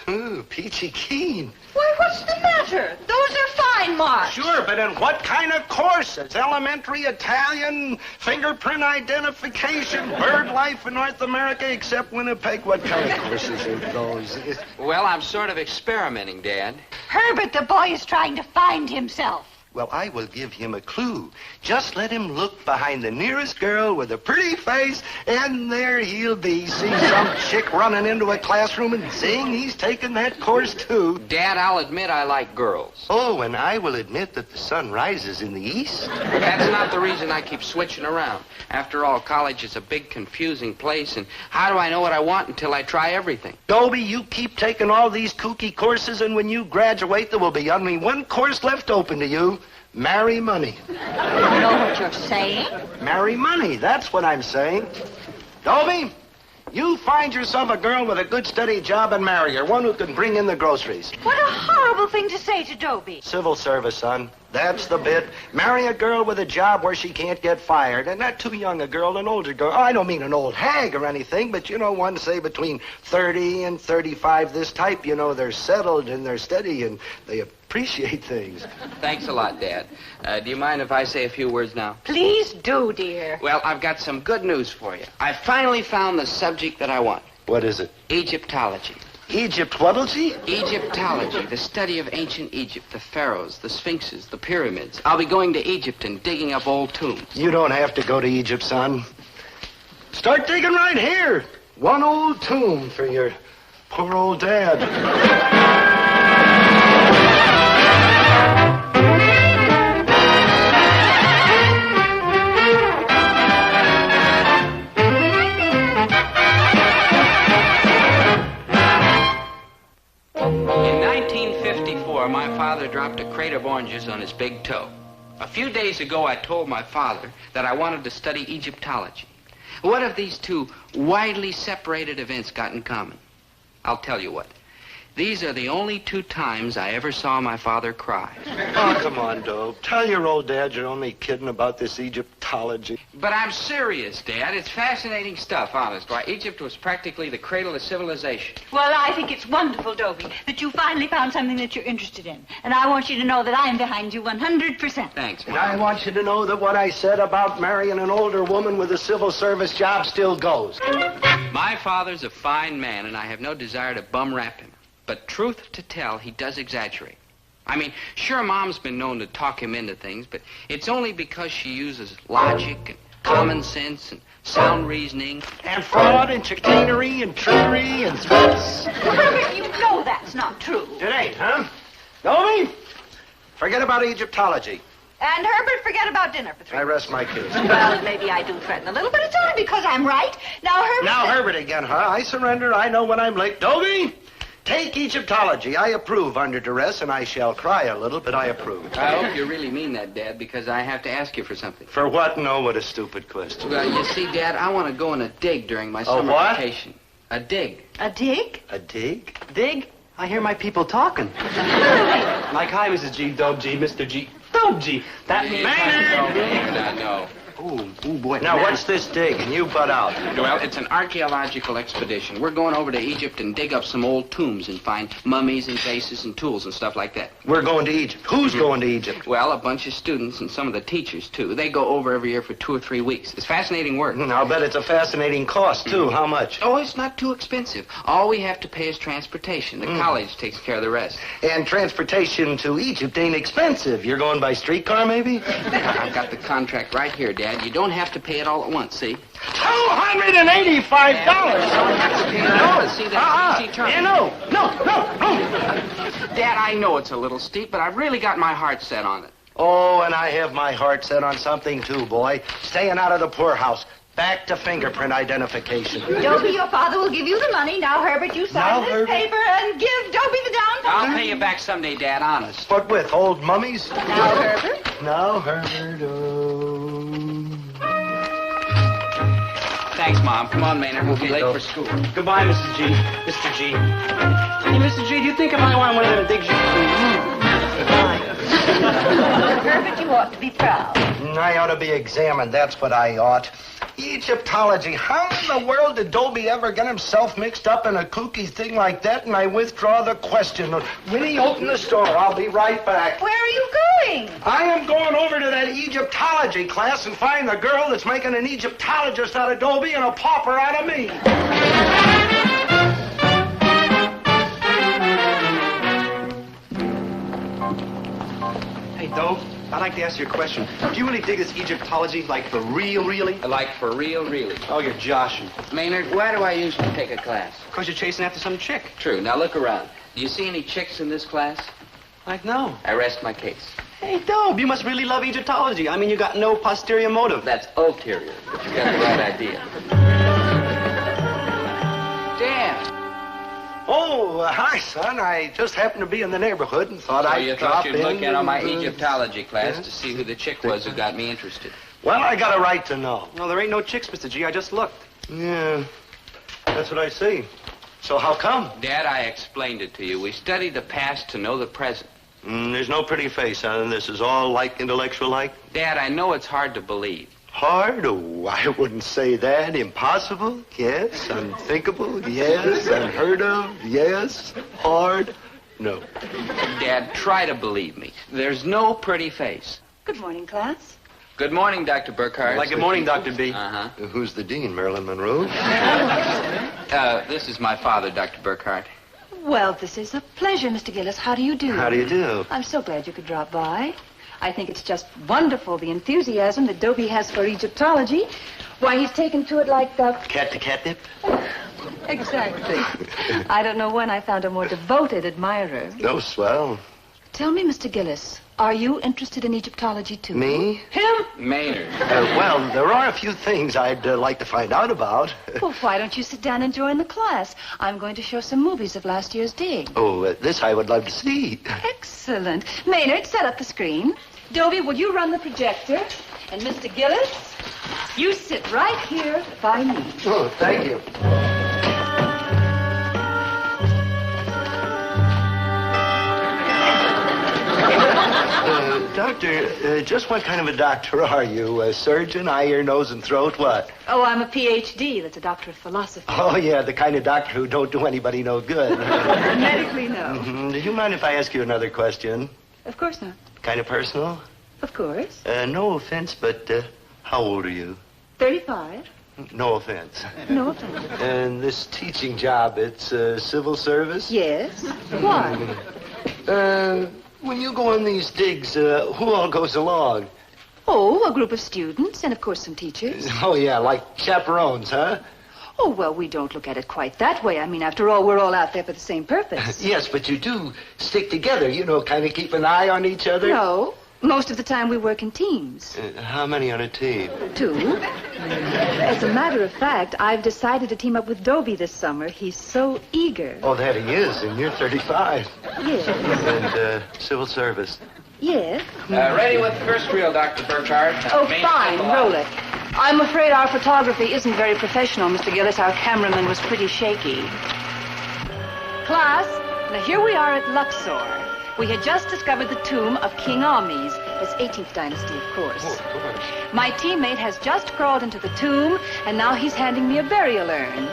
Ooh, peachy keen. Why, what's the matter? Those are fine marks. Sure, but in what kind of courses? Elementary, Italian, fingerprint identification, bird life in North America, except Winnipeg. What kind of courses are those? Well, I'm sort of experimenting, Dad. Herbert, the boy is trying to find himself. Well, I will give him a clue. Just let him look behind the nearest girl with a pretty face, and there he'll be. See some chick running into a classroom and zing, he's taking that course, too. Dad, I'll admit I like girls. Oh, and I will admit that the sun rises in the east. But that's not the reason I keep switching around. After all, college is a big, confusing place, and how do I know what I want until I try everything? Dobie, you keep taking all these kooky courses, and when you graduate, there will be only one course left open to you. Marry money. I know what you're saying. Marry money, that's what I'm saying. Dobie, you find yourself a girl with a good, steady job and marry her, one who can bring in the groceries. What a horrible thing to say to Dobie. Civil service, son. That's the bit. Marry a girl with a job where she can't get fired. And not too young a girl, an older girl. I don't mean an old hag or anything, but, you know, one, say, between 30 and 35, this type, you know, they're settled and they're steady and they appreciate things. Thanks a lot, Dad. Do you mind if I say a few words now? Please do, dear. Well, I've got some good news for you. I finally found the subject that I want. What is it? Egyptology. Egypt what'll-she? Egyptology, the study of ancient Egypt, the pharaohs, the sphinxes, the pyramids. I'll be going to Egypt and digging up old tombs. You don't have to go to Egypt, son. Start digging right here. One old tomb for your poor old dad. My father dropped a crate of oranges on his big toe. A few days ago, I told my father that I wanted to study Egyptology. What have these two widely separated events got in common? I'll tell you what. These are the only two times I ever saw my father cry. Oh, come on, Dobe. Tell your old dad you're only kidding about this Egyptology. But I'm serious, Dad. It's fascinating stuff, honest. Why, Egypt was practically the cradle of civilization. Well, I think it's wonderful, Dobie, that you finally found something that you're interested in. And I want you to know that I'm behind you 100%. Thanks, Mom. And I want you to know that what I said about marrying an older woman with a civil service job still goes. My father's a fine man, and I have no desire to bum rap him. But truth to tell, he does exaggerate. I mean, sure, Mom's been known to talk him into things, but it's only because she uses logic and common sense and sound reasoning. And fraud and chicanery and trickery and threats. Herbert, you know that's not true. It ain't, huh? Dobie, forget about Egyptology. And Herbert, forget about dinner for 3 I weeks. rest my case. Well, maybe I do threaten a little, but it's only because I'm right. Now, Herbert... Now, Herbert again, huh? I surrender. I know when I'm late. Dobie, take Egyptology. I approve under duress, and I shall cry a little, but I approve. I hope you really mean that, Dad, because I have to ask you for something. For what? No, what a stupid question. Well, you see, Dad, I want to go on a dig during my summer what? vacation. A dig. A dig? A dig? Dig? I hear my people talking. Like, hi, Mrs. G, Dobe G, Mr. G. Dobe G. That means... No. Ooh, boy. Now, what's this dig? And you butt out. Well, it's an archaeological expedition. We're going over to Egypt and dig up some old tombs and find mummies and vases and tools and stuff like that. We're going to Egypt. Who's going to Egypt? Well, a bunch of students and some of the teachers, too. They go over every year for 2 or 3 weeks. It's fascinating work. I'll bet it's a fascinating cost, too. How much? Oh, it's not too expensive. All we have to pay is transportation. The college takes care of the rest. And transportation to Egypt ain't expensive. You're going by streetcar, maybe? I've got the contract right here, Dad. You don't have to pay it all at once, see? $285! See, that's easy terms. No. Dad, I know it's a little steep, but I've really got my heart set on it. Oh, and I have my heart set on something, too, boy. Staying out of the poorhouse. Back to fingerprint identification. Dobie, your father will give you the money. Now, Herbert, you sign this paper and give Dobie the down payment. I'll pay you back someday, Dad, honest. What with, old mummies? Now, Herbert. Now, Herbert, oh... Thanks, Mom. Come on, Maynard. We'll be late for school. Goodbye, Mrs. G. Mr. G. Hey, Mr. G, do you think I might want one of them digs you... Goodbye. Herbert, you ought to be proud. I ought to be examined, that's what I ought. Egyptology, how in the world did Dobie ever get himself mixed up in a kooky thing like that? And I withdraw the question. Winnie, open the store. I'll be right back. Where are you going? I am going over to that Egyptology class and find the girl that's making an Egyptologist out of Dobie and a pauper out of me. Hey, Doe, I'd like to ask you a question. Do you really dig this Egyptology, like for real, really? Like for real, really. Oh, you're joshing. Maynard, why do I usually take a class? Because you're chasing after some chick. True. Now look around. Do you see any chicks in this class? Like, no. I rest my case. Hey, Doe, you must really love Egyptology. I mean, you got no posterior motive. That's ulterior, but you got the right idea. Dad. Oh, hi, son. I just happened to be in the neighborhood and thought I'd You drop thought you'd in. look in on my and, Egyptology class yes. to see who the chick was who got me interested. Well, I got a right to know. No, there ain't no chicks, Mr. G. I just looked. Yeah, that's what I see. So how come? Dad, I explained it to you. We study the past to know the present. There's no pretty face, son. This is all like intellectual-like. Dad, I know it's hard to believe. Hard? Oh, I wouldn't say that. Impossible? Yes. Unthinkable? Yes. Unheard of? Yes. Hard? No. Dad, try to believe me. There's no pretty face. Good morning, class. Good morning, Dr. Burkhardt. Like, good morning, Dr. B. Uh-huh. Who's the dean, Marilyn Monroe? This is my father, Dr. Burkhardt. Well, this is a pleasure, Mr. Gillis. How do you do? How do you do? I'm so glad you could drop by. I think it's just wonderful, the enthusiasm that Dobie has for Egyptology. Why, he's taken to it like the... Cat to catnip? Exactly. I don't know when I found a more devoted admirer. No, swell. Tell me, Mr. Gillis, are you interested in Egyptology, too? Me? Him? Maynard. Well, there are a few things I'd like to find out about. Well, why don't you sit down and join the class? I'm going to show some movies of last year's dig. Oh, this I would love to see. Excellent. Maynard, set up the screen. Dobie, will you run the projector? And Mr. Gillis, you sit right here by me. Oh, thank you. Doctor, just what kind of a doctor are you? A surgeon, eye, ear, nose, and throat? What? Oh, I'm a Ph.D. That's a doctor of philosophy. Oh, yeah, the kind of doctor who don't do anybody no good. Medically, no. Do you mind if I ask you another question? Of course not. Kind of personal? Of course. No offense, but how old are you? 35. No offense. No offense. And this teaching job, it's civil service? Yes. Why? When you go on these digs, who all goes along? Oh, a group of students and, of course, some teachers. Oh, yeah, like chaperones, huh? Oh, well, we don't look at it quite that way. I mean, after all, we're all out there for the same purpose. Yes, but you do stick together, you know, kind of keep an eye on each other. No. Most of the time we work in teams. How many on a team? 2. As a matter of fact, I've decided to team up with Dobie this summer. He's so eager. Oh, that he is, and you're 35. Yes. And civil service. Yes. Ready with the first reel, Dr. Burkhardt. Oh, Maynard, fine. come along. Roll it. I'm afraid our photography isn't very professional, Mr. Gillis. Our cameraman was pretty shaky. Class, now here we are at Luxor. We had just discovered the tomb of King Ahmes. It's 18th dynasty, of course. Oh, of course. My teammate has just crawled into the tomb, and now he's handing me a burial urn.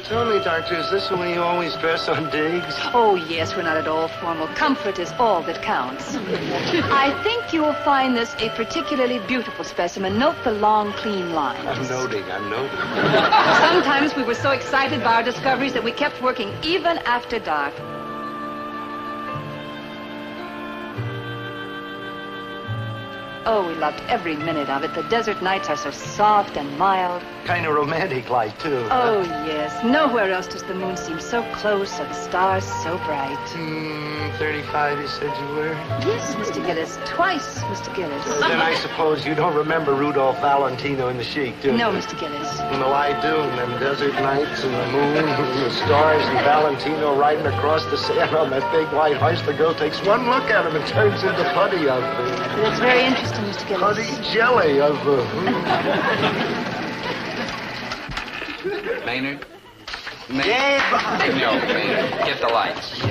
Tell me, Doctor, is this the way you always dress on digs? Oh, yes, we're not at all formal. Comfort is all that counts. I think you'll find this a particularly beautiful specimen. Note the long, clean lines. I'm noting. Sometimes we were so excited by our discoveries that we kept working even after dark. Oh, we loved every minute of it. The desert nights are so soft and mild. Kind of romantic-like, too. Oh, yes. Nowhere else does the moon seem so close or the stars so bright. 35, you said you were? Yes, Mr. Gillis. Twice, Mr. Gillis. Then I suppose you don't remember Rudolph Valentino and the Sheik, do you? No, Mr. Gillis. Well, I do. And them desert nights and the moon and the stars and Valentino riding across the sand on that big white horse. The girl takes one look at him and turns into putty of That's very interesting, Mr. Gillis. putty jelly of Maynard? Yeah, No, Maynard. Get the lights.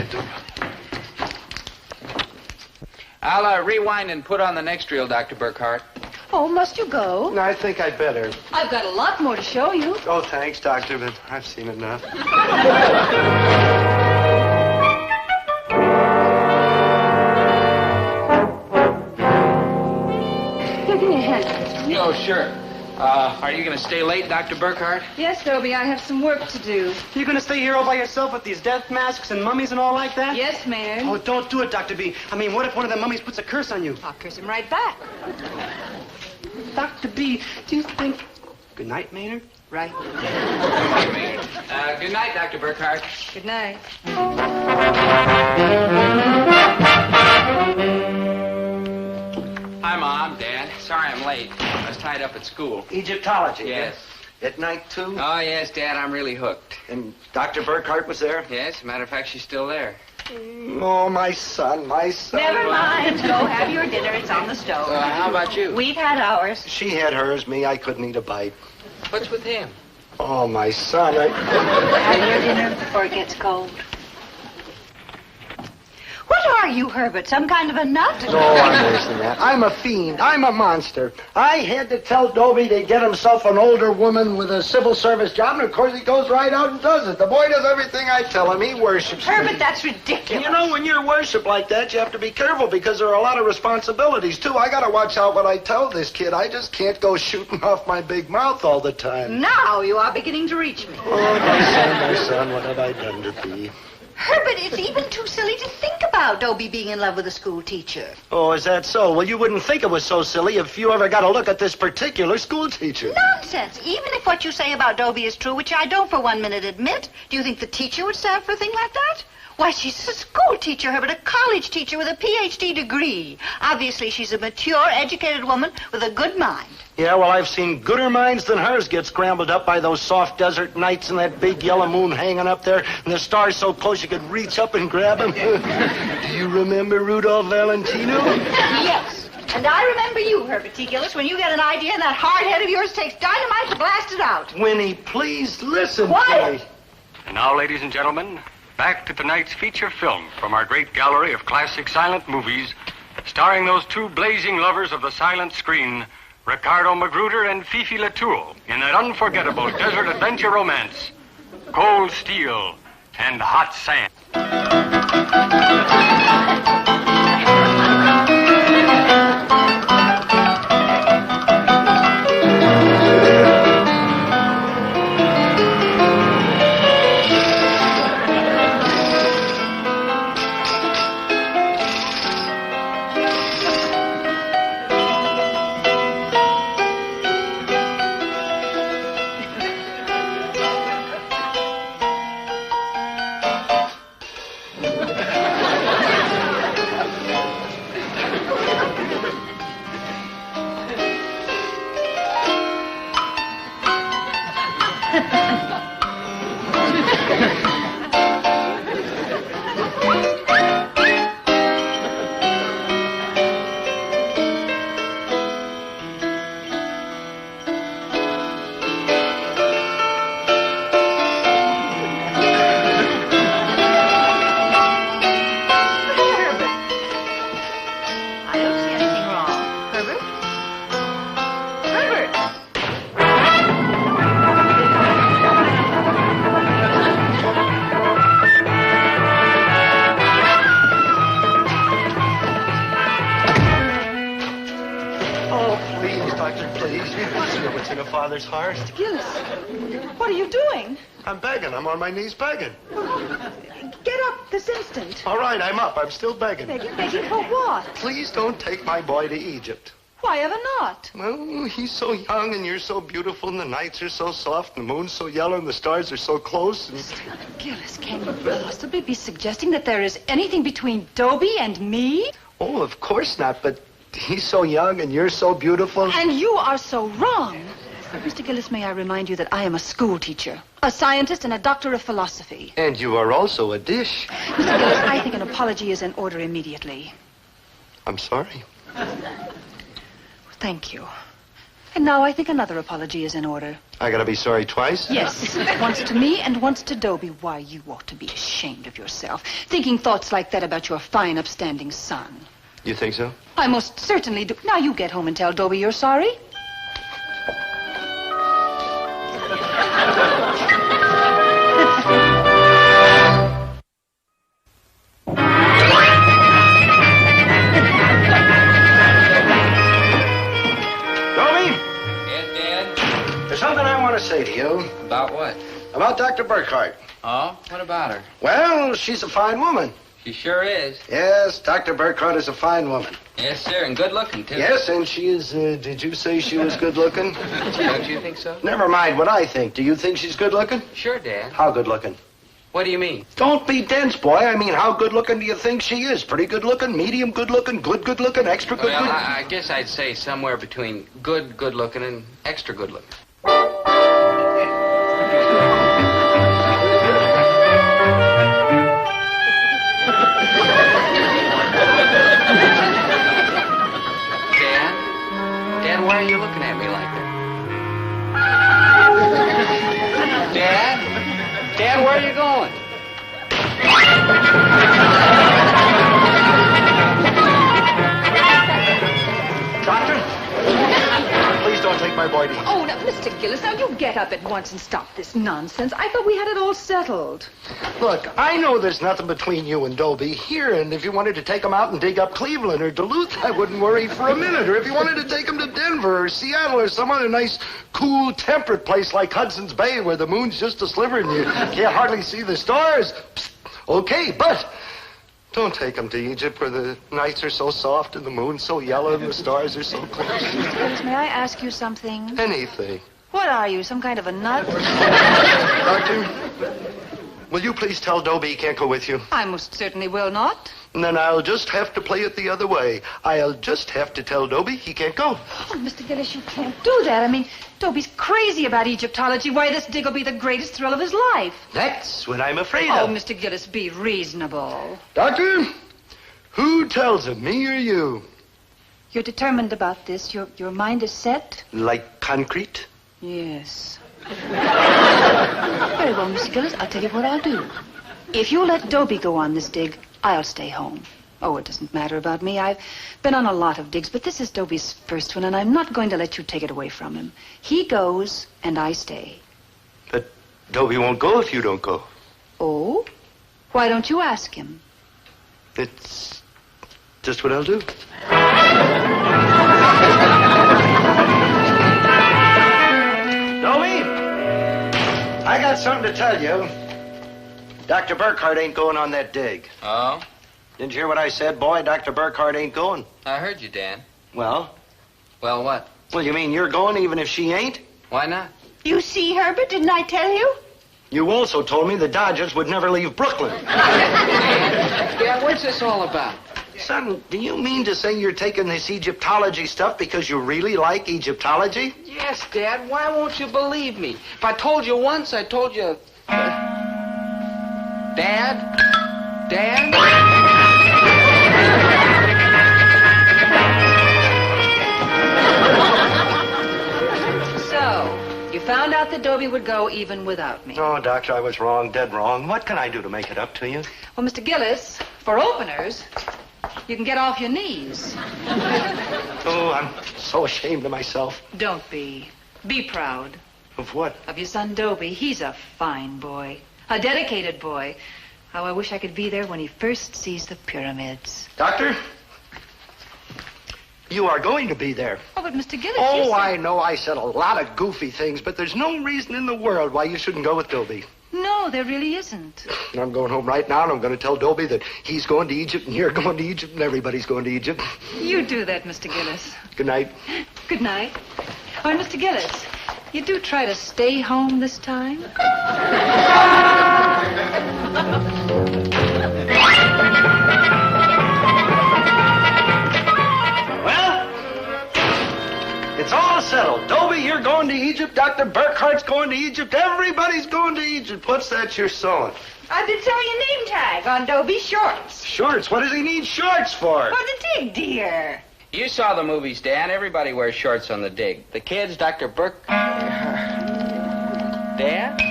I'll rewind and put on the next reel, Dr. Burkhart. Oh, must you go? No, I think I'd better. I've got a lot more to show you. Oh, thanks, Doctor, but I've seen enough. Here, give me a hand. Oh, sure. Are you going to stay late, Dr. Burkhart? Yes, Dobie, I have some work to do. You gonna stay here all by yourself with these death masks and mummies and all like that? Yes, Maynard. Oh, don't do it, Dr. B. I mean, what if one of the mummies puts a curse on you? I'll curse him right back. Dr. B, do you think... Good night, Maynard. Right. Good night, Dr. Burkhart. Good night. Hi, Mom, Dad. Sorry I'm late. I was tied up at school. Egyptology. Yes. At night, too? Oh, yes, Dad, I'm really hooked. And Dr. Burkhart was there? Yes, matter of fact, she's still there. Oh, my son, my son. Never mind. Go have your dinner. It's on the stove. How about you? We've had ours. She had hers, me, I couldn't eat a bite. What's with him? Oh, my son, Have your dinner before it gets cold. What are you, Herbert? Some kind of a nut? Oh, I'm worse than that. I'm a fiend. I'm a monster. I had to tell Dobie to get himself an older woman with a civil service job, and of course he goes right out and does it. The boy does everything I tell him. He worships me. Herbert, that's ridiculous. You know, when you're worshipped like that, you have to be careful because there are a lot of responsibilities, too. I got to watch out what I tell this kid. I just can't go shooting off my big mouth all the time. Now you are beginning to reach me. Oh, my son, what have I done to thee? Herbert, it's even too silly to think about Dobie being in love with a school teacher. Oh, is that so? Well, you wouldn't think it was so silly if you ever got a look at this particular school teacher. Nonsense. Even if what you say about Dobie is true, which I don't for 1 minute admit, do you think the teacher would stand for a thing like that? Why, she's a school teacher, Herbert, a college teacher with a Ph.D. degree. Obviously, she's a mature, educated woman with a good mind. Yeah, well, I've seen gooder minds than hers get scrambled up by those soft desert nights and that big yellow moon hanging up there and the stars so close you could reach up and grab them. Do you remember Rudolph Valentino? Yes. And I remember you, Herbert T. Gillis, when you get an idea and that hard head of yours takes dynamite to blast it out. Winnie, please listen Quiet. to me. And now, ladies and gentlemen, back to tonight's feature film from our great gallery of classic silent movies, starring those two blazing lovers of the silent screen, Ricardo Magruder and Fifi Latour, in that unforgettable desert adventure romance, Cold Steel and Hot Sand. Heart. Mr. Gillis, what are you doing? I'm begging. I'm on my knees begging. Get up this instant. All right, I'm up. I'm still begging. Begging for what? Please don't take my boy to Egypt. Why ever not? Well, he's so young and you're so beautiful and the nights are so soft and the moon's so yellow and the stars are so close. And... Mr. Gillis, can you possibly be suggesting that there is anything between Dobie and me? Oh, of course not, but he's so young and you're so beautiful. And you are so wrong. Mr. Gillis, may I remind you that I am a school teacher, a scientist, and a doctor of philosophy. And you are also a dish. Mr. Gillis, I think an apology is in order immediately. I'm sorry. Thank you. And now I think another apology is in order. I gotta be sorry twice? Yes. Once to me and once to Dobie. Why, you ought to be ashamed of yourself, thinking thoughts like that about your fine, upstanding son. You think so? I most certainly do. Now you get home and tell Dobie you're sorry. There's something I want to say to you. About what? About Dr. Burkhart. Oh? What about her? Well, she's a fine woman. She sure is. Yes, Dr. Burkhart is a fine woman. Yes, sir, and good looking, too. Yes, and she is, did you say she was good looking? Don't you think so? Never mind what I think. Do you think she's good looking? Sure, Dad. How good looking? What do you mean? Don't be dense, boy. I mean, how good looking do you think she is? Pretty good looking, medium good looking, good looking, extra good Well, looking? I guess I'd say somewhere between good looking and extra good looking. Dad, why are you looking at me like that? Dad, where are you going? Doctor? Please don't take my boy to Oh, now, Mr. Gillis, now you get up at once and stop this nonsense. I thought we had it all settled. Look, I know there's nothing between you and Dobie here, and if you wanted to take him out and dig up Cleveland or Duluth, I wouldn't worry for a minute. Or if you wanted to take him to Denver or Seattle or some other nice, cool, temperate place like Hudson's Bay where the moon's just a sliver and you can't hardly see the stars, psst, okay, but don't take him to Egypt where the nights are so soft and the moon's so yellow and the stars are so close. Mr. Gillis, may I ask you something? Anything. What are you, some kind of a nut? Doctor, will you please tell Dobie he can't go with you? I most certainly will not. And then I'll just have to play it the other way. I'll just have to tell Dobie he can't go. Oh, Mr. Gillis, you can't do that. I mean, Dobie's crazy about Egyptology. Why, this dig will be the greatest thrill of his life. That's what I'm afraid Oh, of. Mr. Gillis, be reasonable. Doctor, who tells him, me or you? You're determined about this. Your mind is set? Like concrete? Yes. Very well, Mr. Gillis, I'll tell you what I'll do. If you'll let Dobie go on this dig, I'll stay home. Oh, it doesn't matter about me. I've been on a lot of digs, but this is Dobie's first one, and I'm not going to let you take it away from him. He goes, and I stay. But Dobie won't go if you don't go. Oh? Why don't you ask him? It's just what I'll do. Dobie, I got something to tell you. Dr. Burkhart ain't going on that dig. Oh? Didn't you hear what I said, boy? Dr. Burkhart ain't going. I heard you, Dan. Well? Well, what? Well, you mean you're going even if she ain't? Why not? You see, Herbert, didn't I tell you? You also told me the Dodgers would never leave Brooklyn. Dad, what's this all about? Son, do you mean to say you're taking this Egyptology stuff because you really like Egyptology? Yes, Dad. Why won't you believe me? If I told you once, I told you... Dad? Dad? So, you found out that Dobie would go even without me. Oh, Doctor, I was wrong, dead wrong. What can I do to make it up to you? Well, Mr. Gillis, for openers, you can get off your knees. Oh, I'm so ashamed of myself. Don't be. Be proud Of what? of your son Dobie. He's a fine boy. A dedicated boy. How I wish I could be there when he first sees the pyramids. Doctor? You are going to be there. Oh, but Mr. Gillis, Oh, you said... I know I said a lot of goofy things, but there's no reason in the world why you shouldn't go with Dobie. No, there really isn't. And I'm going home right now, and I'm going to tell Dobie that he's going to Egypt, and you're going to Egypt, and everybody's going to Egypt. You do that, Mr. Gillis. Good night. Good night. Oh, and Mr. Gillis, you do try to stay home this time? Well, it's all settled. Dobie, you're going to Egypt. Dr. Burkhart's going to Egypt. Everybody's going to Egypt. What's that you're sewing? I've been sewing a name tag on Dobie's shorts. Shorts? What does he need shorts for? For the dig, dear. You saw the movies, Dan. Everybody wears shorts on the dig. The kids, Dr. Burke... Dad?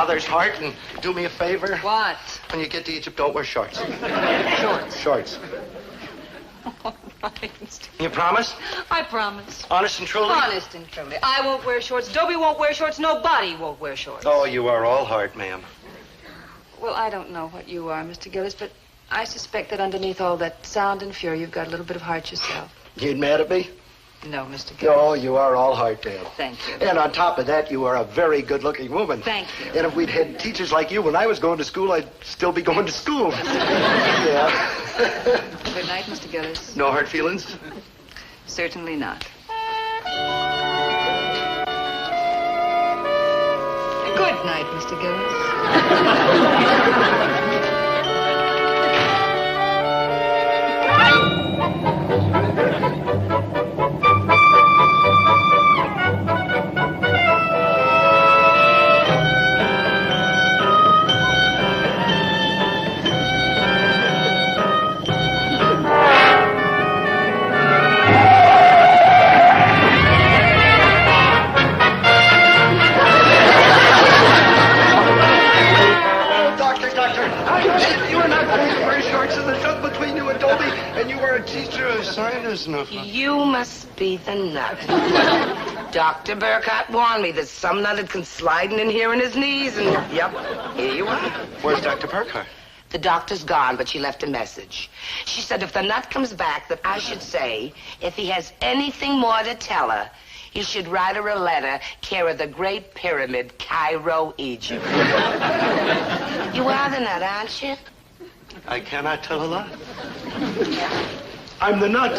father's heart and do me a favor? What? When you get to Egypt, don't wear shorts. Shorts. Shorts. All right. You promise? I promise. Honest and truly? Honest and truly. I won't wear shorts. Dobie won't wear shorts. Nobody won't wear shorts. Oh, you are all heart, ma'am. Well, I don't know what you are, Mr. Gillis, but I suspect that underneath all that sound and fury, you've got a little bit of heart yourself. You ain't mad at me? No, Mr. Gillis. No, you are all heart, ma'am. Thank you. And on top of that, you are a very good-looking woman. Thank you. And if we'd had teachers like you when I was going to school, I'd still be going to school. Yeah. Good night, Mr. Gillis. No hard feelings? Certainly not. Good night, Mr. You are not going to wear shorts in the truck between you and Dobie, and you are a teacher of science. You must be the nut. Dr. Burkhardt warned me that some nut had come sliding in here in his knees, and yep, here you are. Where's Dr. Burkhardt? The doctor's gone, but she left a message. She said if the nut comes back, that I should say, if he has anything more to tell her, he should write her a letter, care of the Great Pyramid, Cairo, Egypt. You are the nut, aren't you? I cannot tell a lie. I'm the nut.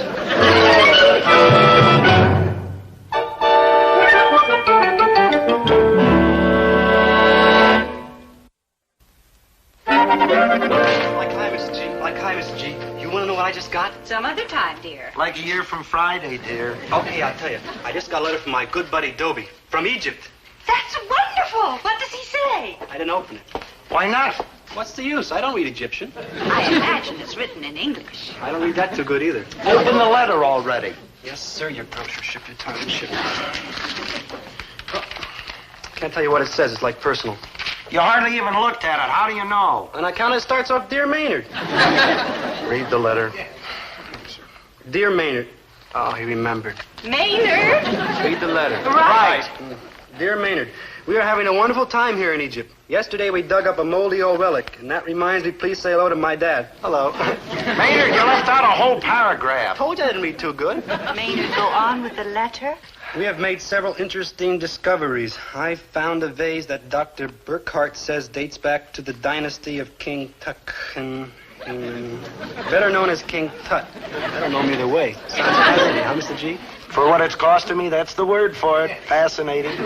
Like hi, Mrs. G. You want to know what I just got? Some other time, dear. Like a year from Friday, dear. Okay, I'll tell you. I just got a letter from my good buddy Dobie from Egypt. That's wonderful. What does he say? I didn't open it. Why not? What's the use? I don't read Egyptian. I imagine it's written in English. I don't read that too good either. Open the letter already. Yes, sir. Your grocership, your time and ship. Can't tell you what it says. It's like personal. You hardly even looked at it. How do you know? On account it starts off, Dear Maynard. Read the letter. Dear Maynard. Oh, he remembered. Maynard? Read the letter. Right. Dear Maynard, we are having a wonderful time here in Egypt. Yesterday we dug up a moldy old relic, and that reminds me, please say hello to my dad. Hello. Maynard, you left out a whole paragraph. Told you I didn't read too good. Maynard, go on with the letter. We have made several interesting discoveries. I found a vase that Dr. Burkhardt says dates back to the dynasty of King Tut, better known as King Tut. I don't know him either way. Sounds fascinating, huh, Mr. G? For what it's costing me, that's the word for it. Fascinating.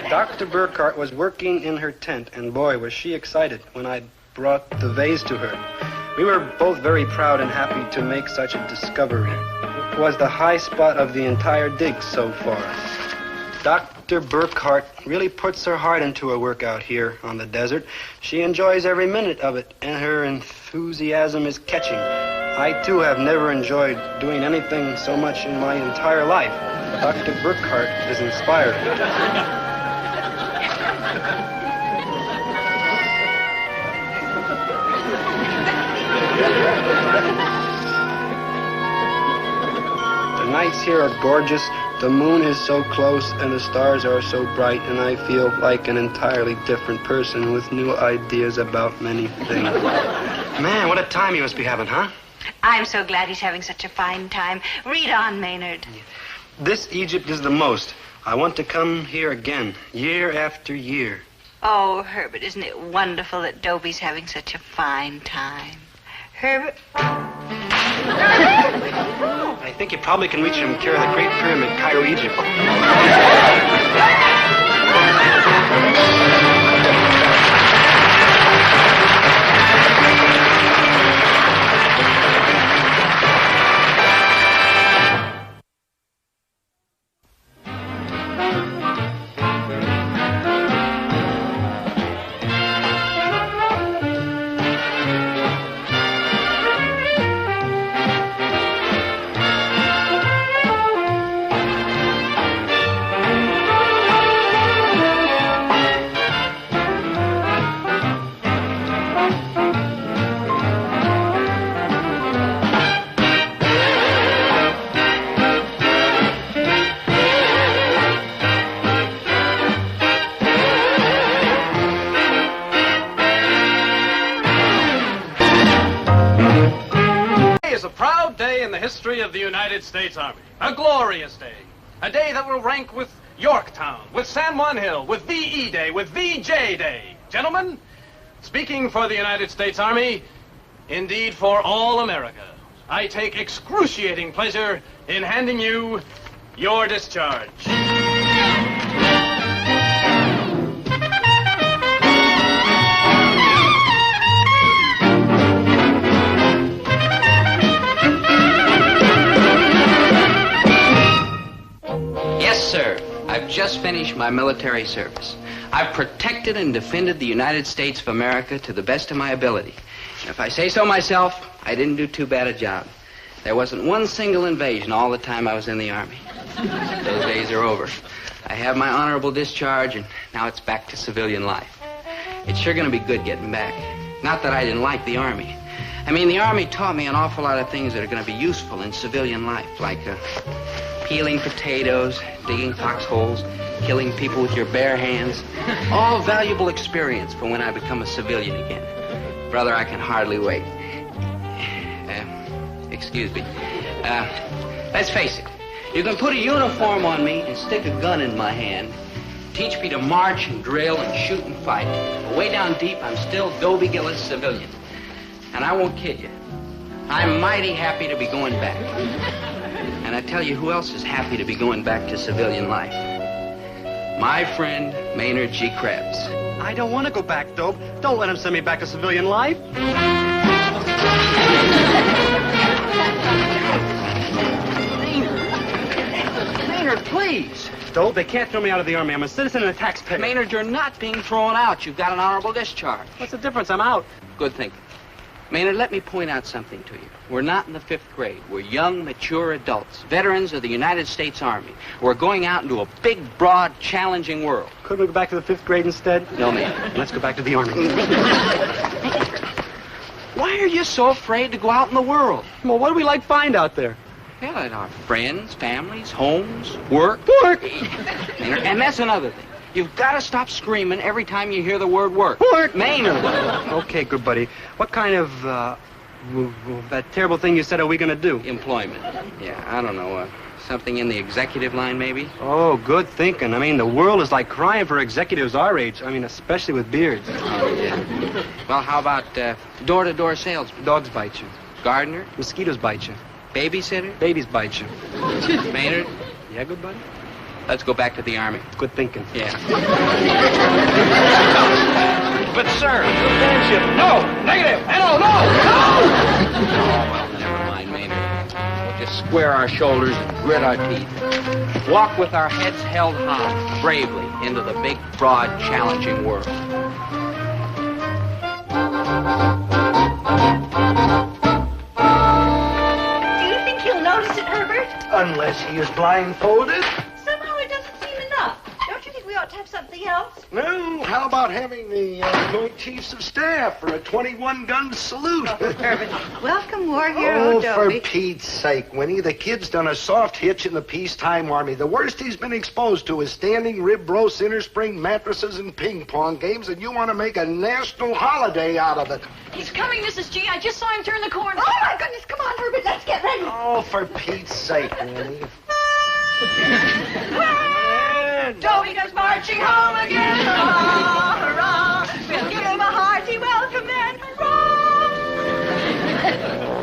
Dr. Burkhardt was working in her tent, and boy, was she excited when I brought the vase to her. We were both very proud and happy to make such a discovery. It was the high spot of the entire dig so far. Dr. Burkhardt really puts her heart into her work out here on the desert. She enjoys every minute of it, and her enthusiasm is catching. I, too, have never enjoyed doing anything so much in my entire life. Dr. Burkhardt is inspired. The nights here are gorgeous. The moon is so close and the stars are so bright, and I feel like an entirely different person with new ideas about many things. Man, what a time you must be having, huh? I'm so glad he's having such a fine time. Read on, Maynard. This Egypt is the most. I want to come here again, year after year. Oh, Herbert, isn't it wonderful that Dobie's having such a fine time? Herbert? I think you probably can reach him and carry the Great Pyramid, Cairo, Egypt. United States Army. A glorious day. A day that will rank with Yorktown, with San Juan Hill, with VE Day, with VJ Day. Gentlemen, speaking for the United States Army, indeed for all America, I take excruciating pleasure in handing you your discharge. Yes, sir. I've just finished my military service. I've protected and defended the United States of America to the best of my ability. And if I say so myself, I didn't do too bad a job. There wasn't one single invasion all the time I was in the Army. Those days are over. I have my honorable discharge, and now it's back to civilian life. It's sure going to be good getting back. Not that I didn't like the Army. I mean, the Army taught me an awful lot of things that are going to be useful in civilian life, like peeling potatoes, digging foxholes, killing people with your bare hands. All valuable experience for when I become a civilian again. Brother, I can hardly wait. Excuse me. Let's face it. You can put a uniform on me and stick a gun in my hand, teach me to march and drill and shoot and fight. But way down deep, I'm still Dobie Gillis, civilian. And I won't kid you. I'm mighty happy to be going back. And I tell you who else is happy to be going back to civilian life. My friend, Maynard G. Krebs. I don't want to go back, Dope. Don't let him send me back to civilian life. Maynard, please. Dope, they can't throw me out of the Army. I'm a citizen and a taxpayer. Maynard, you're not being thrown out. You've got an honorable discharge. What's the difference? I'm out. Good thinking. Maynard, let me point out something to you. We're not in the 5th grade. We're young, mature adults, veterans of the United States Army. We're going out into a big, broad, challenging world. Couldn't we go back to the 5th grade instead? No, man. Let's go back to the Army. Why are you so afraid to go out in the world? Well, what do we like find out there? Well, at our friends, families, homes, work. Work! Maynard, and that's another thing. You've got to stop screaming every time you hear the word work. Work! Maynard. Okay, good buddy. What kind of, that terrible thing you said are we going to do? Employment. Yeah, I don't know. Something in the executive line, maybe? Oh, good thinking. I mean, the world is like crying for executives our age. I mean, especially with beards. Oh, yeah. Well, how about door-to-door salesman? Dogs bite you. Gardener? Mosquitoes bite you. Babysitter? Babies bite you. Maynard, Yeah, good buddy? let's go back to the Army. Good thinking. Yeah. But, sir, no, negative, no, no, no! Oh, well, never mind, Maynard. We'll just square our shoulders and grit our teeth. Walk with our heads held high, bravely, into the big, broad, challenging world. Do you think he'll notice it, Herbert? Unless he is blindfolded. Somehow it doesn't seem enough. Don't you think we ought to have something else? No, how about having the joint chiefs of staff for a 21-gun salute? Herbert, welcome, war hero Oh, Dobie. for Pete's sake, Winnie. The kid's done a soft hitch in the peacetime army. The worst he's been exposed to is standing rib roasts, inner spring mattresses, and ping pong games, and you want to make a national holiday out of it. He's coming, Mrs. G. I just saw him turn the corner. Oh, my goodness, come on, Herbert, let's get ready. Oh, for Pete's sake, Winnie. Dobie goes marching home again. Hurrah, hurrah. We'll give him a hearty welcome then. Hurrah.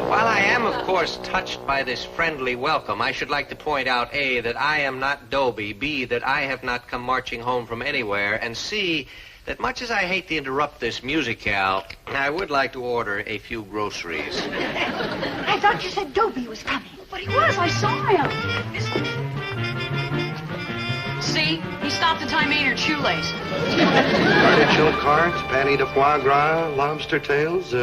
While I am, of course, touched by this friendly welcome, I should like to point out, A, that I am not Dobie, B, that I have not come marching home from anywhere, and C, that much as I hate to interrupt this musicale, I would like to order a few groceries. I thought you said Dobie was coming. But he was. I saw him. See? He stopped to tie Maynard's shoelace. Artichoke carts, patty de foie gras, lobster tails.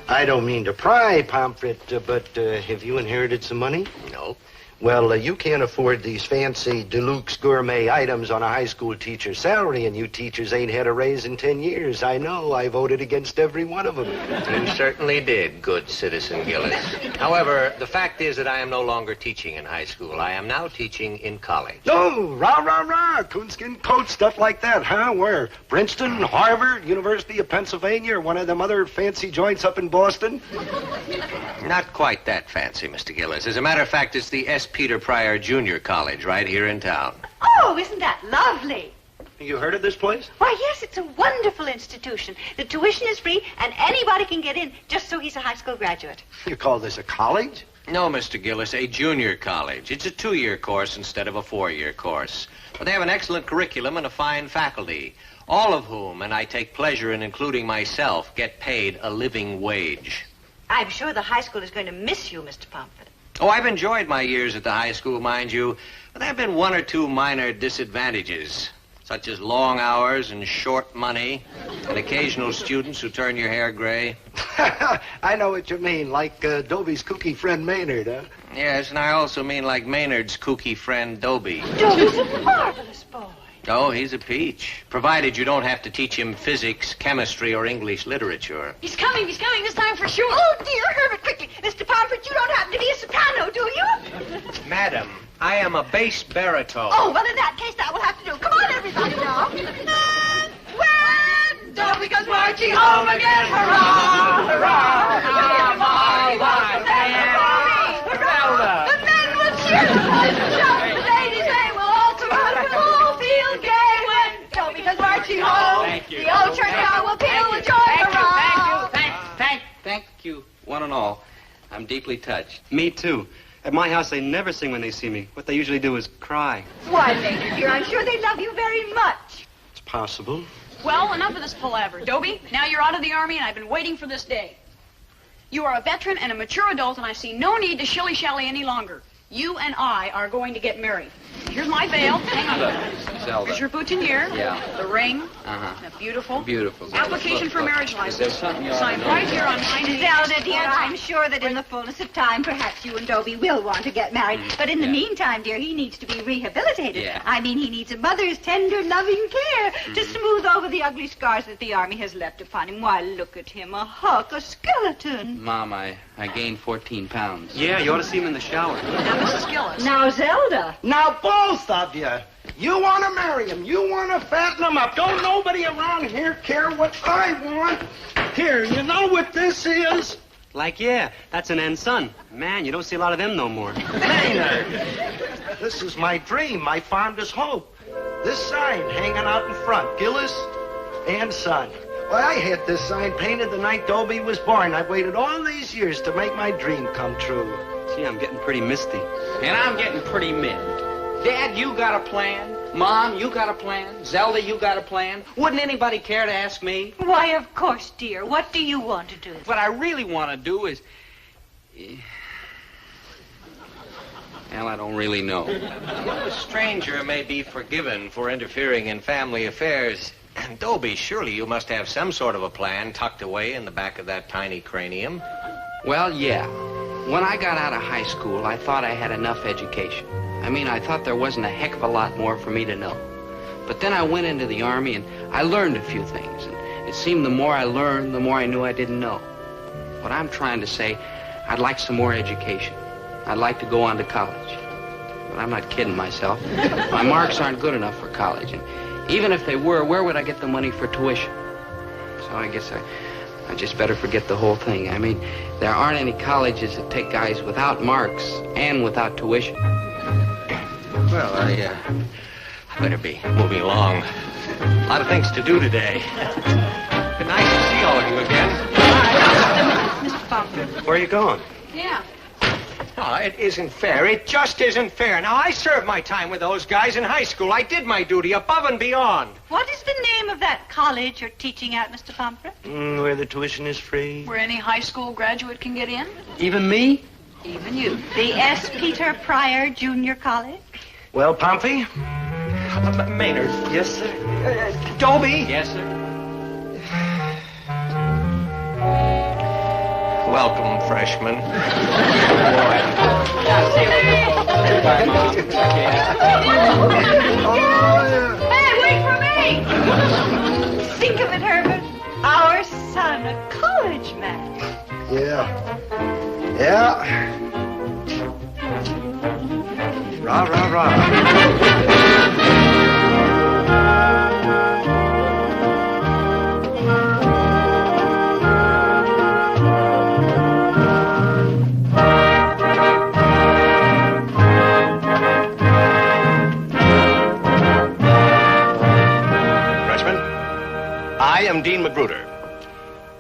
I don't mean to pry, Pomfret, but have you inherited some money? No. Well, you can't afford these fancy deluxe gourmet items on a high school teacher's salary, and you teachers ain't had a raise in 10 years. I know. I voted against every one of them. You certainly did, good citizen Gillis. However, the fact is that I am no longer teaching in high school. I am now teaching in college. Oh, rah, rah, rah, coonskin coat, stuff like that, huh? Where? Princeton, Harvard, University of Pennsylvania, or one of them other fancy joints up in Boston? Not quite that fancy, Mr. Gillis. As a matter of fact, it's the S. Peter Pryor Junior College right here in town. Oh, isn't that lovely? You heard of this place? Why, yes, it's a wonderful institution. The tuition is free, and anybody can get in just so he's a high school graduate. You call this a college? No, Mr. Gillis, a junior college. It's a 2-year course instead of a 4-year course. But they have an excellent curriculum and a fine faculty, all of whom, and I take pleasure in including myself, get paid a living wage. I'm sure the high school is going to miss you, Mr. Pomfret. Oh, I've enjoyed my years at the high school, mind you, but there have been 1 or 2 minor disadvantages, such as long hours and short money, and occasional students who turn your hair gray. I know what you mean, like Dobie's kooky friend Maynard, huh? Yes, and I also mean like Maynard's kooky friend Dobie. Dobie's a marvelous boy. Oh, he's a peach, provided you don't have to teach him physics, chemistry, or English literature. He's coming this time for sure. Oh, dear, Herbert, quickly. Mr. Pomfret, you don't happen to be a soprano, do you? Madam, I am a bass baritone. Oh, well, in that case, that will have to do. Come on, everybody, now. And when Dobie goes marching home again, hurrah, hurrah, hurrah, hurrah, the men will cheer, the boys will shout, the ladies, they will all come out and all feel gay when Dobie goes marching home. Thank you. The old church bell will peal with joy, hurrah. Thank you, one and all. I'm deeply touched. Me, too. At my house, they never sing when they see me. What they usually do is cry. Why, Major dear, I'm sure they love you very much. It's possible. Well, enough of this palaver. Dobie, now you're out of the Army, and I've been waiting for this day. You are a veteran and a mature adult, and I see no need to shilly-shally any longer. You and I are going to get married. Here's my veil. Hang on. Zelda. Here's your boutonniere. Yeah. The ring. Uh-huh. The beautiful. Beautiful. Application Look, for look. marriage Is license. there something you ought to Signed know? right here on my name. Zelda, dear, I'm sure that in the fullness of time, perhaps you and Dobie will want to get married. But in the meantime, dear, he needs to be rehabilitated. Yeah. I mean, he needs a mother's tender, loving care to smooth over the ugly scars that the Army has left upon him. Why, look at him, a hulk, a skeleton. Mom, I gained 14 pounds. Yeah, you ought to see him in the shower. Now, Mrs. Gillis. Now, Zelda. Now, both of you. You want to marry him. You want to fatten him up. Don't nobody around here care what I want. Here, you know what this is? Like, yeah, that's an end son. Man, you don't see a lot of them no more. Maynard. This is my dream, my fondest hope. This sign hanging out in front, Gillis and Son. Well, I had this sign painted the night Dobie was born. I've waited all these years to make my dream come true. Gee, I'm getting pretty misty. And I'm getting pretty mad. Dad, you got a plan? Mom, you got a plan? Zelda, you got a plan? Wouldn't anybody care to ask me? Why, of course, dear. What do you want to do? What I really want to do is... Well, I don't really know. A stranger may be forgiven for interfering in family affairs. Dobie, surely you must have some sort of a plan tucked away in the back of that tiny cranium. Well, yeah. When I got out of high school, I thought I had enough education. I mean, I thought there wasn't a heck of a lot more for me to know. But then I went into the Army, and I learned a few things. And it seemed the more I learned, the more I knew I didn't know. What I'm trying to say, I'd like some more education. I'd like to go on to college. But I'm not kidding myself. My marks aren't good enough for college. And even if they were, where would I get the money for tuition? So I guess I just better forget the whole thing. I mean, there aren't any colleges that take guys without marks and without tuition. Well, I better be moving along. A lot of things to do today. Good night to see all of you again. Mr. Pomfret. Where are you going? Yeah. Oh, it isn't fair. It just isn't fair. Now, I served my time with those guys in high school. I did my duty above and beyond. What is the name of that college you're teaching at, Mr. Pomfret? Where the tuition is free. Where any high school graduate can get in? Even me? Even you. The S. Peter Pryor Junior College? Well, Pompey? Maynard. Yes, sir. Dobie. Yes, sir. Welcome, freshman. Hey, wait for me! Think of it, Herbert. Our son, a college man. Yeah. Yeah. Rah, rah, rah. am Dean Magruder.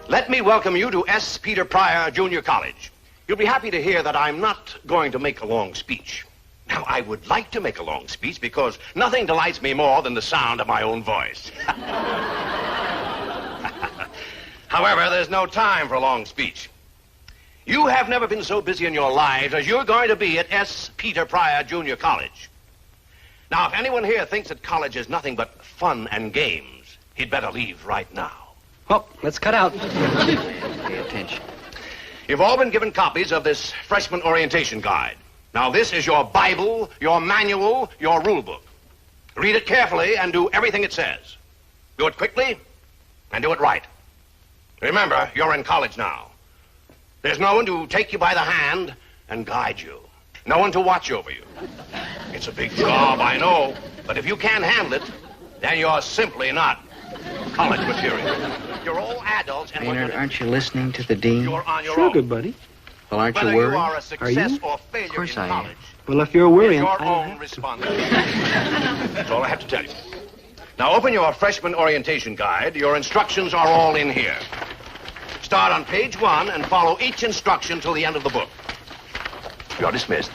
Let me welcome you to S. Peter Pryor Junior College. You'll be happy to hear that I'm not going to make a long speech. Now, I would like to make a long speech because nothing delights me more than the sound of my own voice. However, there's no time for a long speech. You have never been so busy in your lives as you're going to be at S. Peter Pryor Junior College. Now, if anyone here thinks that college is nothing but fun and games, he'd better leave right now. Well, let's cut out. Pay attention. You've all been given copies of this freshman orientation guide. Now, this is your Bible, your manual, your rule book. Read it carefully and do everything it says. Do it quickly and do it right. Remember, you're in college now. There's no one to take you by the hand and guide you. No one to watch over you. It's a big job, I know, but if you can't handle it, then you're simply not college material. You're all adults and Maynard, aren't you listening to the dean? You're on your Sure, own. good buddy. Well, aren't Whether you worried? you are a success or failure Of course in I am. college, Well, if you're worrying, your I own have to. responsibility. That's all I have to tell you. Now, open your freshman orientation guide. Your instructions are all in here. Start on page 1 and follow each instruction till the end of the book. You're dismissed.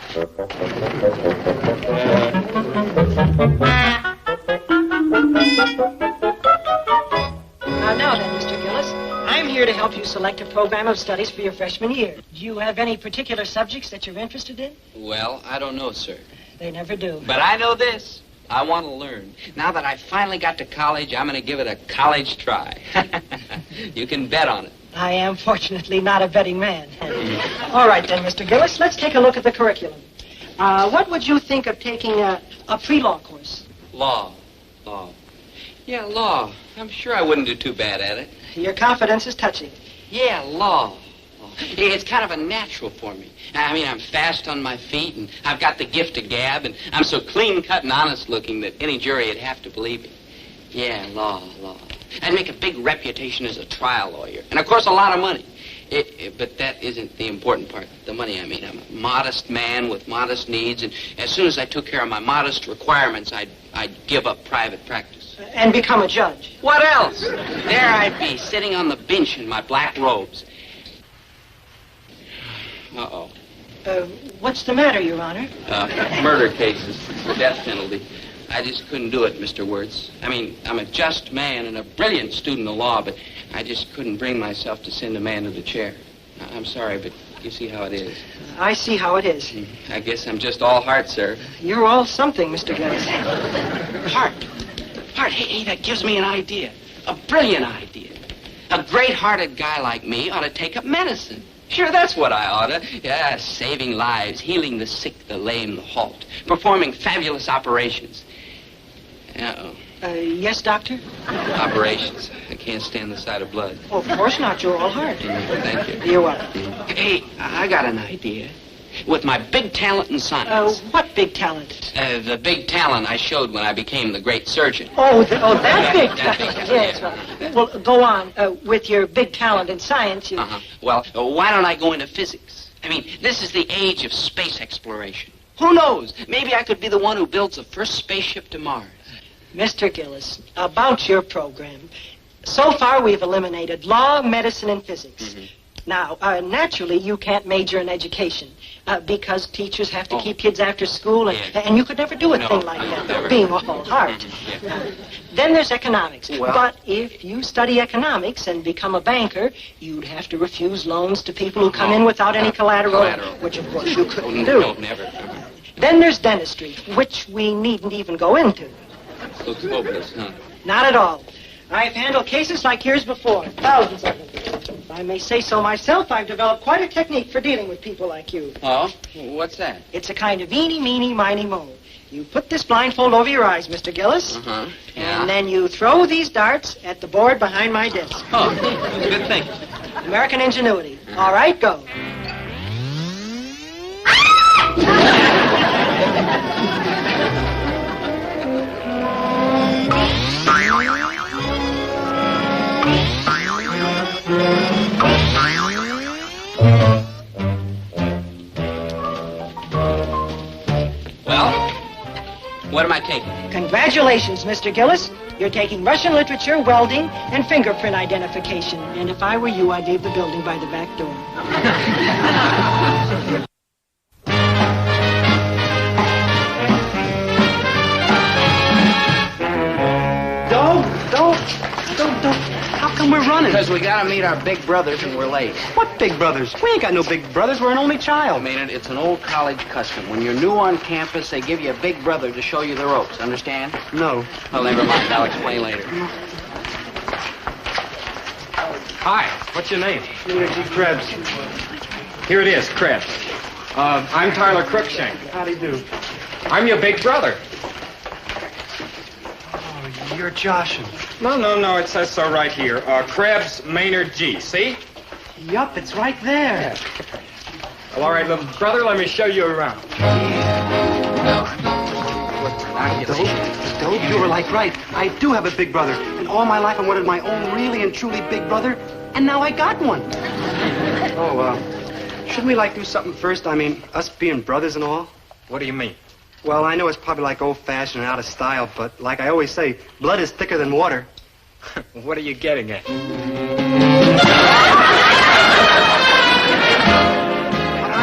Now then, Mr. Gillis, I'm here to help you select a program of studies for your freshman year. Do you have any particular subjects that you're interested in? Well, I don't know, sir. They never do. But I know this. I want to learn. Now that I finally got to college, I'm going to give it a college try. You can bet on it. I am, fortunately, not a betting man. All right, then, Mr. Gillis, let's take a look at the curriculum. What would you think of taking a pre-law course? Law. Yeah, law. I'm sure I wouldn't do too bad at it. Your confidence is touching. Yeah, law. It's kind of a natural for me. I mean, I'm fast on my feet, and I've got the gift of gab, and I'm so clean-cut and honest-looking that any jury would have to believe me. Yeah, law. I'd make a big reputation as a trial lawyer, and, of course, a lot of money. But that isn't the important part. The money, I mean. I'm a modest man with modest needs, and as soon as I took care of my modest requirements, I'd give up private practice. And become a judge. What else? There I'd be, sitting on the bench in my black robes. Uh-oh. What's the matter, Your Honor? Murder cases, the death penalty. I just couldn't do it, Mr. Wirtz. I mean, I'm a just man and a brilliant student of law, but I just couldn't bring myself to send a man to the chair. I'm sorry, but you see how it is. I see how it is. I guess I'm just all heart, sir. You're all something, Mr. Gillis. Heart. Hey, that gives me an idea. A brilliant idea. A great-hearted guy like me ought to take up medicine. Sure, that's what I ought to. Yeah, saving lives, healing the sick, the lame, the halt, performing fabulous operations. Uh-oh. Yes, Doctor? Operations. I can't stand the sight of blood. Oh, of course not. You're all heart. Thank you. You're welcome. Hey, I got an idea. With my big talent in science. What big talent? The big talent I showed when I became the great surgeon. That big That talent. big Yes. talent, Well, go on. With your big talent in science, you... Well, why don't I go into physics? I mean, this is the age of space exploration. Who knows? Maybe I could be the one who builds the first spaceship to Mars. Mr. Gillis, about your program. So far, we've eliminated law, medicine, and physics. Now, naturally, you can't major in education because teachers have to keep kids after school, and you could never do a thing like that, never. being all heart. Then there's economics. Well- But if you study economics and become a banker, you'd have to refuse loans to people who come in without any collateral, which, of course, you couldn't do. No, never. Then there's dentistry, which we needn't even go into. Looks hopeless, huh? Not at all. I've handled cases like yours before, thousands of them. If I may say so myself, I've developed quite a technique for dealing with people like you. Oh? What's that? It's a kind of eeny, meeny, miny, mo. You put this blindfold over your eyes, Mr. Gillis, Yeah. and then you throw these darts at the board behind my desk. Oh, good thing. American ingenuity. All right, go. Well, what am I taking? Congratulations, Mr. Gillis. You're taking Russian literature, welding, and fingerprint identification. And if I were you, I'd leave the building by the back door. Don't. How come we're running? Because we gotta meet our big brothers and we're late. What big brothers? We ain't got no big brothers. We're an only child. Maynard, it's an old college custom. When you're new on campus, they give you a big brother to show you the ropes. Understand? No. Well, never mind. I'll explain later. Hi, what's your name? Krebs. Here it is, Krebs. I'm Tyler Crookshank. How do you do? I'm your big brother. Oh, you're Joshin. No, it says so right here. Krebs Maynard G. See? Yup, it's right there. Well, all right, little brother, let me show you around. Dope, you were like right. I do have a big brother. And all my life I wanted my own really and truly big brother. And now I got one. Shouldn't we do something first? I mean, us being brothers and all? What do you mean? Well, I know it's probably old-fashioned and out of style, but like I always say, blood is thicker than water. What are you getting at?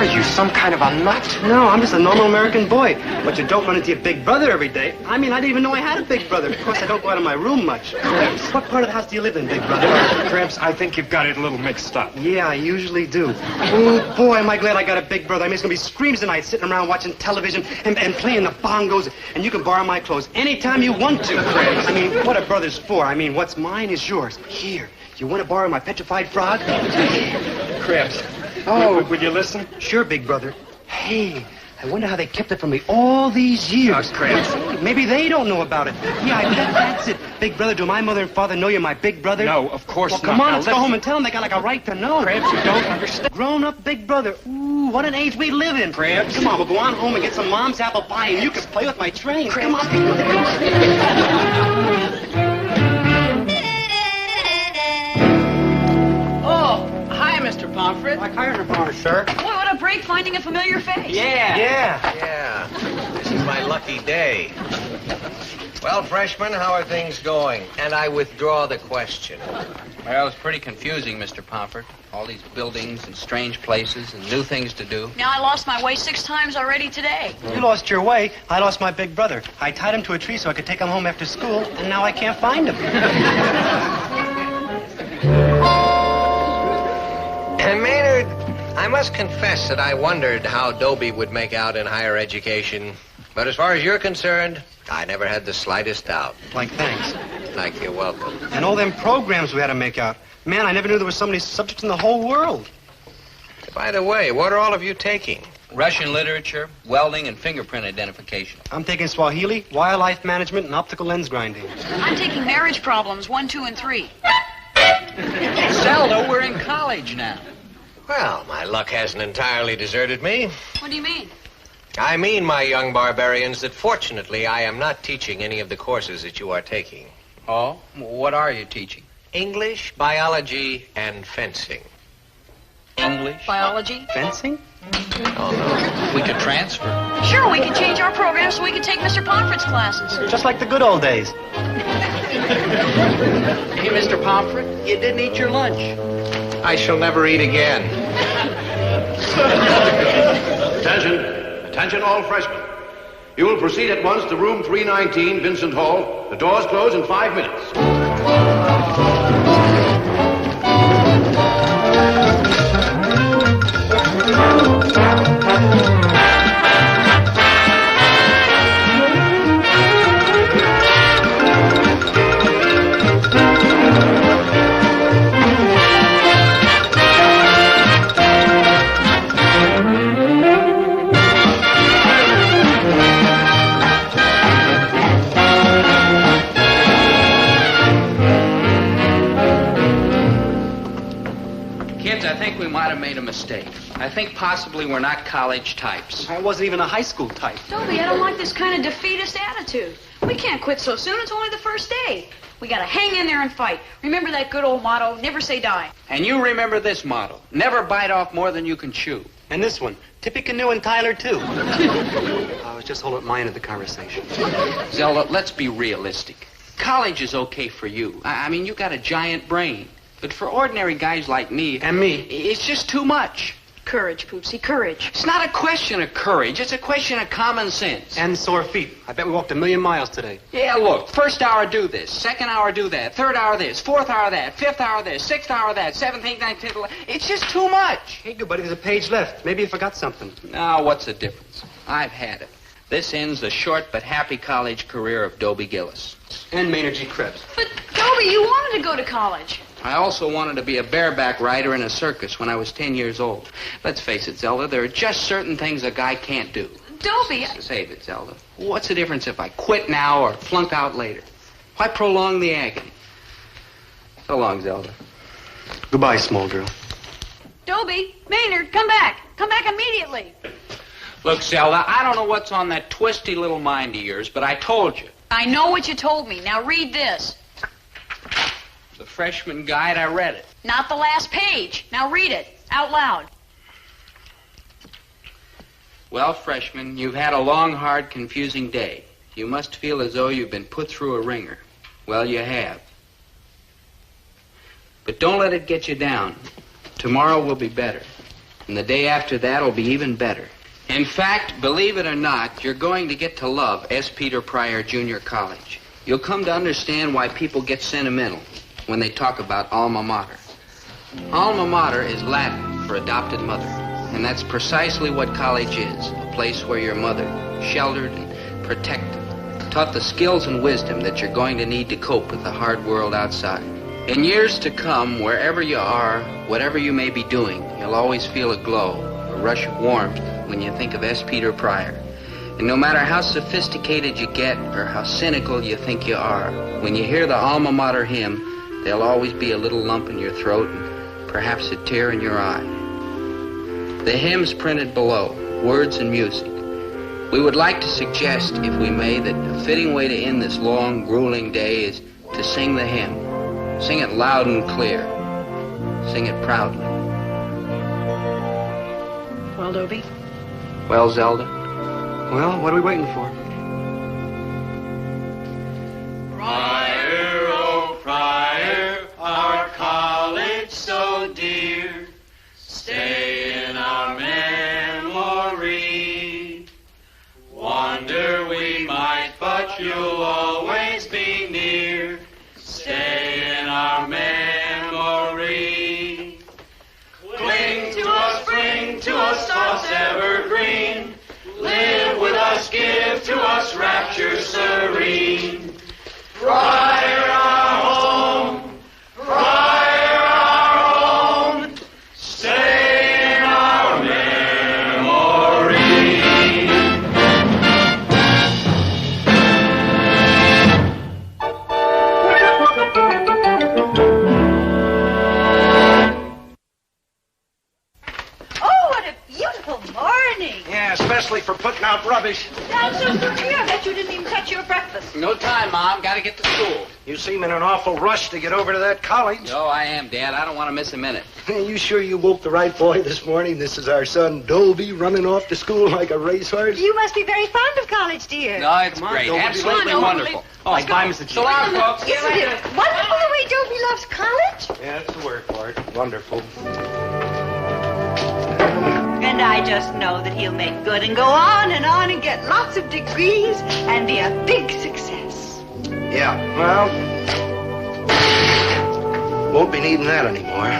What are you, some kind of a nut? No, I'm just a normal American boy. But you don't run into your big brother every day. I mean, I didn't even know I had a big brother. Of course, I don't go out of my room much. What part of the house do you live in, big brother? Krebs, I think you've got it a little mixed up. Yeah, I usually do. Oh, boy, am I glad I got a big brother. I mean, it's going to be screams tonight sitting around watching television and playing the bongos. And you can borrow my clothes anytime you want to, Krebs. I mean, what are brothers for? I mean, what's mine is yours. Here, you want to borrow my petrified frog? Krebs. Oh. Would you listen? Sure, big brother. Hey, I wonder how they kept it from me all these years. Krebs. Maybe they don't know about it. Yeah, I bet that's it. Big brother, do my mother and father know you're my big brother? No, of course not. not. Come on, Now, let's go home and tell them they got a right to know. Krebs, you don't understand. Grown-up big brother. Ooh, what an age we live in. Krebs. Come on, we'll go on home and get some mom's apple pie and you can play with my train. Come on, big brother. Mr. Pomfret. Like hiring a sir. Boy, what a break finding a familiar face. Yeah. This is my lucky day. Well, freshmen, how are things going? And I withdraw the question. Well, it's pretty confusing, Mr. Pomfret. All these buildings and strange places and new things to do. Now I lost my way 6 times already today. You lost your way. I lost my big brother. I tied him to a tree so I could take him home after school, and now I can't find him. And Maynard, I must confess that I wondered how Dobie would make out in higher education. But as far as you're concerned, I never had the slightest doubt. Like, thanks. Like you're welcome. And all them programs we had to make out. Man, I never knew there were so many subjects in the whole world. By the way, what are all of you taking? Russian literature, welding, and fingerprint identification. I'm taking Swahili, wildlife management, and optical lens grinding. I'm taking marriage problems 1, 2, and 3. Zelda, we're in college now. Well, my luck hasn't entirely deserted me. What do you mean? I mean, my young barbarians, that fortunately I am not teaching any of the courses that you are taking. Oh? What are you teaching? English, biology, and fencing. English? Biology? Fencing? Oh, no. We could transfer. Sure, we could change our program so we could take Mr. Pomfret's classes. Just like the good old days. Hey, Mr. Pomfret, you didn't eat your lunch. I shall never eat again. Attention all freshmen. You will proceed at once to room 319, Vincent Hall. The doors close in 5 minutes. I think we might have made a mistake. I think possibly we're not college types. I wasn't even a high school type. Dobie, I don't like this kind of defeatist attitude. We can't quit so soon. It's only the first day. We gotta hang in there and fight. Remember that good old motto, never say die. And you remember this motto, never bite off more than you can chew. And this one, Tippy Canoe and Tyler, too. I was just holding my end of the conversation. Zelda, let's be realistic. College is okay for you. I mean, you got a giant brain. But for ordinary guys like me... And me. It's just too much. Courage, Poopsie, courage. It's not a question of courage. It's a question of common sense. And sore feet. I bet we walked 1,000,000 miles today. Yeah, look. First hour, do this. Second hour, do that. Third hour, this. Fourth hour, that. Fifth hour, this. Sixth hour, that. Seventh, eighth, ninth, tenth, 11th. It's just too much. Hey, good buddy, there's a page left. Maybe you forgot something. Now, what's the difference? I've had it. This ends the short but happy college career of Dobie Gillis. And Maynard G. Krebs. But, Dobie, you wanted to go to college. I also wanted to be a bareback rider in a circus when I was 10 years old. Let's face it, Zelda, there are just certain things a guy can't do. Dobie... Save it, Zelda. What's the difference if I quit now or flunk out later? Why prolong the agony? So long, Zelda. Goodbye, small girl. Dobie, Maynard, come back. Come back immediately. Look, Zelda, I don't know what's on that twisty little mind of yours, but I told you. I know what you told me. Now read this. The freshman guide, I read it. Not the last page. Now read it out loud. Well, freshman, you've had a long, hard, confusing day. You must feel as though you've been put through a ringer. Well, you have. But don't let it get you down. Tomorrow will be better. And the day after that will be even better. In fact, believe it or not, you're going to get to love S. Peter Pryor Junior College. You'll come to understand why people get sentimental when they talk about alma mater. Alma mater is Latin for adopted mother. And that's precisely what college is, a place where your mother, sheltered and protected, taught the skills and wisdom that you're going to need to cope with the hard world outside. In years to come, wherever you are, whatever you may be doing, you'll always feel a glow, a rush of warmth when you think of S. Peter Pryor. And no matter how sophisticated you get or how cynical you think you are, when you hear the alma mater hymn, there'll always be a little lump in your throat and perhaps a tear in your eye. The hymn's printed below, words and music. We would like to suggest, if we may, that a fitting way to end this long, grueling day is to sing the hymn. Sing it loud and clear. Sing it proudly. Well, Dobie? Well, Zelda? Well, what are we waiting for? Pryor, oh Pryor, our college so dear, stay in our memory. Wander we might, but you'll always be near. Stay in our memory. Cling to us, toss evergreen. Live with us, give to us rapture serene. Pryor our home, Pryor our home. Stay in our memory. Oh, what a beautiful morning. Yeah, especially for putting out rubbish. I'm so sorry. I bet you didn't even touch your breakfast. No time, Mom. Got to get to school. You seem in an awful rush to get over to that college. No, I am, Dad. I don't want to miss a minute. You sure you woke the right boy this morning? This is our son, Dobie, running off to school like a racehorse. You must be very fond of college, dear. No, it's Come on, great. Dobie. Absolutely Come on, wonderful. Oh, bye, Mr. G. So long, folks. Isn't it wonderful the way Dobie loves college? Yeah, that's the word for it. Wonderful. And I just know that he'll make good and go on and get lots of degrees and be a big success. Yeah, well, won't be needing that anymore.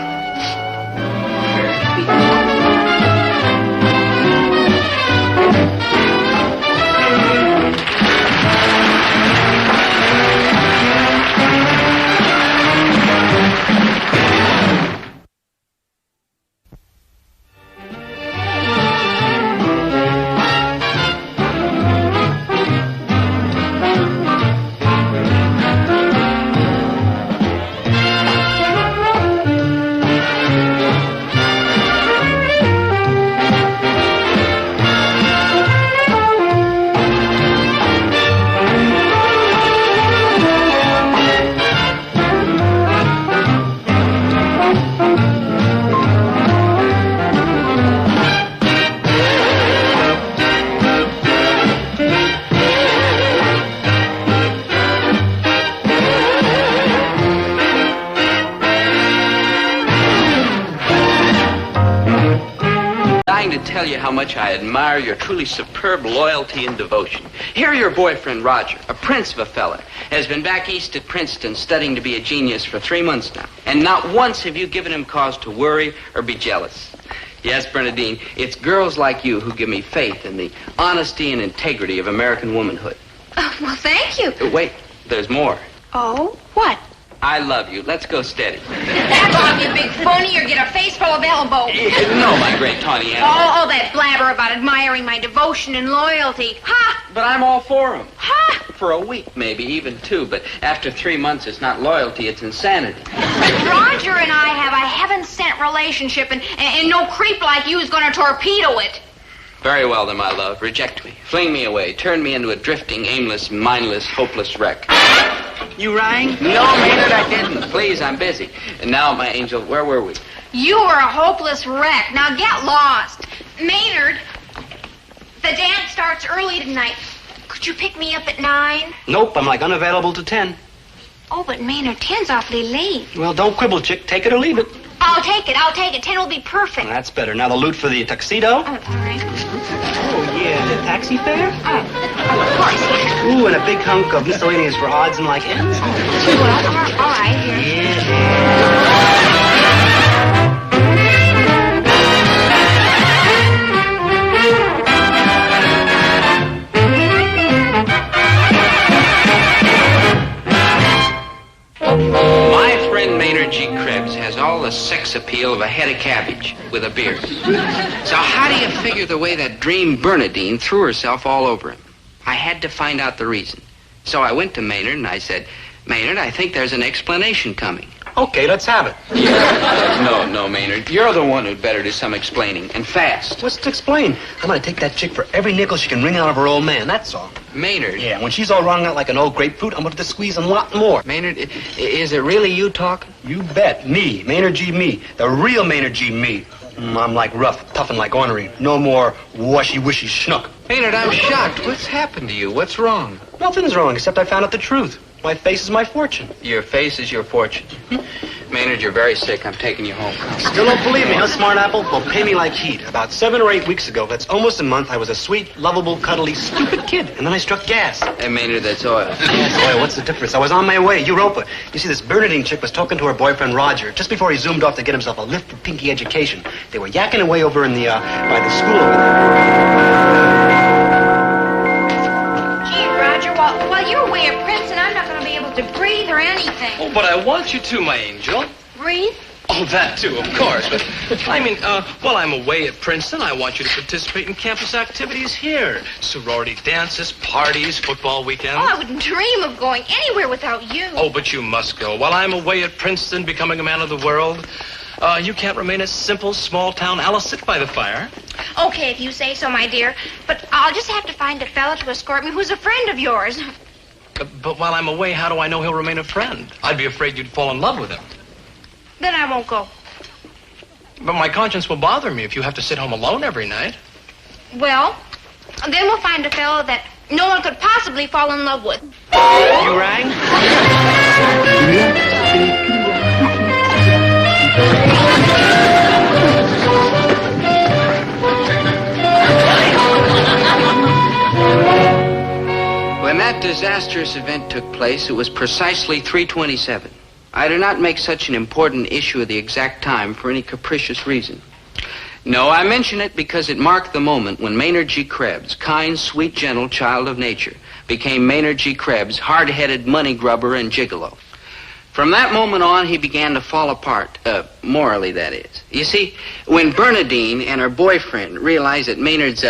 how much I admire your truly superb loyalty and devotion. Here your boyfriend, Roger, a prince of a fella, has been back east at Princeton studying to be a genius for 3 months now. And not once have you given him cause to worry or be jealous. Yes, Bernadine, it's girls like you who give me faith in the honesty and integrity of American womanhood. Oh, well, thank you. Wait, there's more. Oh, what? I love you. Let's go steady. Back off, you big phony, or get a face full of elbow. No, my great tawny animal. Oh, that blabber about admiring my devotion and loyalty. Ha! But I'm all for him. Ha! For a week, maybe, even 2. But after 3 months, it's not loyalty, it's insanity. Roger and I have a heaven-sent relationship, and no creep like you is going to torpedo it. Very well, then, my love. Reject me. Fling me away. Turn me into a drifting, aimless, mindless, hopeless wreck. You rang? No, Maynard, I didn't. Please, I'm busy. And now, my angel, where were we? You were a hopeless wreck. Now get lost. Maynard, the dance starts early tonight. Could you pick me up at 9? Nope, I'm like unavailable to 10. Oh, but Maynard, 10's awfully late. Well, don't quibble, chick. Take it or leave it. I'll take it. 10 will be perfect. That's better. Now the loot for the tuxedo. Oh, all right. Oh, yeah, the taxi fare? Oh, of course, yeah. Ooh, and a big hunk of miscellaneous for odds and like ends. Well, all right, here. My friend Maynard G. Krebs has all the sex appeal of a head of cabbage with a beard. So how do you figure the way that dream Bernadine threw herself all over him? I had to find out the reason. So I went to Maynard and I said, Maynard, I think there's an explanation coming. Okay, let's have it. No, Maynard. You're the one who'd better do some explaining, and fast. What's to explain? I'm gonna take that chick for every nickel she can wring out of her old man, that's all. Maynard. Yeah, when she's all wrung out like an old grapefruit, I'm gonna have to squeeze a lot more. Maynard, is it really you talking? You bet. Me, Maynard G. Me. The real Maynard G. Me. I'm like rough, tough and like ornery. No more washy-wishy schnook. Maynard, I'm shocked. What's happened to you? What's wrong? Nothing's wrong, except I found out the truth. My face is my fortune. Your face is your fortune. Maynard, you're very sick. I'm taking you home. Still don't believe me, huh, smart apple? Well, pay me like heat. About 7 or 8 weeks ago, that's almost a month, I was a sweet, lovable, cuddly, stupid kid. And then I struck gas. Hey, Maynard, that's oil. Yes, oil. What's the difference? I was on my way, Europa. You see, this Bernadine chick was talking to her boyfriend, Roger, just before he zoomed off to get himself a lifted pinky education. They were yakking away over in the, by the school over there. While you're away at Princeton, I'm not going to be able to breathe or anything. Oh, but I want you to, my angel. Breathe? Oh, that too, of course. But, I mean, while I'm away at Princeton, I want you to participate in campus activities here. Sorority dances, parties, football weekends. Oh, I wouldn't dream of going anywhere without you. Oh, but you must go. While I'm away at Princeton, becoming a man of the world, you can't remain a simple, small-town Alice sit by the fire. Okay, if you say so, my dear. But I'll just have to find a fella to escort me who's a friend of yours. But while I'm away, how do I know he'll remain a friend? I'd be afraid you'd fall in love with him. Then I won't go. But my conscience will bother me if you have to sit home alone every night. Well, then we'll find a fellow that no one could possibly fall in love with. You rang? When that disastrous event took place, it was precisely 3:27. I do not make such an important issue of the exact time for any capricious reason. No, I mention it because it marked the moment when Maynard G. Krebs, kind, sweet, gentle child of nature, became Maynard G. Krebs, hard-headed money grubber and gigolo. From that moment on, he began to fall apart, morally, that is. You see, when Bernadine and her boyfriend realized that Maynard's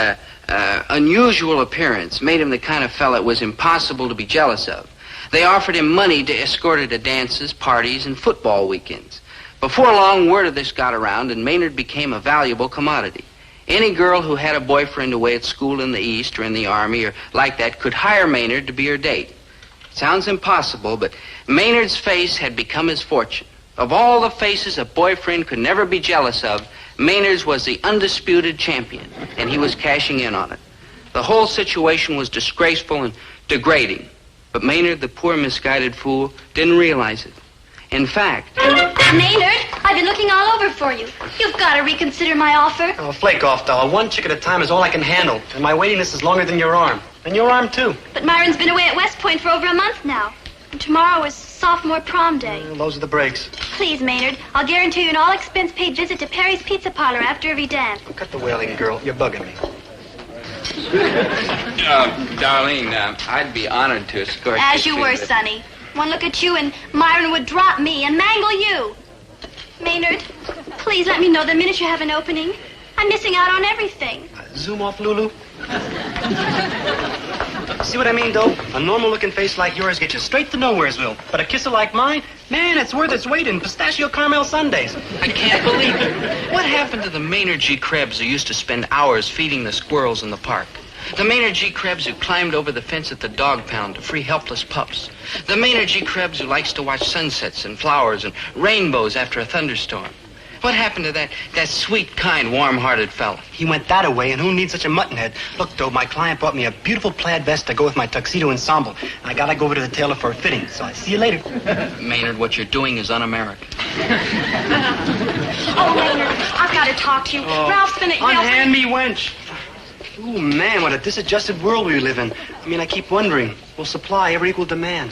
unusual appearance made him the kind of fella it was impossible to be jealous of, they offered him money to escort her to dances, parties, and football weekends. Before long, word of this got around, and Maynard became a valuable commodity. Any girl who had a boyfriend away at school in the East or in the Army or like that could hire Maynard to be her date. Sounds impossible, but Maynard's face had become his fortune. Of all the faces a boyfriend could never be jealous of, Maynard's was the undisputed champion, and he was cashing in on it. The whole situation was disgraceful and degrading, but Maynard, the poor misguided fool, didn't realize it. In fact... Maynard, I've been looking all over for you. You've got to reconsider my offer. Oh, flake off, doll. One chick at a time is all I can handle. And my waiting list is longer than your arm. And your arm, too. But Myron's been away at West Point for over a month now. And tomorrow is sophomore prom day. Well, those are the breaks. Please, Maynard, I'll guarantee you an all-expense-paid visit to Perry's Pizza Parlor after every dance. Oh, cut the wailing, girl. You're bugging me. Darlene, I'd be honored to escort you. As you were, Sonny. One look at you and Myron would drop me and mangle you. Maynard, please let me know the minute you have an opening. I'm missing out on everything. Zoom off, Lulu. See what I mean, though? A normal-looking face like yours gets you straight to Nowheresville. But a kisser like mine, man, it's worth its weight in pistachio caramel sundaes. I can't believe it. What happened to the Maynard G. Krebs who used to spend hours feeding the squirrels in the park? The Maynard G. Krebs who climbed over the fence at the dog pound to free helpless pups. The Maynard G. Krebs who likes to watch sunsets and flowers and rainbows after a thunderstorm. What happened to that sweet, kind, warm-hearted fella? He went that-a-way, and who needs such a muttonhead? Look, Doe, my client bought me a beautiful plaid vest to go with my tuxedo ensemble. And I gotta go over to the tailor for a fitting, so I'll see you later. Maynard, what you're doing is un-American. Oh, Maynard, I've got to talk to you. Ralph's been at Unhand me, wench. Ooh, man, what a disadjusted world we live in. I mean, I keep wondering, will supply ever equal demand?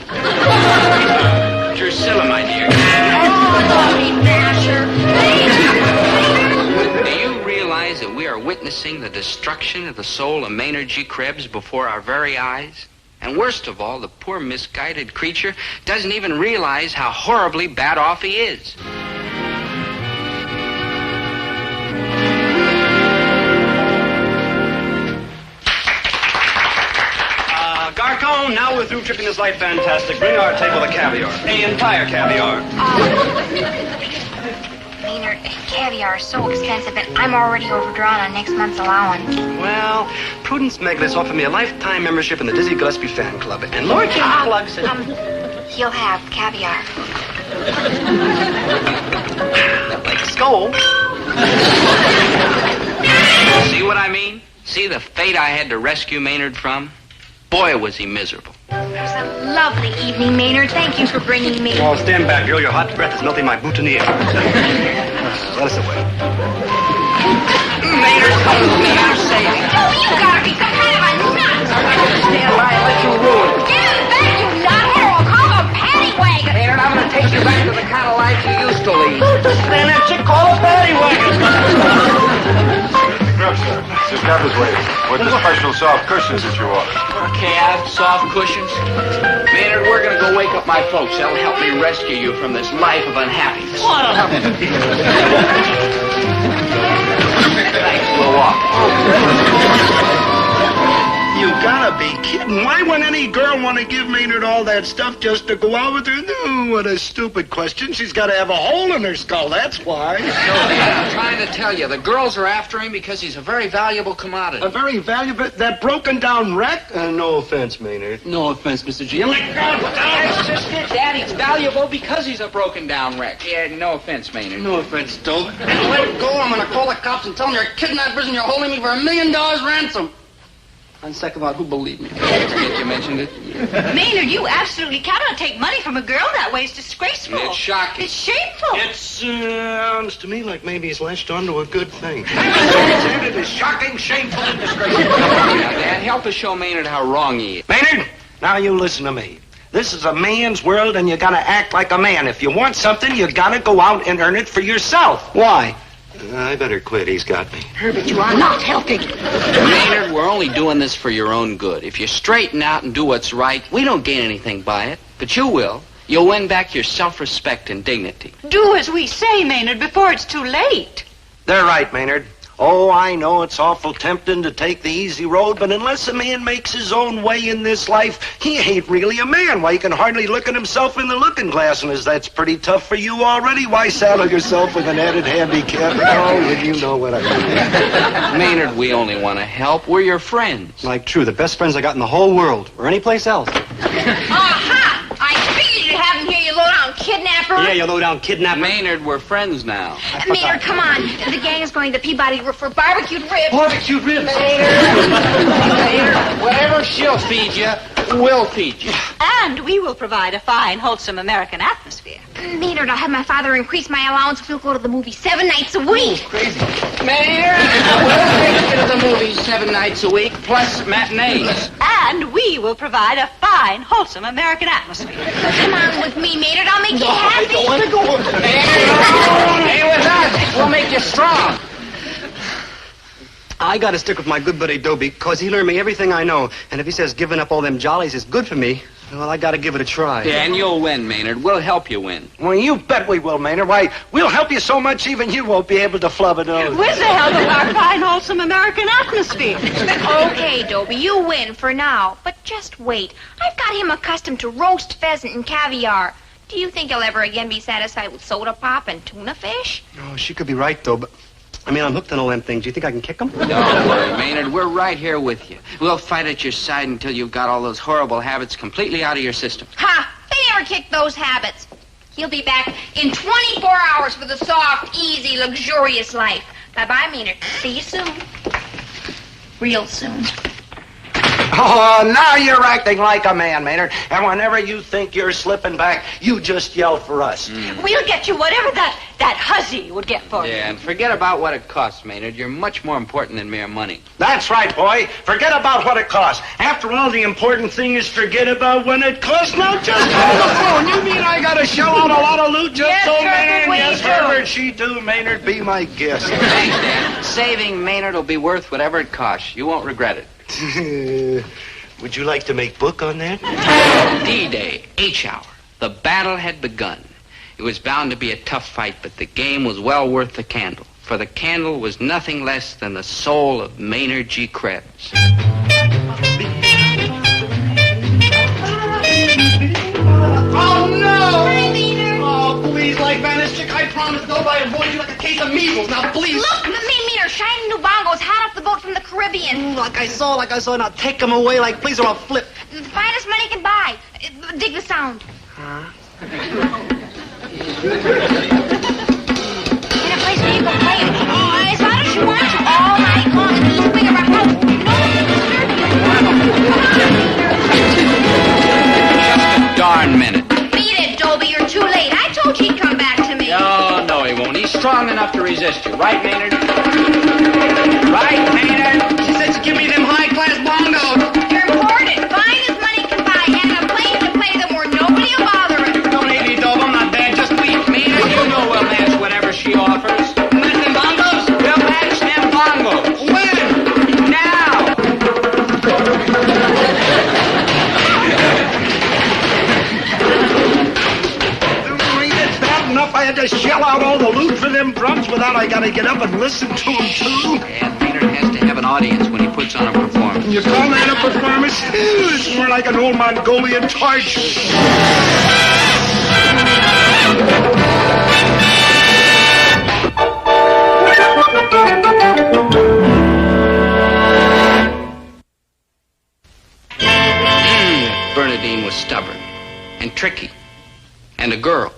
Drusilla, my dear. Do you realize that we are witnessing the destruction of the soul of Maynard G. Krebs before our very eyes? And worst of all, the poor misguided creature doesn't even realize how horribly bad off he is. Garcon, now we're through tripping this light fantastic. Bring our table the caviar. The entire caviar. Maynard, caviar is so expensive and I'm already overdrawn on next month's allowance. Well, Prudence Meglis offered me a lifetime membership in the Dizzy Gillespie fan club. And Lord John plugs it. He'll have caviar. Like a skull. See what I mean? See the fate I had to rescue Maynard from? Boy, was he miserable. It was a lovely evening, Maynard. Thank you for bringing me. Oh, stand back, girl. Your hot breath is melting my boutonniere. Let us away. Maynard, come with me. I'm saving. Oh, you gotta be some kind of a nut. I'm not gonna stand by and let you ruin it. Get it back, you nuthead, or I'll call a paddy wagon. Maynard, I'm gonna take you back to the kind of life you used to lead. Stand that chick, call a paddy wagon. No, sir. This cab is waiting. With the special soft cushions that you ordered. Cab, soft cushions. Maynard, we're gonna go wake up my folks. That'll help me rescue you from this life of unhappiness. What a... Thanks, we'll walk. You gotta be kidding. Why would any girl want to give Maynard all that stuff just to go out with her? No, what a stupid question. She's got to have a hole in her skull, that's why. I'm trying to tell you, the girls are after him because he's a very valuable commodity. A very valuable... That broken-down wreck? No offense, Maynard. No offense, Mr. G. That's just it, Dad. He's valuable because he's a broken-down wreck. Yeah, no offense, Maynard. No offense, Doe. Let go, I'm gonna call the cops and tell them you're kidnappers and you're holding me for $1 million ransom. On second thought, who believed me? Forget you mentioned it. Maynard, you absolutely cannot take money from a girl that way. It's disgraceful. It's shocking. It's shameful. It sounds to me like maybe he's latched onto a good thing. It is shocking, shameful, and disgraceful. Now, Dad, help us show Maynard how wrong he is. Maynard, now you listen to me. This is a man's world, and you gotta act like a man. If you want something, you gotta go out and earn it for yourself. Why? I better quit. He's got me. Herbert, you are not helping. Maynard, we're only doing this for your own good. If you straighten out and do what's right, we don't gain anything by it. But you will. You'll win back your self-respect and dignity. Do as we say, Maynard, before it's too late. They're right, Maynard. Oh, I know it's awful tempting to take the easy road, but unless a man makes his own way in this life, he ain't really a man. Why, he can hardly look at himself in the looking glass, and as that's pretty tough for you already, why saddle yourself with an added handicap? Oh, you know what I mean. Maynard, we only want to help. We're your friends. Like true, the best friends I got in the whole world, or any place else. Aha! I figured you'd have him here, you low-down kidnapper. Yeah, you low-down kidnapper. Maynard, we're friends now. Maynard, come on. The gang is going to Peabody for barbecued ribs. Barbecued ribs? Maynard, whatever she'll feed you, we'll feed you. Ah! And we will provide a fine, wholesome American atmosphere. Maynard, I'll have my father increase my allowance. We'll go to the movie 7 nights a week. Crazy. Mayor, we'll take you to the movies 7 nights a week, plus matinees. And we will provide a fine, wholesome American atmosphere. Come on with me, Maynard. I'll make you happy. I don't want to go with you. Stay with us. We'll make you strong. I gotta stick with my good buddy Dobie, because he learned me everything I know. And if he says giving up all them jollies is good for me, well, I gotta give it a try. Yeah, and you'll win, Maynard. We'll help you win. Well, you bet we will, Maynard. Why, we'll help you so much even you won't be able to flub it over. With the help of our fine, wholesome American atmosphere. Okay, Dobie, you win for now. But just wait. I've got him accustomed to roast pheasant and caviar. Do you think he'll ever again be satisfied with soda pop and tuna fish? Oh, she could be right, though, but... I mean, I'm hooked on all them things. Do you think I can kick them? Don't worry, Maynard. We're right here with you. We'll fight at your side until you've got all those horrible habits completely out of your system. Ha! They never kick those habits. He'll be back in 24 hours for the soft, easy, luxurious life. Bye-bye, Maynard. See you soon. Real soon. Oh, now you're acting like a man, Maynard. And whenever you think you're slipping back, you just yell for us. We'll get you whatever that hussy would get for you. Yeah, and forget about what it costs, Maynard. You're much more important than mere money. That's right, boy. Forget about what it costs. After all, the important thing is forget about when it costs. Now just hold the phone. You mean I gotta shell out a lot of loot just Yes, so, Herbert, man? we Yes, do. Herbert, she do. Maynard, be my guest. Thanks, Dan. Saving Maynard will be worth whatever it costs. You won't regret it. Would you like to make book on that? D-Day, H-hour. The battle had begun. It was bound to be a tough fight, but the game was well worth the candle. For the candle was nothing less than the soul of Maynard G. Krebs. Oh, no! Oh, please, like Vanish Chick, I promised nobody to avoid you like a case of measles. Now, please. Look, Maynard, shiny new bongos hot off the boat from the Caribbean. Like I saw. Now take them away, like, please, or I'll flip. The finest money can buy. Dig the sound. Huh? In a place where you can play it as loud as you want to all night long. And you bring it right home. Just a darn minute. Beat it, Dobie. You're too late. I told you he'd come back to me. Oh, no, he won't. He's strong enough to resist you. Right, Maynard? Right, Maynard? She said she'd give me them high-class bongos. They're important. Fine as money can buy. And a place to play them where nobody will bother us. Don't hate me, Dob. I'm not bad. Just weak. Maynard, you know we'll match whatever she offers. Match them bongos? We'll match them bongos. When? Now! Ain't it bad enough I had to shell out all the loot for them drums without I gotta get up and listen to them, too? And Maynard has to have an audience when he puts on a performance. You call that a performance? It's more like an old Mongolian torture. Bernadine was stubborn and tricky and a girl.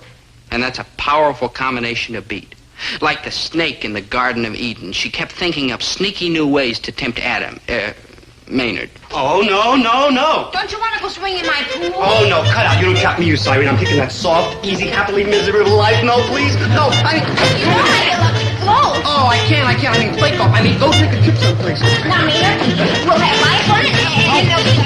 And that's a powerful combination to beat. Like the snake in the Garden of Eden, she kept thinking up sneaky new ways to tempt Adam, Maynard. Oh, no. Don't you want to go swing in my pool? Oh, no, cut out. You don't got me, you siren. I'm picking that soft, easy, happily miserable life. No, please. No, I mean... You want to get close. Oh, I can't. I mean, flake off. I mean, go take a trip someplace. Now, Maynard, we'll have my fun and they'll be...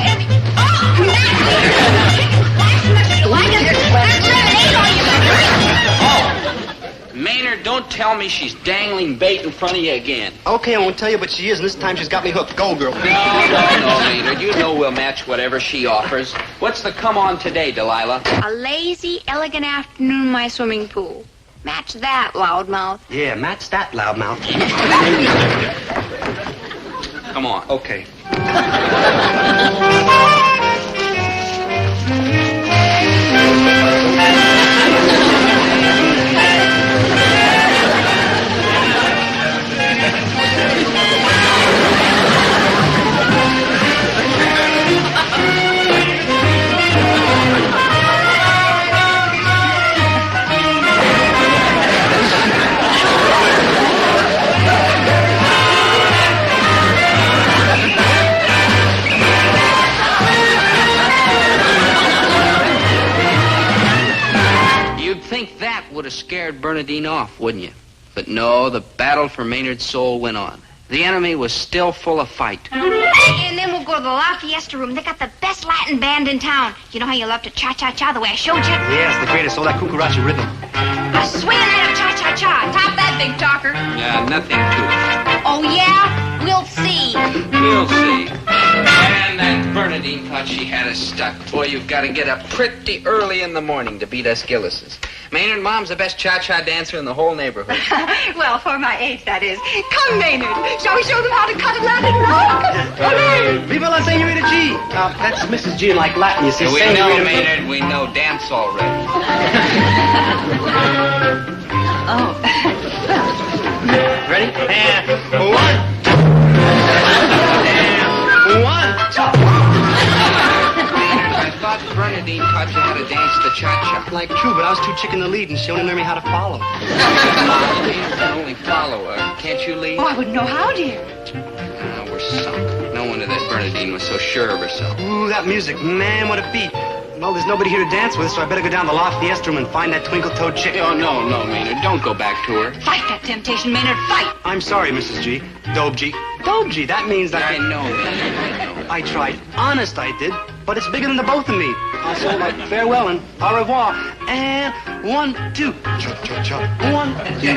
Maynard, don't tell me she's dangling bait in front of you again. Okay, I won't tell you, but she is, and this time she's got me hooked. Go, girl. No, Maynard. You know we'll match whatever she offers. What's the come on today, Delilah? A lazy, elegant afternoon in my swimming pool. Match that, loudmouth. Yeah, match that, loudmouth. Come on. Okay. scared Bernadine off, wouldn't you? But no, the battle for Maynard's soul went on. The enemy was still full of fight. And then we'll go to the La Fiesta room. They got the best Latin band in town. You know how you love to cha-cha-cha the way I showed you? Yes, the greatest. All that cucaracha rhythm. A swinging night of cha-cha-cha. Top that, big talker. Nothing to it. Oh, yeah? We'll see. We'll see. And that Bernadine thought she had us stuck. Boy, you've got to get up pretty early in the morning to beat us Gillises. Maynard, Mom's the best cha-cha dancer in the whole neighborhood. Well, for my age, that is. Come, Maynard. Shall we show them how to cut a Latin rock? Viva la Senorita G! That's Mrs. G like Latin, you see. We know, Maynard. We know. Dance already. Oh. Ready? And one. And one. I thought Bernadine taught you how to dance the cha-cha. Like true, but I was too chicken to lead, and she only learned me how to follow. You can only follow her. Can't you lead? Oh, I wouldn't know how, dear. Oh, we're sunk. No wonder that Bernadine was so sure of herself. Ooh, that music. Man, what a beat. Well, there's nobody here to dance with, so I better go down to the La Fiesta room and find that twinkle-toed chick. Oh, no, Maynard. Don't go back to her. Fight that temptation, Maynard. Fight. I'm sorry, Mrs. G. Dobie. Dobie, that means that... I know, Maynard. I tried. Honest, I did. But it's bigger than the both of me. So, like, farewell and au revoir. And 1, 2. Cha-cha-cha. 1, 2.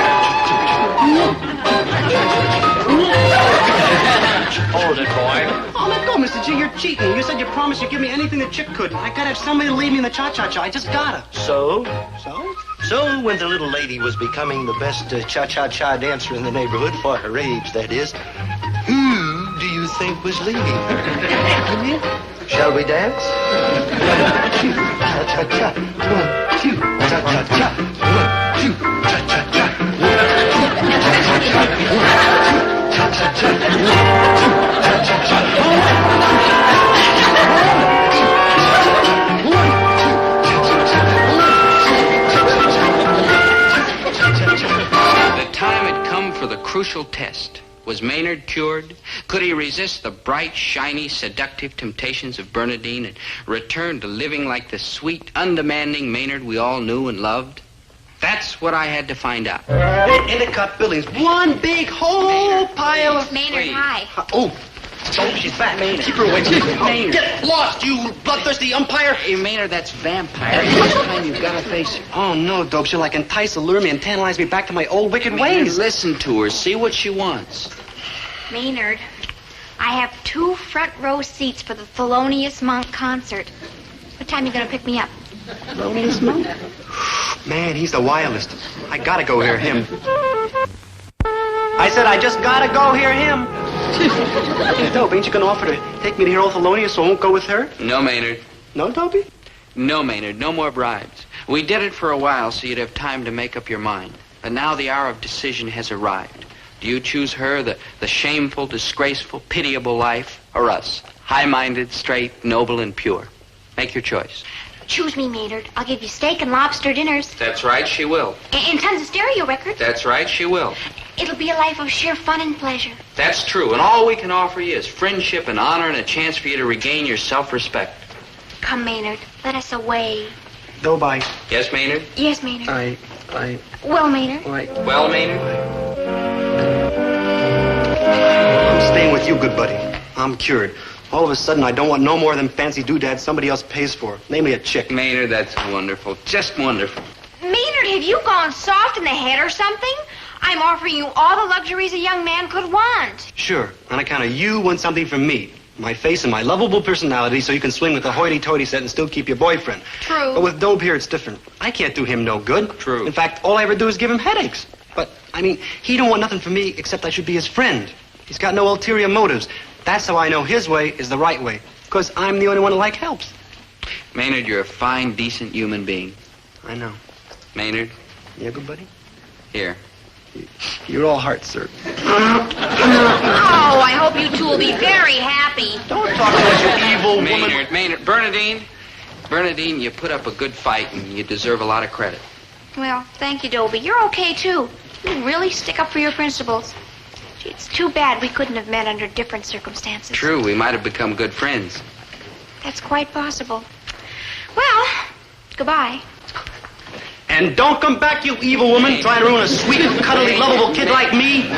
Hold it, boy. Oh, let go, Mr. G. You're cheating. You said you promised you'd give me anything the chick could. I gotta have somebody to lead me in the cha-cha-cha. I just gotta. So? So? So, when the little lady was becoming the best cha-cha-cha dancer in the neighborhood, for her age, that is, who do you think was leading her? Shall we dance? Cha-cha-cha. 1, 2. Cha-cha-cha. 1, 2. Cha-cha-cha. 1, 2. Cha-cha-cha. 1, 2. Cha-cha-cha. 1, 2. Cha-cha-cha. The time had come for the crucial test. Was Maynard cured? Could he resist the bright, shiny, seductive temptations of Bernadine and return to living like the sweet, undemanding Maynard we all knew and loved? That's what I had to find out. Endicott Billings. One big whole pile of... Maynard, hi. Oh, she's back. Maynard. Keep her away. Maynard. Get lost, you bloodthirsty umpire. Hey, Maynard, that's vampire. This time you've got to face it. Oh, no, Dope. She'll like entice, allure me, and tantalize me back to my old wicked Maynard, ways. listen to her. See what she wants. Maynard, I have 2 front row seats for the Thelonious Monk concert. What time are you going to pick me up? Thelonious Monk? Man, he's the wildest. I gotta go hear him. I said I just gotta go hear him. Hey, Dope, ain't you gonna offer to take me to hear old Thelonious so I won't go with her? No, Maynard. No, Dobie? No, Maynard. No more bribes. We did it for a while so you'd have time to make up your mind. But now the hour of decision has arrived. Do you choose her, the shameful, disgraceful, pitiable life, or us? High-minded, straight, noble, and pure. Make your choice. Choose me, Maynard. I'll give you steak and lobster dinners. That's right, she will. And tons of stereo records. That's right, she will. It'll be a life of sheer fun and pleasure. That's true, and all we can offer you is friendship and honor and a chance for you to regain your self-respect. Come, Maynard. Let us away. Dobie. Yes, Maynard? Yes, Maynard. I... Well, Maynard. Well, Maynard? I'm staying with you, good buddy. I'm cured. All of a sudden, I don't want no more of them fancy doodads somebody else pays for. Namely, a chick. Maynard, that's wonderful. Just wonderful. Maynard, have you gone soft in the head or something? I'm offering you all the luxuries a young man could want. Sure. On account of you want something from me. My face and my lovable personality so you can swing with the hoity-toity set and still keep your boyfriend. True. But with Dobe here, it's different. I can't do him no good. True. In fact, all I ever do is give him headaches. But, I mean, he don't want nothing from me except I should be his friend. He's got no ulterior motives. That's how I know his way is the right way. Because I'm the only one who like helps. Maynard, you're a fine, decent human being. I know. Maynard? Yeah, good buddy? Here. You're all heart, sir. Oh, I hope you two will be very happy. Don't talk about you evil woman. Maynard, Bernadine, you put up a good fight and you deserve a lot of credit. Well, thank you, Dobie. You're okay, too. You really stick up for your principles. Gee, it's too bad we couldn't have met under different circumstances. True, we might have become good friends. That's quite possible. Well, goodbye. And don't come back, you evil woman, trying to ruin a sweet, cuddly, lovable kid like me.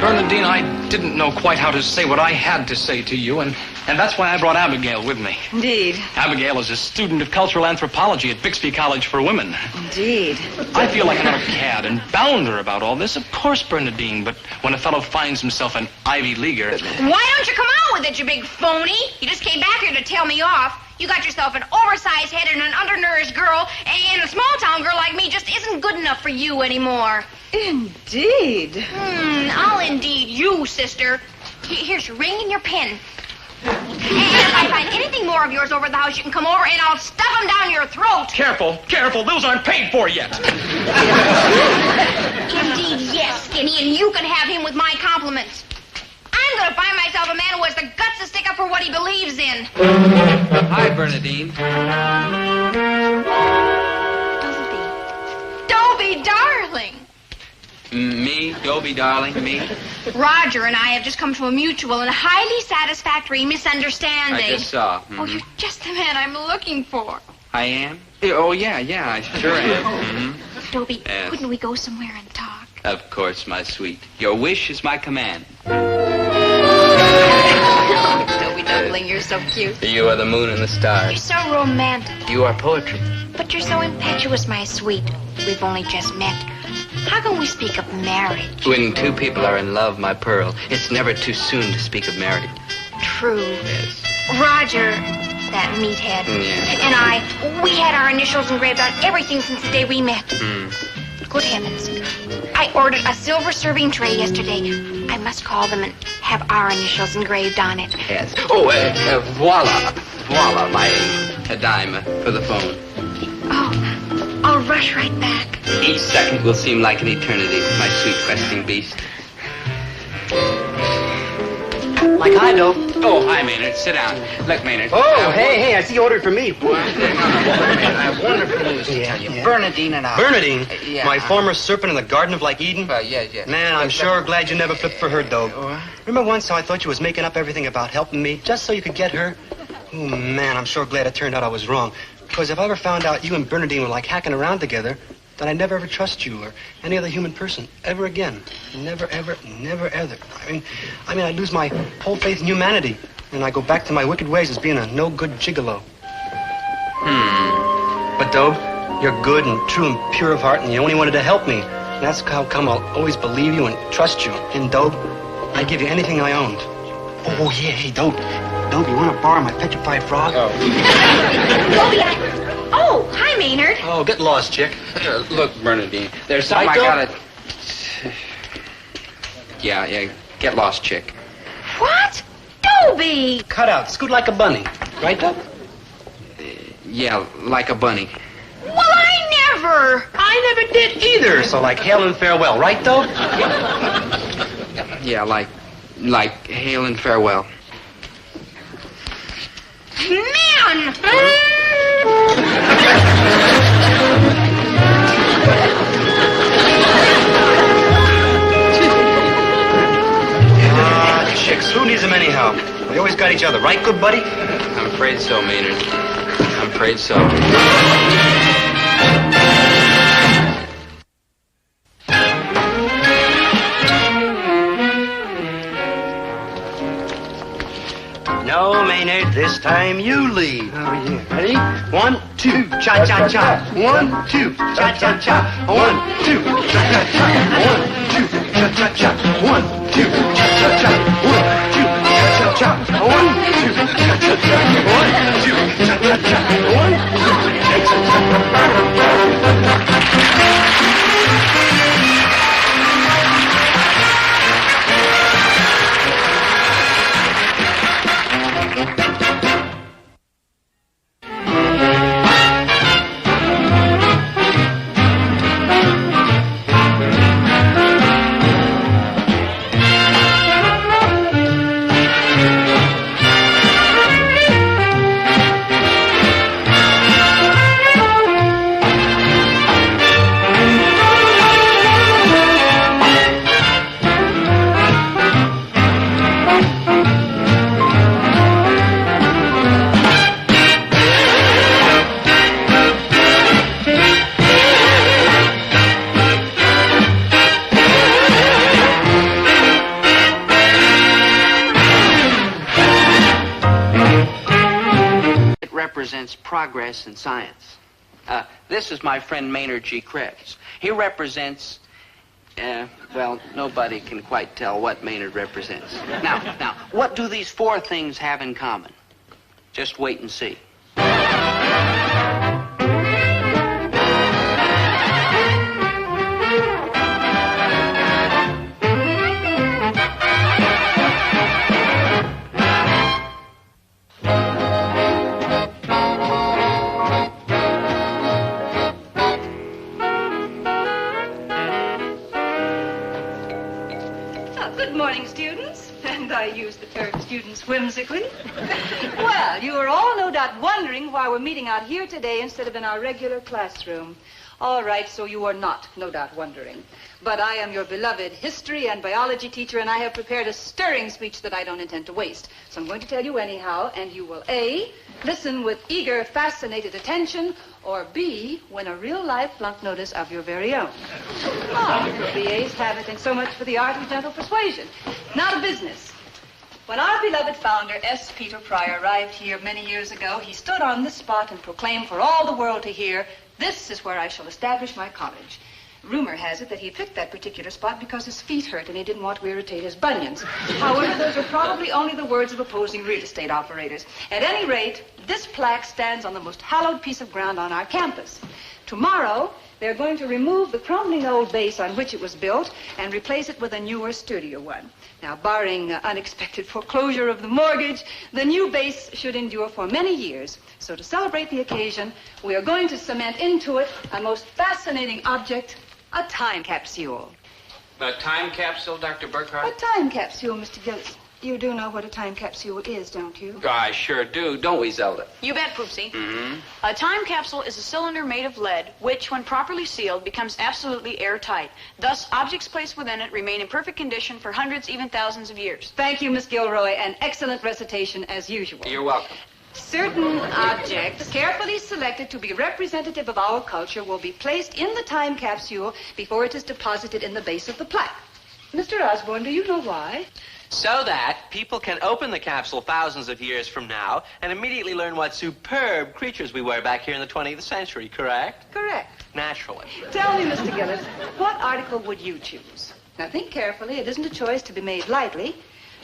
Bernadine, I didn't know quite how to say what I had to say to you, and that's why I brought Abigail with me. Indeed. Abigail is a student of cultural anthropology at Bixby College for Women. Indeed. I feel like another cad and bounder about all this. Of course, Bernadine, but when a fellow finds himself an Ivy Leaguer... Why don't you come out with it, you big phony? You just came back here to tell me off. You got yourself an oversized head and an undernourished girl, and a small-town girl like me just isn't good enough for you anymore. Indeed. I'll indeed you, sister. Here's your ring and your pen. And if I find anything more of yours over the house, you can come over and I'll stuff them down your throat. Careful, those aren't paid for yet. Indeed, yes, Skinny, and you can have him with my compliments. I'm going to find myself a man who has the guts to stick up for what he believes in. Hi, Bernadine. Dobie, darling. Me, Dobie, darling, me. Roger and I have just come to a mutual and highly satisfactory misunderstanding. I just saw. Oh, you're just the man I'm looking for. I am? Oh, yeah, I sure am. Dobie, Yes. couldn't we go somewhere and talk? Of course, my sweet. Your wish is my command. Dobie, darling, you're so cute. You are the moon and the You're stars. so romantic. You are poetry. But you're so impetuous, my sweet. We've only just met. How can we speak of marriage? When two people are in love, my pearl, it's never too soon to speak of marriage. True. Yes. Roger, that meathead, Yeah. and I, we had our initials engraved on everything since the day we met. Good heavens. I ordered a silver serving tray yesterday. I must call them and have our initials engraved on it. Yes. Oh, voila. Voila, my dime for the phone. Oh, I'll rush right back. Each second will seem like an eternity, my sweet questing beast. Like I do. Oh, hi, Maynard. Sit down. Look, Maynard. Oh, hey, I see you ordered for me. I have wonderful news to tell you. Bernadine and I. Bernadine? Yeah. My former serpent in the Garden of like Eden? Yes. Man, I'm sure glad you never flipped for her, though. Remember once how I thought you was making up everything about helping me just so you could get her? Oh, man, I'm sure glad it turned out I was wrong. Because if I ever found out you and Bernadine were like hacking around together, then I'd never ever trust you or any other human person ever again. Never, ever, never, ever. I mean, I'd lose my whole faith in humanity. And I go back to my wicked ways as being a no-good gigolo. But, Dobe, you're good and true and pure of heart, and you only wanted to help me. And that's how come I'll always believe you and trust you. And, Dobe, I'd give you anything I owned. Oh, yeah, hey, Dobe. Dobe, you want to borrow my petrified frog? Oh, hi, Maynard. Oh, get lost, chick. Look, Bernadine, there's something I gotta... Yeah, get lost, chick. What? Dobie! Cut out. Scoot like a bunny. Right, Dobe? Yeah, like a bunny. Well, I never did either. So like hail and farewell, right, Dobe? Yeah, like hail and farewell. Man! Chicks, who needs them anyhow? We always got each other, right, good buddy? I'm afraid so, Maynard. I'm afraid so. No, Maynard, this time you lead. Oh, yeah. Ready? 1, 2, cha-cha-cha. 1, 2, cha-cha-cha. 1, 2, cha-cha-cha. 1, 2, cha-cha-cha. 1, 2, cha-cha-cha. 1, 2, cha-cha-cha. 1, 2, cha-cha-cha. 1, 2, cha-cha-cha. 1, 2, cha-cha-cha. represents progress in science. This is my friend Maynard G. Krebs. He represents, well, nobody can quite tell what Maynard represents. Now, what do these four things have in common? Just wait and see. Good morning, students. And I use the term students whimsically. Well, you are all no doubt wondering why we're meeting out here today instead of in our regular classroom. All right, so you are not, no doubt, wondering. But I am your beloved history and biology teacher, and I have prepared a stirring speech that I don't intend to waste. So I'm going to tell you anyhow, and you will A, listen with eager, fascinated attention, or B, win a real-life blunt notice of your very own. The A's have it, and so much for the art of gentle persuasion. Now to business. When our beloved founder, S. Peter Pryor, arrived here many years ago, he stood on this spot and proclaimed for all the world to hear, "This is where I shall establish my college." Rumor has it that he picked that particular spot because his feet hurt and he didn't want to irritate his bunions. However, those are probably only the words of opposing real estate operators. At any rate, this plaque stands on the most hallowed piece of ground on our campus. Tomorrow, they're going to remove the crumbling old base on which it was built and replace it with a newer, sturdier one. Now, barring unexpected foreclosure of the mortgage, the new base should endure for many years. So to celebrate the occasion, we are going to cement into it a most fascinating object, a time capsule. A time capsule, Dr. Burkhardt? A time capsule, Mr. Gillis. You do know what a time capsule is, don't you? I sure do. Don't we, Zelda? You bet, Poopsie. Mm-hmm. A time capsule is a cylinder made of lead, which, when properly sealed, becomes absolutely airtight. Thus, objects placed within it remain in perfect condition for hundreds, even thousands of years. Thank you, Miss Gilroy. An excellent recitation, as usual. You're welcome. Certain objects, carefully selected to be representative of our culture, will be placed in the time capsule before it is deposited in the base of the plaque. Mr. Osborne, do you know why? So that people can open the capsule thousands of years from now and immediately learn what superb creatures we were back here in the 20th century, correct? Correct. Naturally. Tell me, Mr. Gillis, what article would you choose? Now, think carefully. It isn't a choice to be made lightly.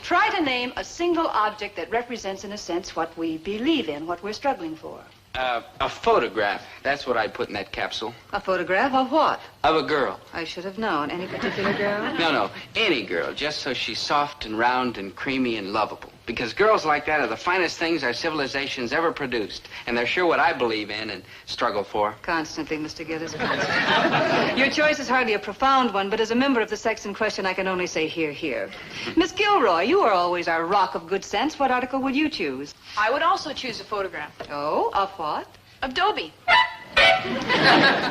Try to name a single object that represents, in a sense, what we believe in, what we're struggling for. A photograph. That's what I'd put in that capsule. A photograph of what? Of a girl. I should have known. Any particular girl? No. Any girl, just so she's soft and round and creamy and lovable. Because girls like that are the finest things our civilization's ever produced. And they're sure what I believe in and struggle for. Constantly, Mr. Gillis, constantly. Your choice is hardly a profound one, but as a member of the sex in question, I can only say hear, hear. Miss Gilroy, you are always our rock of good sense. What article would you choose? I would also choose a photograph. Oh, of what? Of Dobie.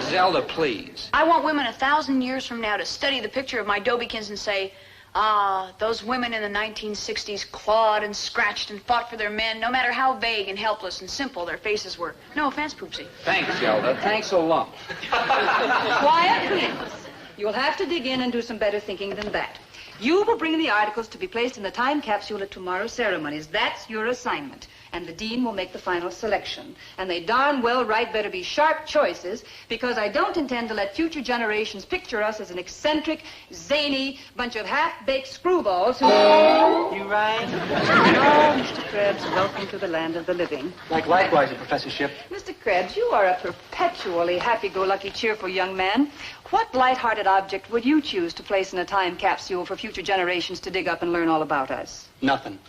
Zelda, please. I want women 1,000 years from now to study the picture of my Dobiekins and say, those women in the 1960s clawed and scratched and fought for their men, no matter how vague and helpless and simple their faces were. No offense, Poopsie. Thanks, Zelda. Thanks a lot. Quiet, please. You'll have to dig in and do some better thinking than that. You will bring the articles to be placed in the time capsule at tomorrow's ceremonies. That's your assignment. And the dean will make the final selection. And they darn well right better be sharp choices, because I don't intend to let future generations picture us as an eccentric, zany bunch of half-baked screwballs who... You right? Oh, Mr. Krebs, welcome to the land of the living. Likewise, Your Professorship. Mr. Krebs, you are a perpetually happy-go-lucky, cheerful young man. What light-hearted object would you choose to place in a time capsule for future generations to dig up and learn all about us? Nothing.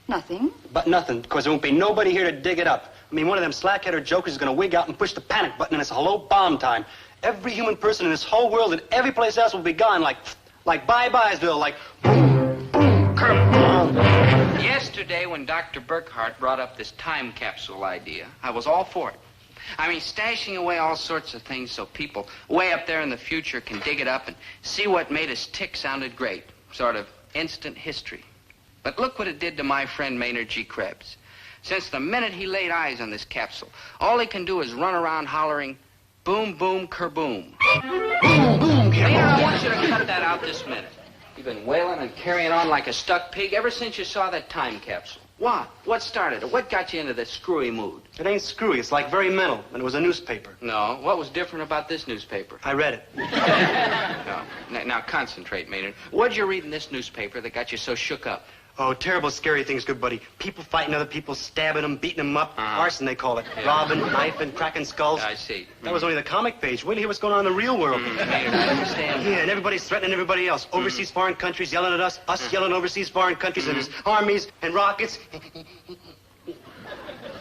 Nothing? But nothing, because there won't be nobody here to dig it up. I mean, one of them slack-headed jokers is going to wig out and push the panic button, and it's hello bomb time. Every human person in this whole world and every place else will be gone, like bye-byesville, like boom, boom, kerboom. Yesterday, when Dr. Burkhardt brought up this time capsule idea, I was all for it. I mean, stashing away all sorts of things so people way up there in the future can dig it up and see what made us tick sounded great. Sort of instant history. But look what it did to my friend Maynard G. Krebs. Since the minute he laid eyes on this capsule, all he can do is run around hollering, boom, boom, kerboom. Boom, boom, Maynard, I want you to cut that out this minute. You've been wailing and carrying on like a stuck pig ever since you saw that time capsule. What? What started it? What got you into this screwy mood? It ain't screwy. It's like very mental. And it was a newspaper. No. What was different about this newspaper? I read it. No. Now concentrate, Maynard. What'd you read in this newspaper that got you so shook up? Oh, terrible, scary things, good buddy. People fighting other people, stabbing them, beating them up. Arson, they call it. Yeah. Robbing, knifing, cracking skulls. I see. That was only the comic page. Wait till you hear what's going on in the real world. Maynard, I understand. Yeah, and everybody's threatening everybody else. Overseas foreign countries yelling at us, yelling overseas foreign countries, and there's armies and rockets.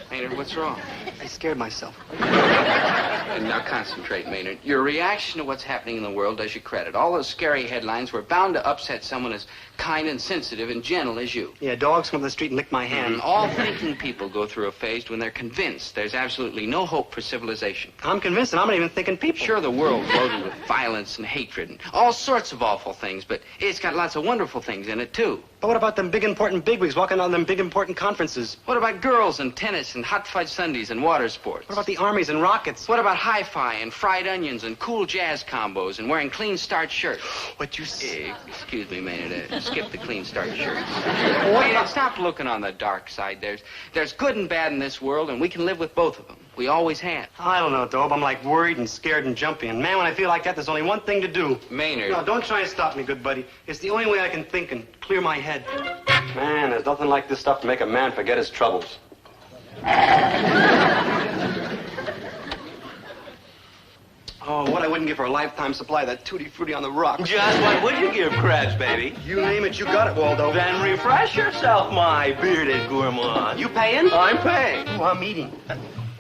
Maynard, what's wrong? I scared myself. Now concentrate, Maynard. Your reaction to what's happening in the world does you credit. All those scary headlines were bound to upset someone as kind and sensitive and gentle as you. Yeah, dogs come to the street and lick my hand. All thinking people go through a phase when they're convinced there's absolutely no hope for civilization. I'm convinced, and I'm not even thinking people. Sure, the world's loaded with violence and hatred and all sorts of awful things, but it's got lots of wonderful things in it, too. But what about them big, important bigwigs walking on them big, important conferences? What about girls and tennis and hot fudge sundaes and water sports? What about the armies and rockets? What about hi-fi and fried onions and cool jazz combos and wearing clean starch shirts? What you say? Excuse me, Maynard. Skip the clean starch shirts. Maynard, stop looking on the dark side. There's good and bad in this world, and we can live with both of them. We always have. I don't know, Dobe. I'm like worried and scared and jumpy. And man, when I feel like that, there's only one thing to do. Maynard. No, don't try and stop me, good buddy. It's the only way I can think and clear my head. Man, there's nothing like this stuff to make a man forget his troubles. Oh, what I wouldn't give for a lifetime supply of that Tutti Frutti on the rocks. Just what would you give, Krabs, baby? You name it, you got it, Waldo. Then refresh yourself, my bearded gourmand. You paying? I'm paying. Oh, I'm eating.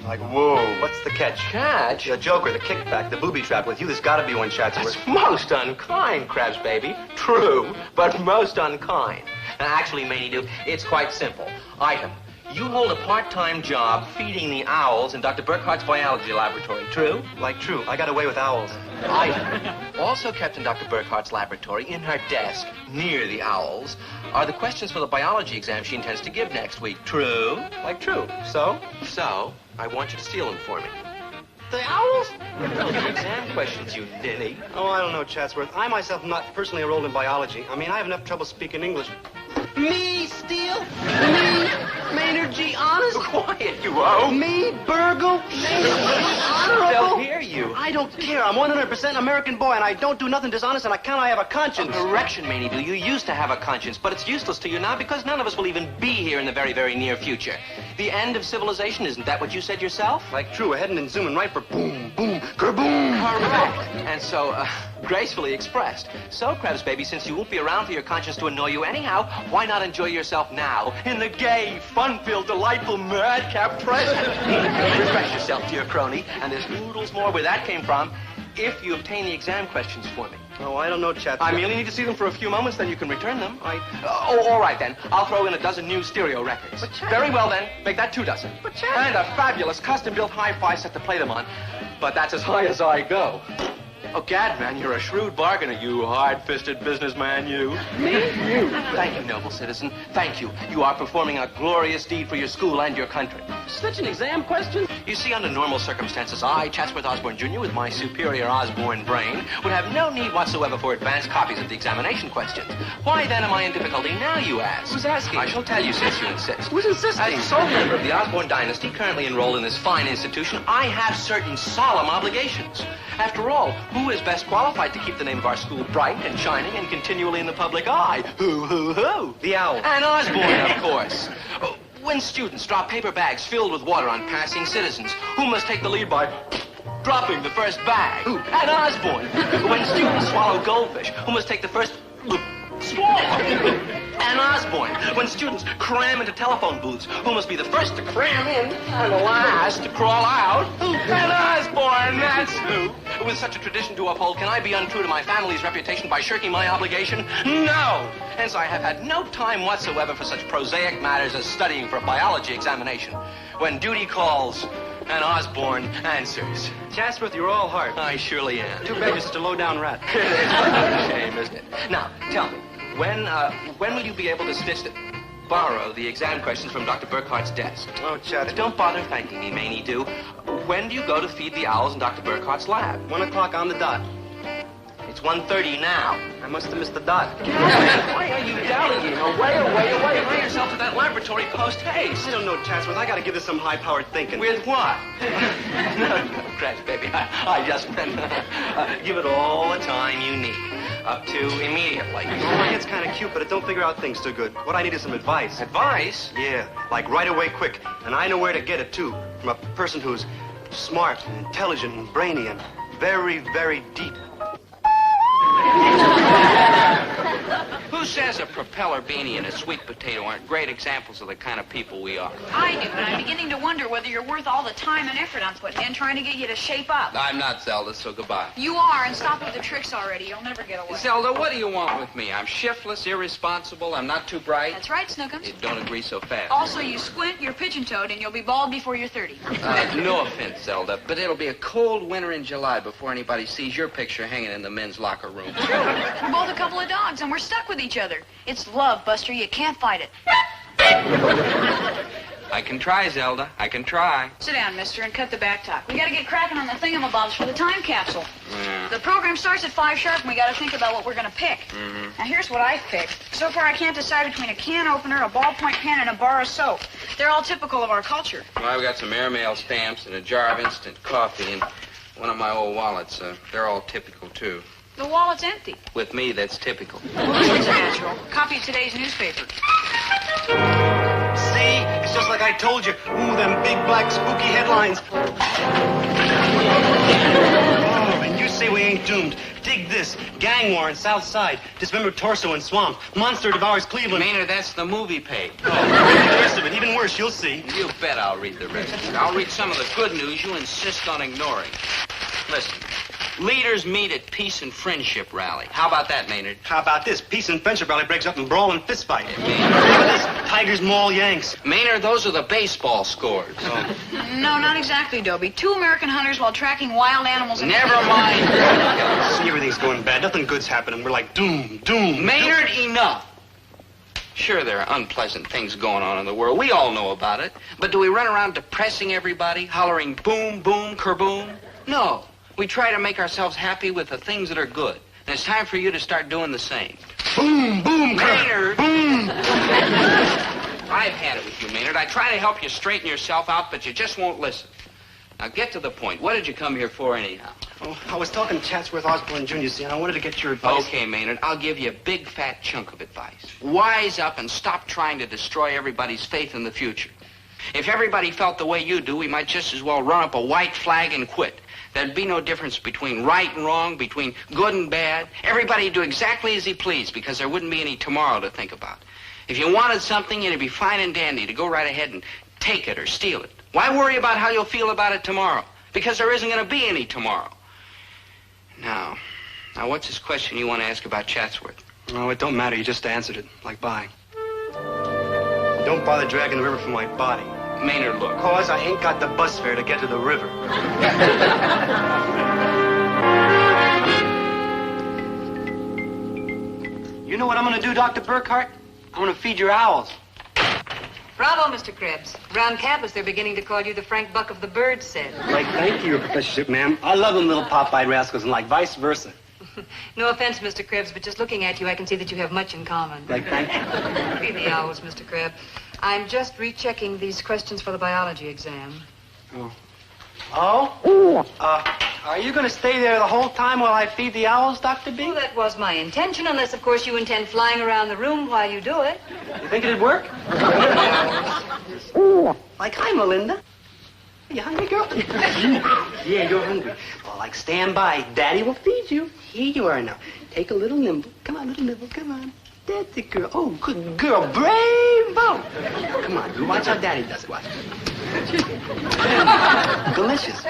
Like, whoa, what's the catch? Catch? The joker, the kickback, the booby trap. With you, there's got to be one, Chatsworth. That's most unkind, Krabs, baby. True, but most unkind. Now, actually, Maney Duke, it's quite simple. Item. You hold a part-time job feeding the owls in Dr. Burkhart's biology laboratory. True? Like true. I got away with owls. Item. Also kept in Dr. Burkhart's laboratory, in her desk, near the owls, are the questions for the biology exam she intends to give next week. True? Like true. So? So, I want you to steal them for me. The owls? The exam questions, you ninny. Oh, I don't know, Chatsworth. I myself am not personally enrolled in biology. I mean, I have enough trouble speaking English. Me steal? Me, Maynard G. Honest? Quiet, you owe. Me burgle? Maynard G. Honorable? They'll hear you. I don't care. I'm 100% an American boy, and I don't do nothing dishonest, and I count I have a conscience. Correction, Maney Boo. You used to have a conscience, but it's useless to you now because none of us will even be here in the very, very near future. The end of civilization, isn't that what you said yourself? Like true, we're heading and zooming right for boom, boom, kerboom. Correct. And so, gracefully expressed. So, Krabs, baby, since you won't be around for your conscience to annoy you anyhow, why not enjoy yourself now in the gay, fun-filled, delightful, madcap present? Refresh yourself, dear crony, and there's noodles more where that came from if you obtain the exam questions for me. Oh, I don't know, Chat. I merely need to see them for a few moments, then you can return them. All right, then. I'll throw in a dozen new stereo records. But Chat... Very well, then. Make that 2 dozen. But Chat... And a fabulous custom-built hi-fi set to play them on. But that's as high as I go. Oh, gad, man, you're a shrewd bargainer, you hard-fisted businessman, you. Me? You. Thank you, noble citizen. Thank you. You are performing a glorious deed for your school and your country. Such an exam question? You see, under normal circumstances, I, Chatsworth Osborne, Jr., with my superior Osborne brain, would have no need whatsoever for advanced copies of the examination questions. Why, then, am I in difficulty now, you ask? Who's asking? I shall tell you since you insist. Who's insisting? As sole member of the Osborne dynasty, currently enrolled in this fine institution, I have certain solemn obligations. After all, who is best qualified to keep the name of our school bright and shining and continually in the public eye? Who? The owl. And Osborne, of course. When students drop paper bags filled with water on passing citizens, who must take the lead by dropping the first bag? Who? And Osborne. When students swallow goldfish, who must take the first swallow? And Osborne. When students cram into telephone booths, who must be the first to cram in and the last to crawl out? And Osborne, that's who. With such a tradition to uphold, can I be untrue to my family's reputation by shirking my obligation? No! Hence, I have had no time whatsoever for such prosaic matters as studying for a biology examination. When duty calls, and Osborne answers. Chatsworth, you're all heart. I surely am. Too bad you're such a low-down rat. It's a shame, isn't it? Now, tell me, when will you be able to borrow the exam questions from Dr. Burkhart's desk? Oh, Chat. Don't bother thanking me, Maney Do. When do you go to feed the owls in Dr. Burkhart's lab? 1 o'clock on the dot. It's 1:30 now. I must have missed the dot. Why are you dallying? Away. Hurry yourself to that laboratory post-haste. I don't know, Chatsworth. I gotta give this some high-powered thinking. With what? No, crash, baby. I just meant give it all the time you need. Up to immediately. Oh, my head's kind of cute, but it don't figure out things too good. What I need is some advice. Advice? Yeah, like right away, quick. And I know where to get it, too. From a person who's smart and intelligent and brainy and very, very deep. Who says a propeller beanie and a sweet potato aren't great examples of the kind of people we are? I do, and I'm beginning to wonder whether you're worth all the time and effort I'm putting in trying to get you to shape up. I'm not, Zelda, so goodbye. You are, and stop with the tricks already. You'll never get away. Zelda, what do you want with me? I'm shiftless, irresponsible, I'm not too bright. That's right, Snookums. You don't agree so fast. Also, you squint, you're pigeon-toed, and you'll be bald before you're 30. No offense, Zelda, but it'll be a cold winter in July before anybody sees your picture hanging in the men's locker room. We're both a couple of dogs, and we're stuck with each other. It's love, Buster. You can't fight it. I can try, Zelda. I can try. Sit down, mister, and cut the back talk. We gotta get cracking on the thingamabobs for the time capsule. Yeah. The program starts at 5 sharp, and we gotta think about what we're gonna pick. Mm-hmm. Now, here's what I've picked. So far, I can't decide between a can opener, a ballpoint pen, and a bar of soap. They're all typical of our culture. Well, I've got some airmail stamps and a jar of instant coffee and one of my old wallets. They're all typical, too. The wallet's empty. With me, that's typical. Well, this is natural. Copy of today's newspaper. See? It's just like I told you. Ooh, them big, black, spooky headlines. Oh, and you say we ain't doomed. Dig this. Gang war in South Side. Dismembered torso in swamp. Monster devours Cleveland. Maynard, that's the movie page. Oh, read the rest of it. Even worse, you'll see. You bet I'll read the rest of it. I'll read some of the good news you insist on ignoring. Listen. Leaders meet at Peace and Friendship Rally. How about that, Maynard? How about this? Peace and Friendship Rally breaks up in brawl and fist fight. How about this? Tigers maul Yanks. Maynard, those are the baseball scores. Oh. No, not exactly, Dobie. 2 American hunters while tracking wild animals. Never mind. See, everything's going bad. Nothing good's happening. We're like doom. Maynard, enough. Sure, there are unpleasant things going on in the world. We all know about it. But do we run around depressing everybody, hollering boom, boom, kerboom? No. We try to make ourselves happy with the things that are good. And it's time for you to start doing the same. Boom, boom, Maynard! Boom! I've had it with you, Maynard. I try to help you straighten yourself out, but you just won't listen. Now, get to the point. What did you come here for, anyhow? Oh, I was talking to Chatsworth Osborne Jr., see, and I wanted to get your advice. Okay, Maynard, I'll give you a big, fat chunk of advice. Wise up and stop trying to destroy everybody's faith in the future. If everybody felt the way you do, we might just as well run up a white flag and quit. There'd be no difference between right and wrong, between good and bad. Everybody'd do exactly as he pleased because there wouldn't be any tomorrow to think about. If you wanted something, it'd be fine and dandy to go right ahead and take it or steal it. Why worry about how you'll feel about it tomorrow? Because there isn't going to be any tomorrow. Now, what's this question you want to ask about Chatsworth? No, it don't matter. You just answered it. Like, bye. Don't bother dragging the river from my body. Maynard, look. Cause I ain't got the bus fare to get to the river. You know what I'm gonna do, Dr. Burkhart? I'm gonna feed your owls. Bravo, Mr. Krebs. Around campus, they're beginning to call you the Frank Buck of the bird set. Like, thank you, Professorship, ma'am. I love them little pop-eyed rascals, and like vice versa. No offense, Mr. Krebs, but just looking at you, I can see that you have much in common. Like, thank you. Feed the owls, Mr. Krebs. I'm just rechecking these questions for the biology exam. Are you gonna stay there the whole time while I feed the owls, Dr. B? Well, that was my intention, unless, of course, you intend flying around the room while you do it. You think it'd work? Like, hi, Melinda. You hungry, girl? Yeah, you're hungry. Well, like, stand by. Daddy will feed you. Here you are now. Take a little nibble. Come on, little nibble. Come on. That's it, girl. Oh, good girl. Bravo. Come on. You watch how Daddy does it. Watch. Delicious.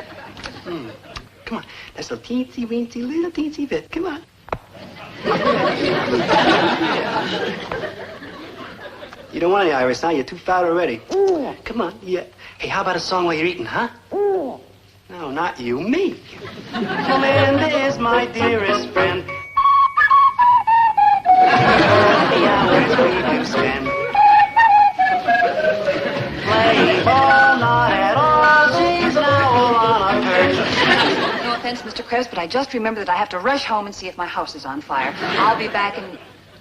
Come on. That's a teensy-weensy little teensy bit. Come on. You don't want any iris, huh? You're too fat already. Come on. Yeah. Hey, how about a song while you're eating, huh? No, not you. Me. Melinda is my dearest friend. The hours we do spend. Play ball, not at all. She's now on a perch. No offense, Mr. Mr. Krebs, but I just remembered that I have to rush home and see if my house is on fire. I'll be back in...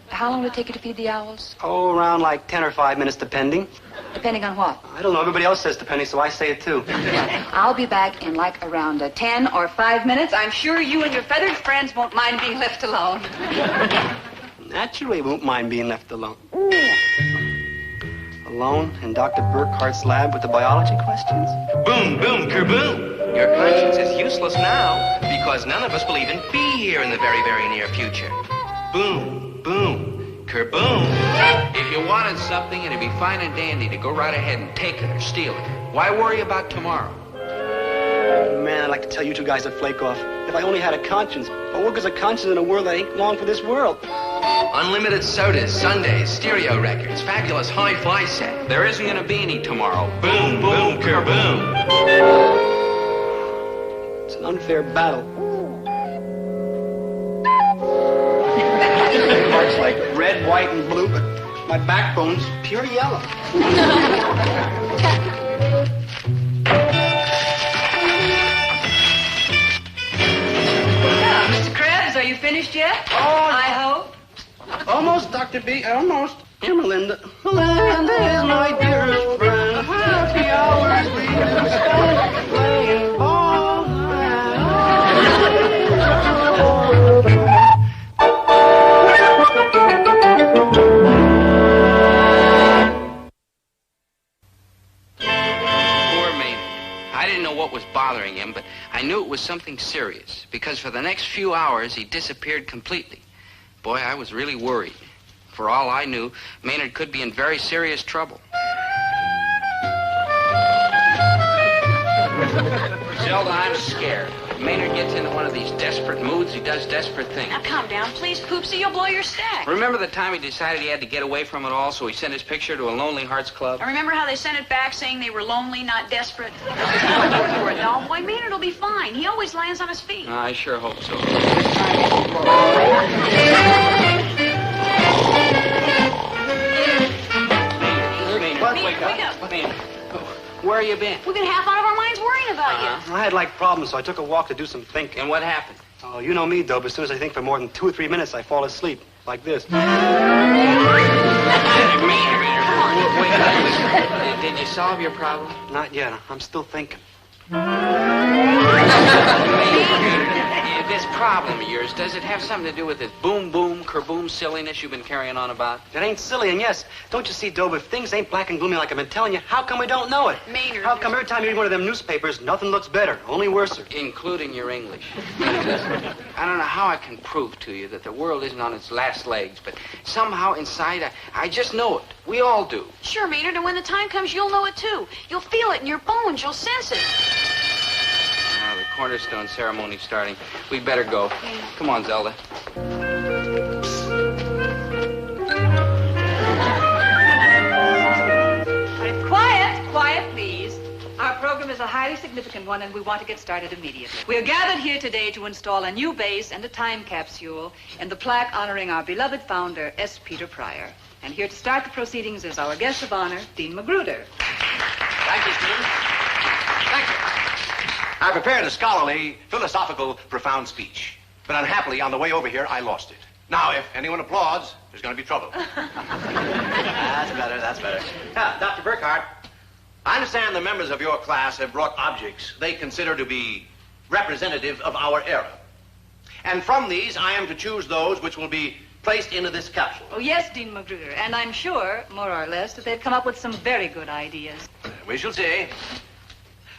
How long will it take you to feed the owls? Oh, around like 10 or 5 minutes, depending. Depending on what? I don't know. Everybody else says depending, so I say it too. I'll be back in like around 10 or 5 minutes. I'm sure you and your feathered friends won't mind being left alone. Naturally, won't mind being left alone. Alone in Dr. Burkhart's lab with the biology questions? Boom, boom, kerboom. Your conscience is useless now because none of us will even be here in the very, very near future. Boom, boom, kerboom. If you wanted something, it'd be fine and dandy to go right ahead and take it or steal it. Why worry about tomorrow? Man, I'd like to tell you two guys to flake off. If I only had a conscience. But what goes a conscience in a world that ain't long for this world? Unlimited sodas, sundaes, stereo records, fabulous hi-fi set. There isn't going to be any tomorrow. Boom, boom, kerboom. It's an unfair battle. Heart's like red, white, and blue, but my backbone's pure yellow. Mr. Krebs, are you finished yet? Oh, I hope. Almost, Dr. B, almost. Here, Melinda. Melinda is my dearest friend. Happy hours we do spend playing ball. Poor Maynard. I didn't know what was bothering him, but I knew it was something serious, because for the next few hours he disappeared completely. Boy, I was really worried. For all I knew, Maynard could be in very serious trouble. Zelda, I'm scared. Maynard gets into one of these desperate moods, he does desperate things. Now, calm down, please, Poopsie. You'll blow your stack. Remember the time he decided he had to get away from it all, so he sent his picture to a Lonely Hearts Club? I remember how they sent it back saying they were lonely, not desperate. Poor doll boy, Maynard will be fine. He always lands on his feet. I sure hope so. Wake up. Maynard, where you been? We've been half out of our minds worrying about you. I had like problems, so I took a walk to do some thinking. And what happened? Oh, you know me, Dobe. As soon as I think for more than 2 or 3 minutes, I fall asleep. Like this. Wait up. Did you solve your problem? Not yet. I'm still thinking. This problem of yours, does it have something to do with this boom, boom, kerboom silliness you've been carrying on about? It ain't silly, and yes, don't you see, Dobe, if things ain't black and gloomy like I've been telling you, how come we don't know it? Maynard. How come every time you read one of them newspapers, nothing looks better, only worser? Including your English. I don't know how I can prove to you that the world isn't on its last legs, but somehow inside, I just know it. We all do. Sure, Maynard, and when the time comes, you'll know it, too. You'll feel it in your bones. You'll sense it. Now, the cornerstone ceremony's starting. We'd better go. Come on, Zelda. Quiet, please. Our program is a highly significant one, and we want to get started immediately. We are gathered here today to install a new base and a time capsule and the plaque honoring our beloved founder, S. Peter Pryor. And here to start the proceedings is our guest of honor, Dean Magruder. Thank you, students. Thank you. I prepared a scholarly, philosophical, profound speech. But unhappily, on the way over here, I lost it. Now, if anyone applauds, there's going to be trouble. That's better, that's better. Dr. Burkhart, I understand the members of your class have brought objects they consider to be representative of our era. And from these, I am to choose those which will be placed into this capsule. Oh, yes, Dean Magruder. And I'm sure, more or less, that they've come up with some very good ideas. We shall see.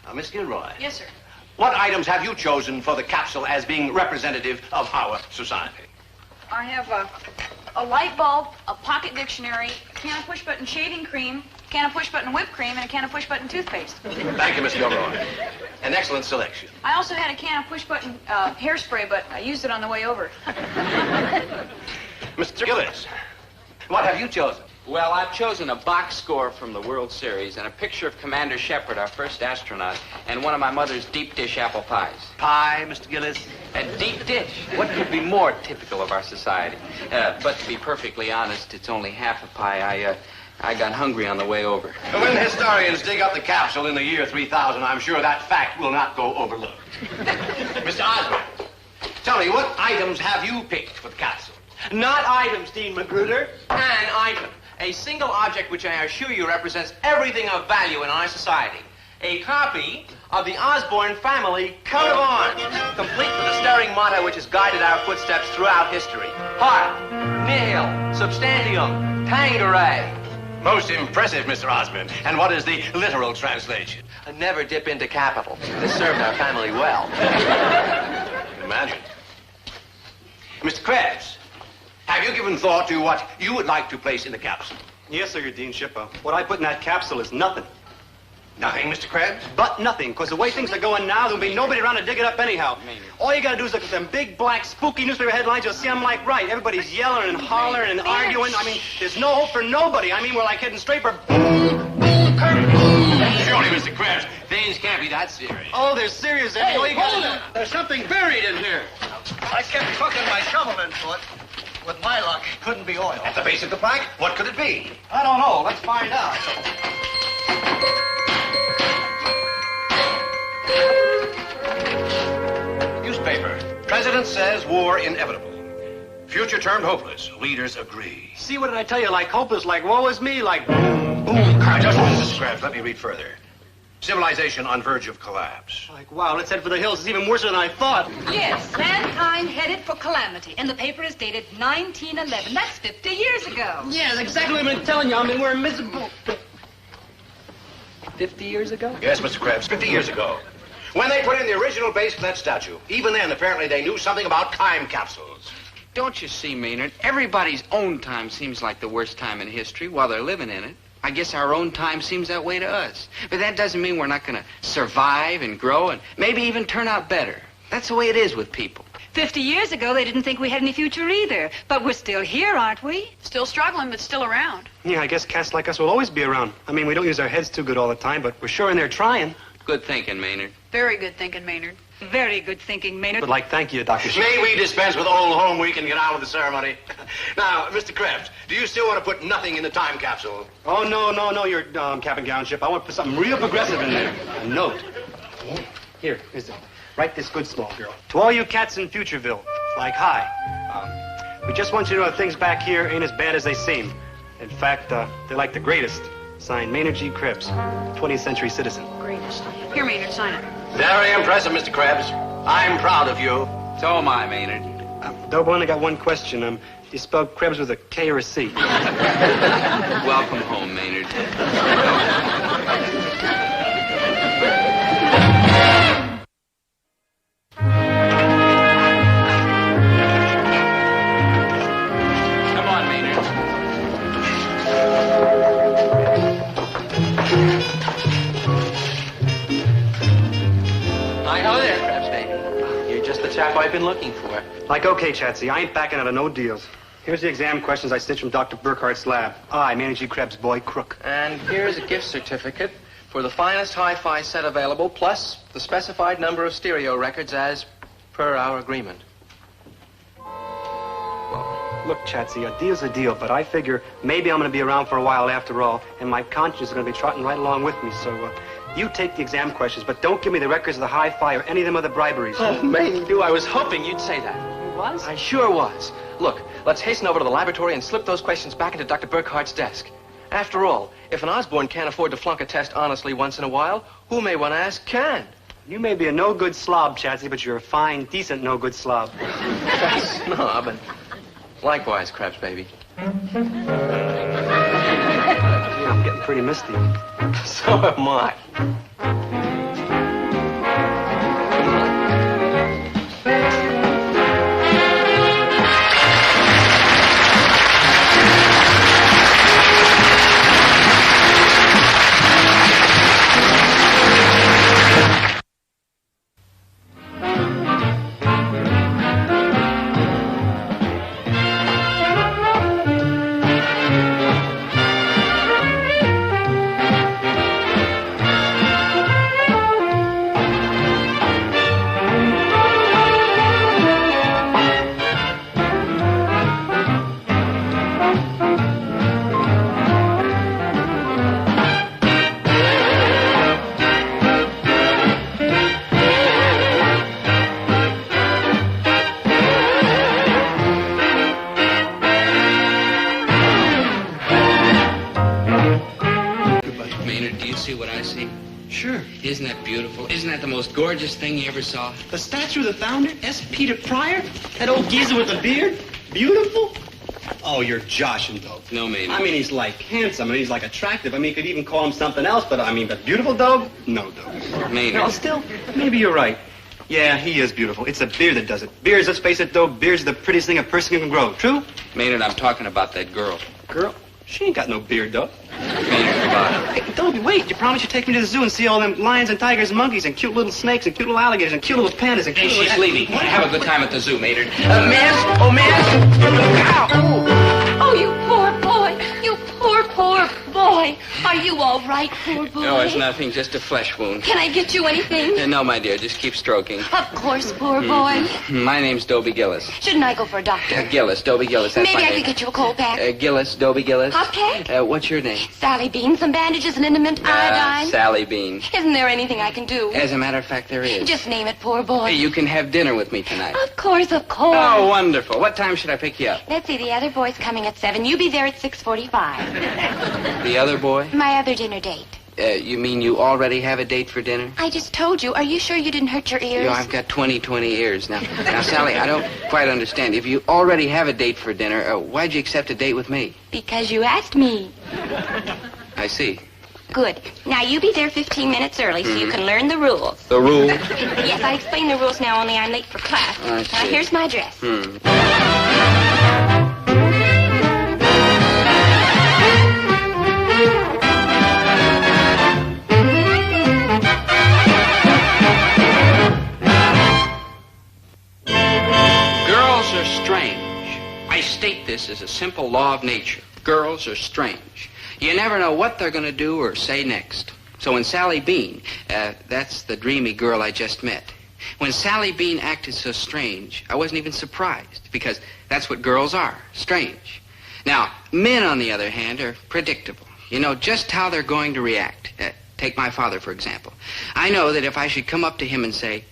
Now, Miss Gilroy. Yes, sir. What items have you chosen for the capsule as being representative of our society? I have a light bulb, a pocket dictionary, a can of push-button shaving cream, a can of push-button whipped cream, and a can of push-button toothpaste. Thank you, Miss Gilroy. An excellent selection. I also had a can of push-button hairspray, but I used it on the way over. Mr. Gillis, what have you chosen? Well, I've chosen a box score from the World Series and a picture of Commander Shepard, our first astronaut, and one of my mother's deep dish apple pies. Pie, Mr. Gillis? A deep dish? What could be more typical of our society? But to be perfectly honest, it's only half a pie. I got hungry on the way over. When historians dig up the capsule in the year 3000, I'm sure that fact will not go overlooked. Mr. Osborne, tell me, what items have you picked for the capsule? Not items, Dean Magruder. An item. A single object which I assure you represents everything of value in our society. A copy of the Osborne family coat of arms, complete with the stirring motto which has guided our footsteps throughout history. Hoc, nihil, substantium, tangere. Most impressive, Mr. Osborne. And what is the literal translation? Never dip into capital. This served our family well. Imagine. Mr. Krebs, have you given thought to what you would like to place in the capsule? Yes, sir, your deanship. What I put in that capsule is nothing. Nothing, Mr. Krebs? But nothing, because the way things are going now, there'll be nobody around to dig it up anyhow. All you gotta do is look at them big, black, spooky newspaper headlines. You'll see them like right. Everybody's yelling and hollering and arguing. I mean, there's no hope for nobody. I mean, we're like heading straight for boom, boom, curtain, boom. Surely, Mr. Krebs, things can't be that serious. Oh, they're serious. Hey, All you gotta hold it! There's something buried in here. I kept hooking my shovel into it. With my luck, it couldn't be oil. At the base of the plank? What could it be? I don't know. Let's find out. Newspaper. President says war inevitable. Future termed hopeless. Leaders agree. See, what did I tell you? Like hopeless, like woe is me, like boom, boom. Just one, Mr. Krebs. Let me read further. Civilization on verge of collapse. Like, wow, let's head for the hills. It's even worse than I thought. Yes, mankind headed for calamity. And the paper is dated 1911. That's 50 years ago. Yeah, that's exactly what I've been telling you. I mean, we're miserable. 50 years ago? Yes, Mr. Krebs, 50 years ago. When they put in the original base for that statue, even then, apparently, they knew something about time capsules. Don't you see, Maynard? Everybody's own time seems like the worst time in history while they're living in it. I guess our own time seems that way to us. But that doesn't mean we're not going to survive and grow and maybe even turn out better. That's the way it is with people. 50 years ago, they didn't think we had any future either. But we're still here, aren't we? Still struggling, but still around. Yeah, I guess cats like us will always be around. I mean, we don't use our heads too good all the time, but we're sure in there trying. Good thinking, Maynard. Very good thinking, Maynard. Very good thinking, Maynard. But like, thank you, Dr. May we dispense with old home week and get on with the ceremony? Now, Mr. Krebs, do you still want to put nothing in the time capsule? Oh, no, your cap and gown ship. I want to put something real progressive in there. A note. Here, is it? Write this good, small girl. To all you cats in Futureville, like, hi. We just want you to know that things back here ain't as bad as they seem. In fact, they're like the greatest. Signed, Maynard G. Krebs, 20th century citizen. Greatest. Here, Maynard, sign it. Very impressive, Mr. Krebs. I'm proud of you. So am I, Maynard. Dobe, I only got one question. Do you spell Krebs with a K or a C? Welcome home, Maynard. Come on, Maynard. Hi-ho there, Krebs, baby. You're just the chap I've been looking for. Like, okay, Chatsy, I ain't backing out of no deals. Here's the exam questions I stitched from Dr. Burkhart's lab. I, Maynard G. Krebs, boy, crook. And here's a gift certificate for the finest hi-fi set available, plus the specified number of stereo records as per our agreement. Look, Chatsy, a deal's a deal, but I figure maybe I'm going to be around for a while after all, and my conscience is going to be trotting right along with me, so you take the exam questions, but don't give me the records of the hi-fi or any of them other briberies. Oh, man, I was hoping you'd say that. You was? I sure was. Look, let's hasten over to the laboratory and slip those questions back into Dr. Burkhart's desk. After all, if an Osborne can't afford to flunk a test honestly once in a while, who may one ask can? You may be a no-good slob, Chatsy, but you're a fine, decent no-good slob. Snob, and likewise, Krebs, baby. Yeah, I'm getting pretty misty. So am I. Isn't that beautiful? Isn't that the most gorgeous thing you ever saw? The statue of the founder, S. Peter Pryor? That old geezer with the beard? Beautiful? Oh, you're joshing, Dobe. No, Maynard. I mean, he's like handsome and he's like attractive. I mean, you could even call him something else, but but beautiful, Dobe? No, Dobe. Maynard. No, still, maybe you're right. Yeah, he is beautiful. It's a beard that does it. Beards, let's face it, Dobe, beards are the prettiest thing a person can grow. True? Maynard, I'm talking about that girl. Girl? She ain't got no beard, Dobe. Maynard, goodbye. Hey, Dobie, wait. You promised you'd take me to the zoo and see all them lions and tigers and monkeys and cute little snakes and cute little alligators and cute little pandas and Hey, cute she's leaving. Have a good time at the zoo, Maynard. Miss! Oh, miss! Oh, you poor boy. You poor boy. Are you all right, poor boy? No, it's nothing. Just a flesh wound. Can I get you anything? No, my dear. Just keep stroking. Of course, poor boy. My name's Dobie Gillis. Shouldn't I go for a doctor? Gillis, Dobie Gillis. That's Maybe my I name. could get you a cold pack. Gillis, Dobie Gillis. Hot cake? What's your name? Sally Bean, some bandages, an liniment, iodine. Sally Bean. Isn't there anything I can do? As a matter of fact, there is. Just name it, poor boy. Hey, you can have dinner with me tonight. Of course, of course. Oh, wonderful. What time should I pick you up? Let's see, the other boy's coming at 7. You be there at 6:45. The other boy? My other dinner date. You mean you already have a date for dinner? I just told you. Are you sure you didn't hurt your ears? You know, I've got 20 ears now. Now, Sally, I don't quite understand. If you already have a date for dinner, why'd you accept a date with me? Because you asked me. I see. Good. Now, you be there 15 minutes early so you can learn the rules. The rule? Yes, I explain the rules now, only I'm late for class. I see. Now, here's my dress. Girls are strange. I state this as a simple law of nature. Girls are strange. You never know what they're going to do or say next. So when Sally Bean, that's the dreamy girl I just met, when Sally Bean acted so strange, I wasn't even surprised, because that's what girls are, strange. Now, men, on the other hand, are predictable. You know just how they're going to react. Take my father, for example. I know that if I should come up to him and say,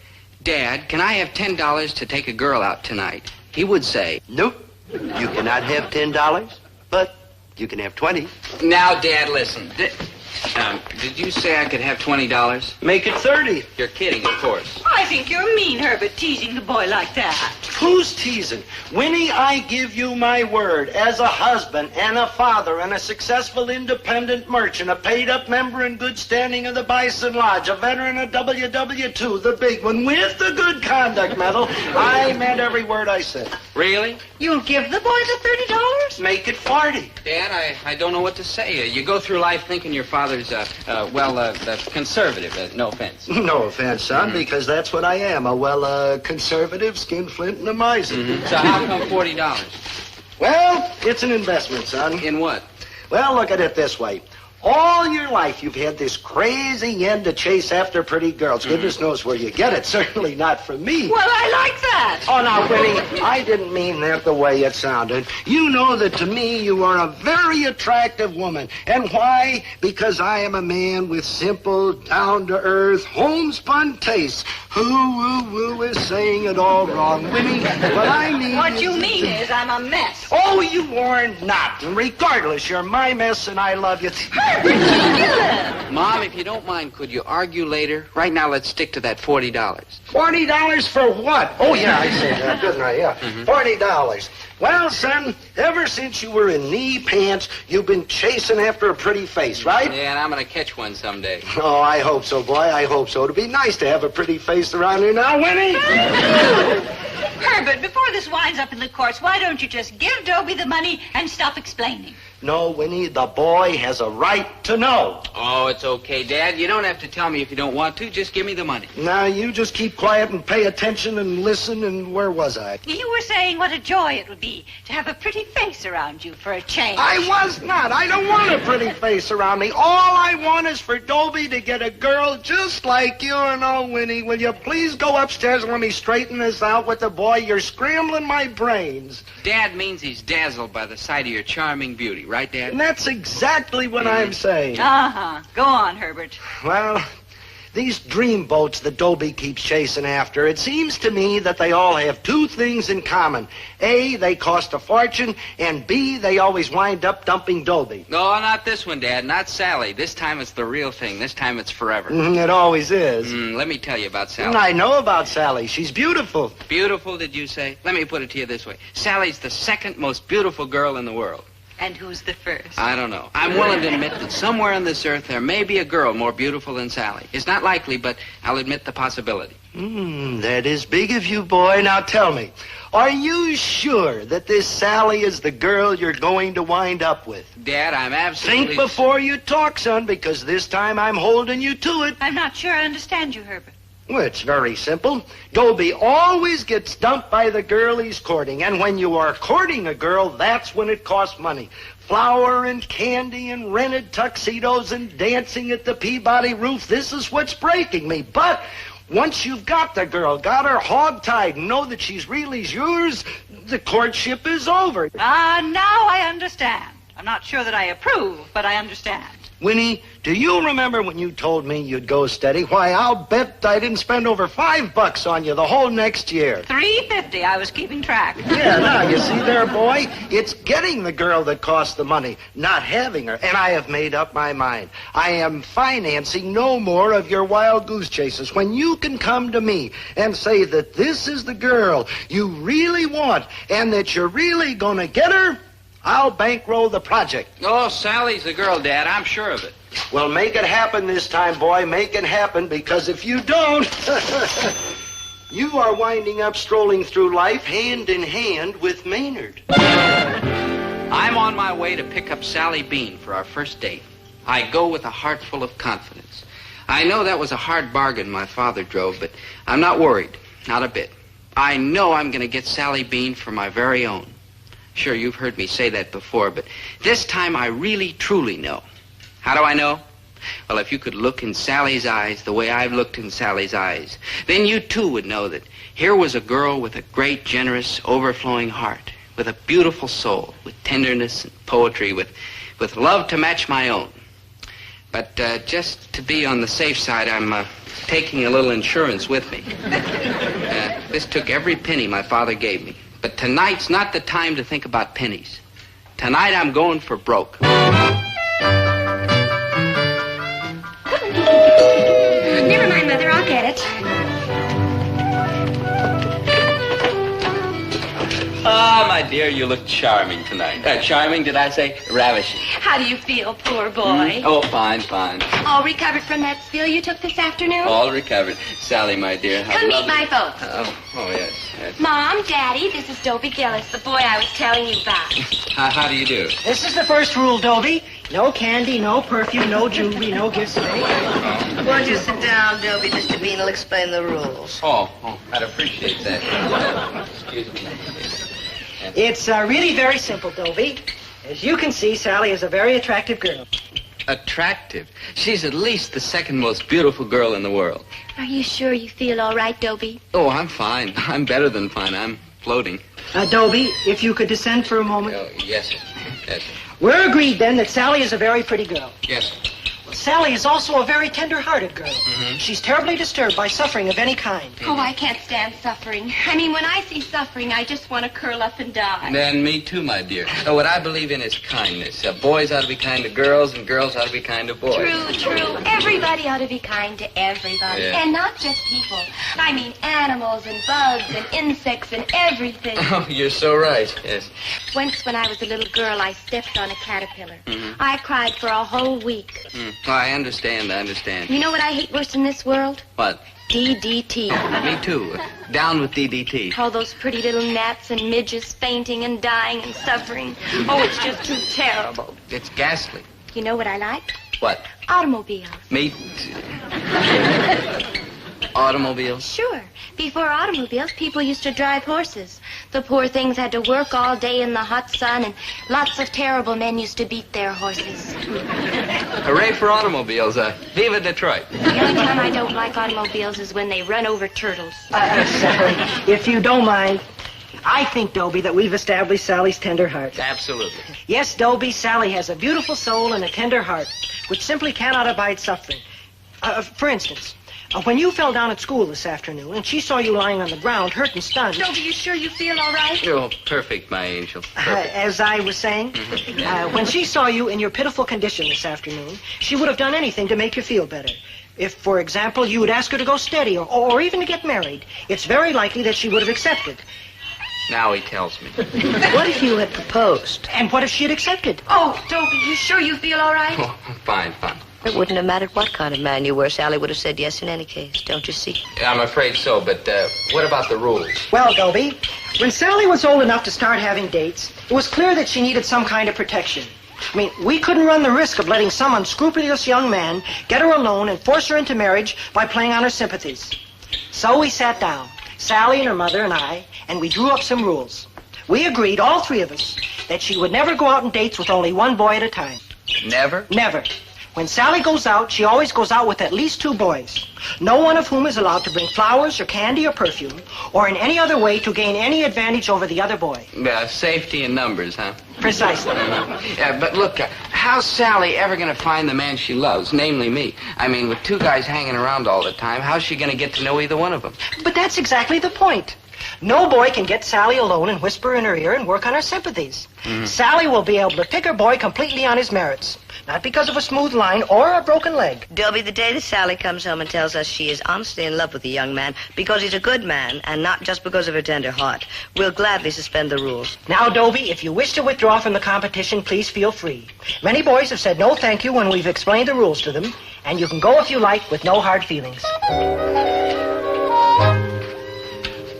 Dad, can I have $10 to take a girl out tonight? He would say, Nope. You cannot have $10, but you can have 20. Now, Dad, listen. Did you say I could have $20? Make it 30. You're kidding, of course. I think you're mean, Herbert, teasing the boy like that. Who's teasing? Winnie, I give you my word, as a husband and a father and a successful independent merchant, a paid-up member in good standing of the Bison Lodge, a veteran of WW2, the big one, with the good conduct medal, I meant every word I said. Really? You'll give the boy the $30? Make it 40. Dad, I don't know what to say. You go through life thinking your father's, conservative. No offense. No offense, son, because that's what I am, a conservative, skinflint, and a miser. So how come $40? Well, it's an investment, son. In what? Well, look at it this way. All your life, you've had this crazy end to chase after pretty girls. Goodness knows where you get it. Certainly not from me. Well, I like that. Oh, now, Winnie, I didn't mean that the way it sounded. You know that to me you are a very attractive woman. And why? Because I am a man with simple, down-to-earth, homespun tastes. Who is saying it all wrong, Winnie? What I mean What you mean is I'm a mess. Oh, you are not. And regardless, you're my mess and I love you. Mom, if you don't mind, could you argue later? Right now, let's stick to that $40. $40 for what? Oh, yeah, I said that, didn't I? Yeah. $40. Well, son, ever since you were in knee pants, you've been chasing after a pretty face, right? Yeah, and I'm going to catch one someday. Oh, I hope so, boy. I hope so. It'd be nice to have a pretty face around here now, Winnie. Herbert, before this winds up in the courts, why don't you just give Dobie the money and stop explaining? No, Winnie, the boy has a right to know. Oh, it's okay, Dad. You don't have to tell me if you don't want to. Just give me the money. Now, you just keep quiet and pay attention and listen, and where was I? You were saying what a joy it would be to have a pretty face around you for a change. I was not. I don't want a pretty face around me. All I want is for Dobie to get a girl just like you. And oh, Winnie, will you please go upstairs and let me straighten this out with the boy? You're scrambling my brains. Dad means he's dazzled by the sight of your charming beauty, right, Dad? And that's exactly what I'm saying. Uh-huh. Go on, Herbert. Well, These dreamboats that Dobie keeps chasing after, it seems to me that they all have two things in common. A, they cost a fortune, and B, they always wind up dumping Dobie. No, not this one, Dad. Not Sally. This time it's the real thing. This time it's forever. It always is. Let me tell you about Sally. I know about Sally. She's beautiful. Beautiful, did you say? Let me put it to you this way. Sally's the second most beautiful girl in the world. And who's the first? I don't know. I'm willing to admit that somewhere on this earth there may be a girl more beautiful than Sally. It's not likely, but I'll admit the possibility. That is big of you, boy. Now tell me, are you sure that this Sally is the girl you're going to wind up with? Dad, I'm absolutely... Think before you talk, son, because this time I'm holding you to it. I'm not sure I understand you, Herbert. Well, it's very simple. Dobie always gets dumped by the girl he's courting. And when you are courting a girl, that's when it costs money. Flour and candy and rented tuxedos and dancing at the Peabody roof. This is what's breaking me. But once you've got the girl, got her hog-tied, and know that she's really yours, the courtship is over. Now I understand. I'm not sure that I approve, but I understand. Winnie, do you remember when you told me you'd go steady? Why, I'll bet I didn't spend over $5 on you the whole next year. $3.50. I was keeping track. Yeah, now, you see there, boy? It's getting the girl that costs the money, not having her. And I have made up my mind. I am financing no more of your wild goose chases. When you can come to me and say that this is the girl you really want and that you're really going to get her, I'll bankroll the project. Oh, Sally's the girl, Dad. I'm sure of it. Well, make it happen this time, boy. Make it happen, because if you don't, you are winding up strolling through life hand in hand with Maynard. I'm on my way to pick up Sally Bean for our first date. I go with a heart full of confidence. I know that was a hard bargain my father drove, but I'm not worried. Not a bit. I know I'm going to get Sally Bean for my very own. Sure, you've heard me say that before, but this time I really, truly know. How do I know? Well, if you could look in Sally's eyes the way I've looked in Sally's eyes, then you too would know that here was a girl with a great, generous, overflowing heart, with a beautiful soul, with tenderness and poetry, with love to match my own. But just to be on the safe side, I'm taking a little insurance with me. This took every penny my father gave me. But tonight's not the time to think about pennies. Tonight I'm going for broke. Never mind, Mother, I'll get it. Ah, my dear, you look charming tonight. Charming, did I say? Ravishing. How do you feel, poor boy? Oh, fine, fine. All recovered from that spill you took this afternoon? All recovered. Sally, my dear, how Come meet lovely. my folks. Oh, yes, yes. Mom, Daddy, this is Dobie Gillis, the boy I was telling you about. How do you do? This is the first rule, Dobie. No candy, no perfume, no jewelry, no gifts. Why don't you sit down, Dobie? Mr. Bean will explain the rules. Oh, I'd appreciate that. Excuse me. It's really very simple, Dobie. As you can see, Sally is a very attractive girl. Attractive? She's at least the second most beautiful girl in the world. Are you sure you feel all right, Dobie? Oh, I'm fine. I'm better than fine. I'm floating. Dobie, if you could descend for a moment. Oh, yes, sir. Yes, sir. We're agreed, then, that Sally is a very pretty girl. Yes, sir. Sally is also a very tender-hearted girl. She's terribly disturbed by suffering of any kind. Oh, I can't stand suffering. I mean, when I see suffering, I just want to curl up and die. And me too, my dear. What I believe in is kindness. Boys ought to be kind to girls, and girls ought to be kind to boys. True. Everybody ought to be kind to everybody. Yeah. And not just people. I mean animals and bugs and insects and everything. Oh, you're so right. Yes. Once when I was a little girl, I stepped on a caterpillar. I cried for a whole week. Oh, I understand. You know what I hate worse in this world? What? DDT. Me too. Down with DDT. All those pretty little gnats and midges fainting and dying and suffering. Oh, it's just too terrible. It's ghastly. You know what I like? What? Automobiles. Me Automobiles? Sure. Before automobiles, people used to drive horses. The poor things had to work all day in the hot sun, and lots of terrible men used to beat their horses. Hooray for automobiles. Viva Detroit. The only time I don't like automobiles is when they run over turtles. Sally, if you don't mind, I think, Dobie, that we've established Sally's tender heart. Absolutely. Yes, Dobie, Sally has a beautiful soul and a tender heart, which simply cannot abide suffering. For instance, When you fell down at school this afternoon and she saw you lying on the ground, hurt and stunned... Dobie, you sure you feel all right? Oh, perfect, my angel. Perfect. As I was saying, when she saw you in your pitiful condition this afternoon, she would have done anything to make you feel better. If, for example, you would ask her to go steady or even to get married, it's very likely that she would have accepted. Now he tells me. What if you had proposed? And what if she had accepted? Oh, Dobie, you sure you feel all right? Oh, fine, fine. It wouldn't have mattered what kind of man you were. Sally would have said yes in any case, don't you see? I'm afraid so, but what about the rules? Well, Dobie, when Sally was old enough to start having dates, it was clear that she needed some kind of protection. I mean, we couldn't run the risk of letting some unscrupulous young man get her alone and force her into marriage by playing on her sympathies. So we sat down, Sally and her mother and I, and we drew up some rules. We agreed, all three of us, that she would never go out on dates with only one boy at a time. Never? Never. When Sally goes out, she always goes out with at least 2 boys, no one of whom is allowed to bring flowers or candy or perfume, or in any other way to gain any advantage over the other boy. Safety in numbers, huh? Precisely. Yeah, but look, how's Sally ever going to find the man she loves, namely me? I mean, with 2 guys hanging around all the time, how's she going to get to know either one of them? But that's exactly the point. No boy can get Sally alone and whisper in her ear and work on her sympathies. Sally will be able to pick her boy completely on his merits, not because of a smooth line or a broken leg. Dobie, the day that Sally comes home and tells us she is honestly in love with the young man because he's a good man and not just because of her tender heart, we'll gladly suspend the rules. Now, Dobie, if you wish to withdraw from the competition, please feel free. Many boys have said no thank you when we've explained the rules to them, and you can go if you like with no hard feelings.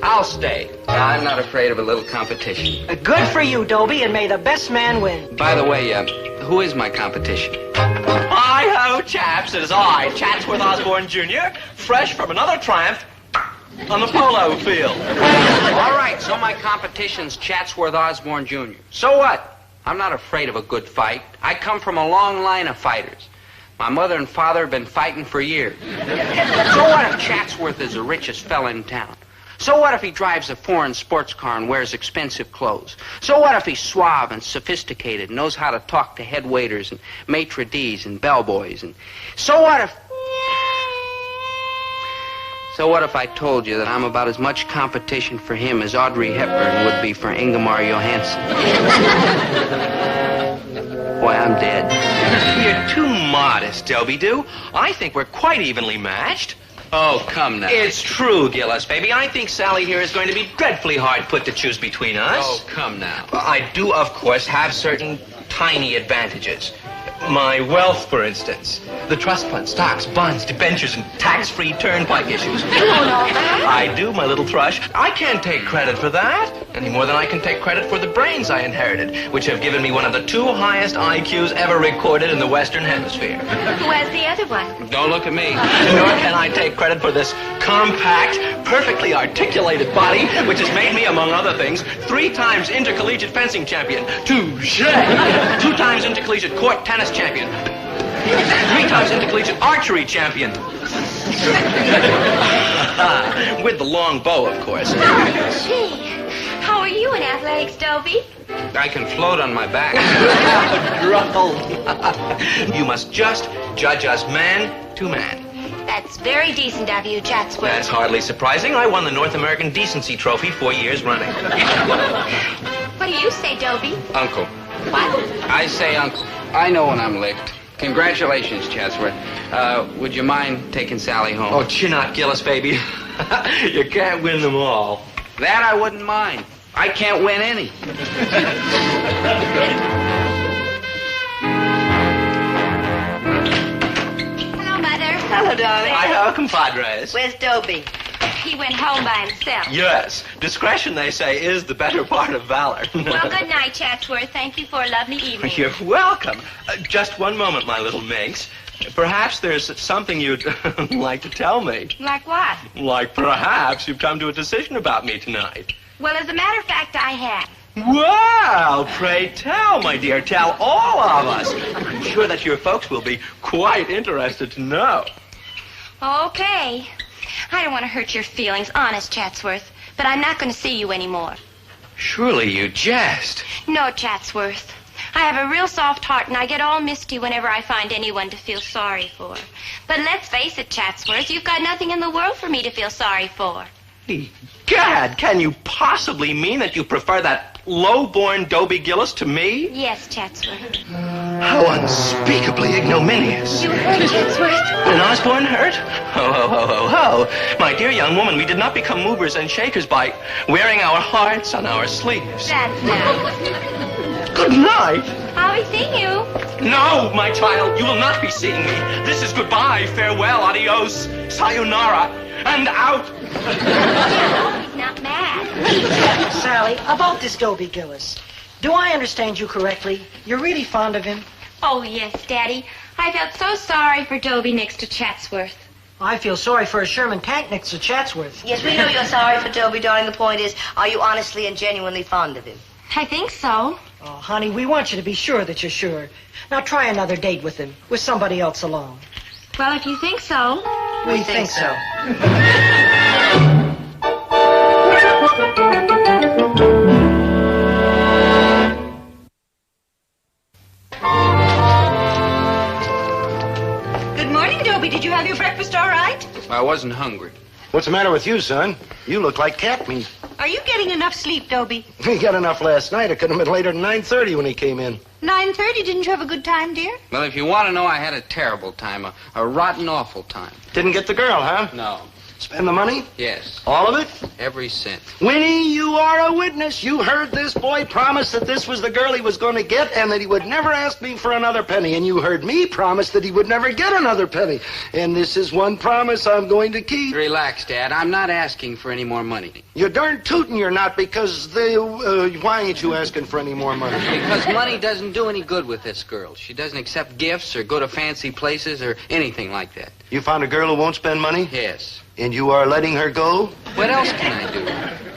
I'll stay. I'm not afraid of a little competition. Good for you, Dobie, and may the best man win. By the way, who is my competition? Hi-ho, chaps. It is I, Chatsworth Osborne Jr., fresh from another triumph on the polo field. All right, so my competition's Chatsworth Osborne Jr. So what? I'm not afraid of a good fight. I come from a long line of fighters. My mother and father have been fighting for years. So what if Chatsworth is the richest fella in town? So what if he drives a foreign sports car and wears expensive clothes? So what if he's suave and sophisticated, knows how to talk to head waiters and maitre d's and bellboys? And so what if I told you that I'm about as much competition for him as Audrey Hepburn would be for Ingmar Johansson? Boy, I'm dead. You're too modest, Dobie-Doo. I think we're quite evenly matched. Oh, come now. It's true, Gillis, baby. I think Sally here is going to be dreadfully hard put to choose between us. Oh, come now. I do, of course, have certain tiny advantages. My wealth, for instance. The trust fund, stocks, bonds, debentures, and tax-free turnpike issues. I do, my little thrush. I can't take credit for that, any more than I can take credit for the brains I inherited, which have given me one of the 2 highest IQs ever recorded in the Western Hemisphere. Who has the other one? Don't look at me. Nor can I take credit for this compact, perfectly articulated body, which has made me, among other things, 3 times intercollegiate fencing champion. Touche! 2 times intercollegiate court tennis champion. 3 times intercollegiate archery champion. With the long bow, of course. Gee, how are you in athletics, Dobie? I can float on my back. Druffle. You must just judge us man to man. That's very decent of you, Chatsworth. That's hardly surprising. I won the North American Decency Trophy 4 years running. What do you say, Dobie? Uncle. What? I say uncle. I know when I'm licked. Congratulations, Chatsworth. Would you mind taking Sally home? Oh, chin out, Gillis, baby. You can't win them all. That I wouldn't mind. I can't win any. Hello, Mother. Hello, darling. Hi-ho, compadres. Where's Dobie? He went home by himself. Yes. Discretion, they say, is the better part of valor. Well, good night, Chatsworth. Thank you for a lovely evening. You're welcome. Just one moment, my little minx. Perhaps there's something you'd like to tell me. Like what? Like perhaps you've come to a decision about me tonight. Well, as a matter of fact, I have. Well, pray tell, my dear. Tell all of us. I'm sure that your folks will be quite interested to know. Okay. I don't want to hurt your feelings, honest, Chatsworth, but I'm not going to see you anymore. Surely you jest. No, Chatsworth. I have a real soft heart, and I get all misty whenever I find anyone to feel sorry for. But let's face it, Chatsworth, you've got nothing in the world for me to feel sorry for. Gad, can you possibly mean that you prefer that low-born Dobie Gillis to me? Yes, Chatsworth. How unspeakably ignominious. You hurt Chatsworth. An Osborne hurt? Ho, ho, ho, ho, ho. My dear young woman, we did not become movers and shakers by wearing our hearts on our sleeves. That's now. Good night. I'll be seeing you. No, my child, you will not be seeing me. This is goodbye, farewell, adios, sayonara, and out. He's not mad. Sally, about this Dobie Gillis. Do I understand you correctly? You're really fond of him? Oh, yes, Daddy. I felt so sorry for Dobie next to Chatsworth. I feel sorry for a Sherman tank next to Chatsworth. Yes, we know you're sorry for Dobie, darling. The point is, are you honestly and genuinely fond of him? I think so. Oh, honey, we want you to be sure that you're sure. Now try another date with him, with somebody else along. Well, if you think so. We think so. Good morning, Dobie. Did you have your breakfast all right? I wasn't hungry. What's the matter with you, son? You look like cat meat. Are you getting enough sleep, Dobie? He got enough last night. It could have been later than 9:30 when he came in. 9:30? Didn't you have a good time, dear? Well, if you want to know, I had a terrible time, a rotten, awful time. Didn't get the girl, huh? No. Spend the money? Yes. All of it? Every cent. Winnie, you are a witness. You heard this boy promise that this was the girl he was going to get and that he would never ask me for another penny. And you heard me promise that he would never get another penny. And this is one promise I'm going to keep. Relax, Dad. I'm not asking for any more money. You're darn tootin' you're not because why ain't you asking for any more money? Because money doesn't do any good with this girl. She doesn't accept gifts or go to fancy places or anything like that. You found a girl who won't spend money? Yes. And you are letting her go? What else can I do?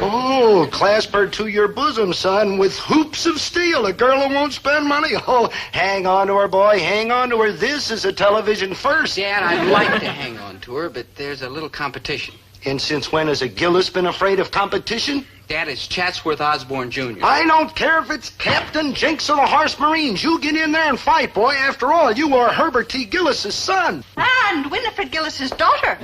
Oh, clasp her to your bosom, son, with hoops of steel. A girl who won't spend money. Oh, hang on to her, boy. Hang on to her. This is a television first. Dad, I'd like to hang on to her, but there's a little competition. And since when has a Gillis been afraid of competition? Dad, it's Chatsworth Osborne, Jr. I don't care if it's Captain Jinks of the Horse Marines. You get in there and fight, boy. After all, you are Herbert T. Gillis's son. And Winifred Gillis's daughter.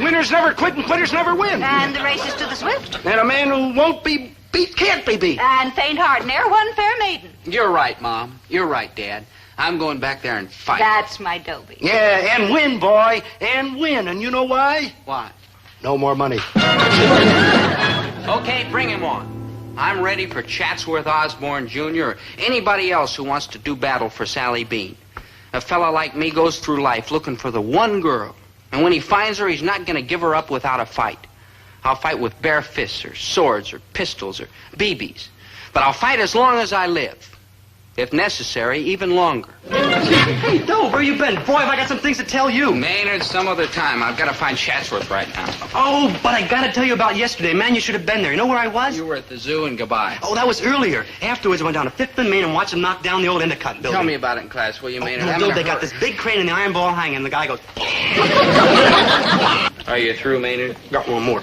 Winners never quit and quitters never win. And the race is to the swift. And a man who won't be beat can't be beat. And faint heart ne'er won fair maiden. You're right, Mom. You're right, Dad. I'm going back there and fight. That's my Dobie. Yeah, and win, boy. And win. And you know why? Why? No more money. Okay, bring him on. I'm ready for Chatsworth Osborne, Jr. or anybody else who wants to do battle for Sally Bean. A fella like me goes through life looking for the one girl. And when he finds her, he's not going to give her up without a fight. I'll fight with bare fists or swords or pistols or BBs. But I'll fight as long as I live. If necessary, even longer. Hey, Doe, where you been? Boy, have I got some things to tell you. Maynard, some other time. I've got to find Chatsworth right now. Oh, but I got to tell you about yesterday. Man, you should have been there. You know where I was? You were at the zoo in Goodbye. Oh, that was earlier. Afterwards, I went down to 5th and Main and watched them knock down the old Endicott building. Tell me about it in class, will you, Maynard? No, Doe, they got this big crane and the iron ball hanging, and the guy goes... Are you through, Maynard? Got one more.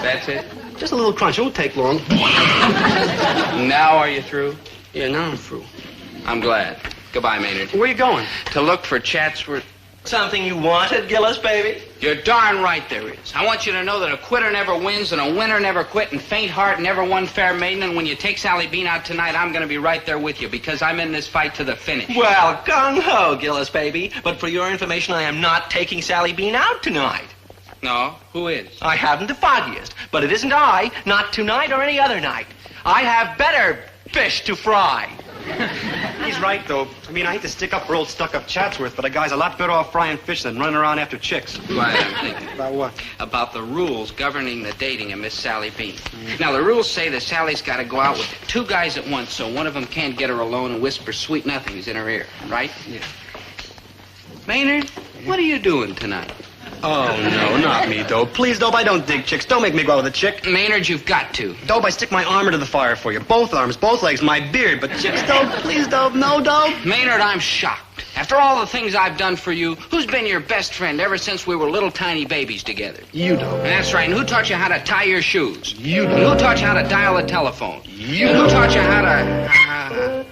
That's it? Just a little crunch. It won't take long. Now are you through? Yeah, now I'm through. I'm glad. Goodbye, Maynard. Where you going? To look for Chatsworth. Something you wanted, Gillis, baby? You're darn right there is. I want you to know that a quitter never wins and a winner never quit and faint heart never won fair maiden. And when you take Sally Bean out tonight, I'm going to be right there with you because I'm in this fight to the finish. Well, gung-ho, Gillis, baby. But for your information, I am not taking Sally Bean out tonight. No? Who is? I haven't the foggiest. But it isn't I, not tonight or any other night. I have better fish to fry. He's right, though. I mean, I hate to stick up for old stuck-up Chatsworth, but a guy's a lot better off frying fish than running around after chicks. Why, I'm thinking. About what? About the rules governing the dating of Miss Sally Bean. Now, the rules say that Sally's got to go out with two guys at once, so one of them can't get her alone and whisper sweet nothings in her ear, right? Yeah. Maynard, what are you doing tonight? Oh, no, not me, Dope. Please, Dope, I don't dig chicks. Don't make me go out with a chick. Maynard, you've got to. Dope, I stick my arm into the fire for you. Both arms, both legs, my beard. But chicks, Dope, please, Dope, no, Dope. Maynard, I'm shocked. After all the things I've done for you, who's been your best friend ever since we were little tiny babies together? You do. That's right. And who taught you how to tie your shoes? You do. And who taught you how to dial the telephone? You and do. who taught you how to...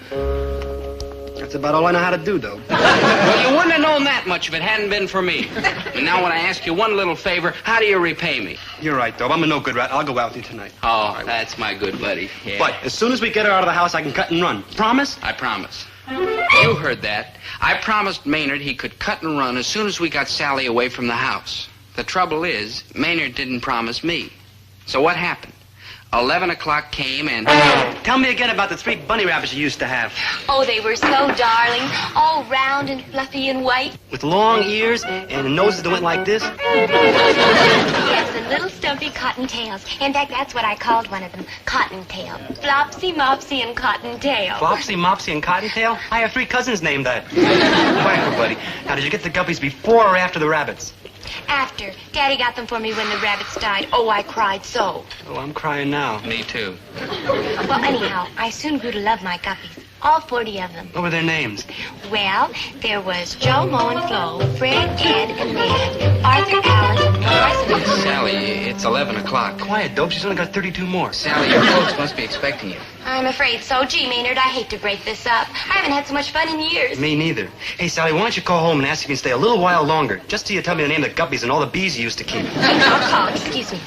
That's about all I know how to do, though. Well, you wouldn't have known that much if it hadn't been for me. And now when I ask you one little favor, how do you repay me? You're right, Dob. I'm a no-good rat. I'll go out with you tonight. Oh, that's my good buddy. Yeah. But as soon as we get her out of the house, I can cut and run. Promise? I promise. You heard that. I promised Maynard he could cut and run as soon as we got Sally away from the house. The trouble is, Maynard didn't promise me. So what happened? 11 o'clock came and... Tell me again about the 3 bunny rabbits you used to have. Oh, they were so darling. All round and fluffy and white. With long ears and noses that went like this? Yes, and little stumpy cottontails. In fact, that's what I called one of them, Cottontail. Flopsy, Mopsy, and Cottontail. Flopsy, Mopsy, and Cottontail? I have 3 cousins named that. Whacker, buddy. Now, did you get the guppies before or after the rabbits? After. Daddy got them for me when the rabbits died. Oh, I cried so. Oh, I'm crying now. Me too. Well, anyhow, I soon grew to love my guppies. All 40 of them. What were their names? Well, there was Joe, Mo, and Flo, Fred, Ed, and Ned, Arthur, Alice, and Morris, and... Sally, it's 11 o'clock. Quiet, Dope. She's only got 32 more. Sally, your folks must be expecting you. I'm afraid so. Gee, Maynard, I hate to break this up. I haven't had so much fun in years. Me neither. Hey, Sally, why don't you call home and ask if you can stay a little while longer, just till you tell me the name of the guppies and all the bees you used to keep. I'll call. Excuse me.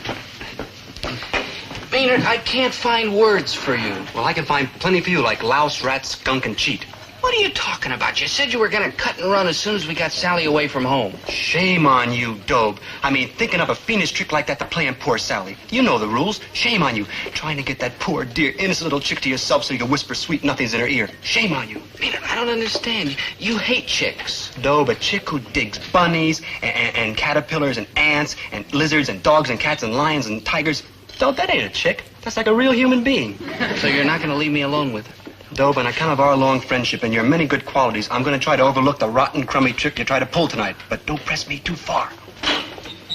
Maynard, I can't find words for you. Well, I can find plenty for you, like louse, rat, skunk, and cheat. What are you talking about? You said you were going to cut and run as soon as we got Sally away from home. Shame on you, Dobe. I mean, thinking up a fiendish trick like that to play on poor Sally. You know the rules. Shame on you. Trying to get that poor, dear, innocent little chick to yourself so you can whisper sweet nothings in her ear. Shame on you. Maynard, I don't understand. You hate chicks. Dobe, a chick who digs bunnies and caterpillars and ants and lizards and dogs and cats and lions and tigers. Dobe, that ain't a chick. That's like a real human being. So you're not going to leave me alone with her? Dobe, on account of our long friendship and your many good qualities, I'm going to try to overlook the rotten, crummy trick you try to pull tonight. But don't press me too far.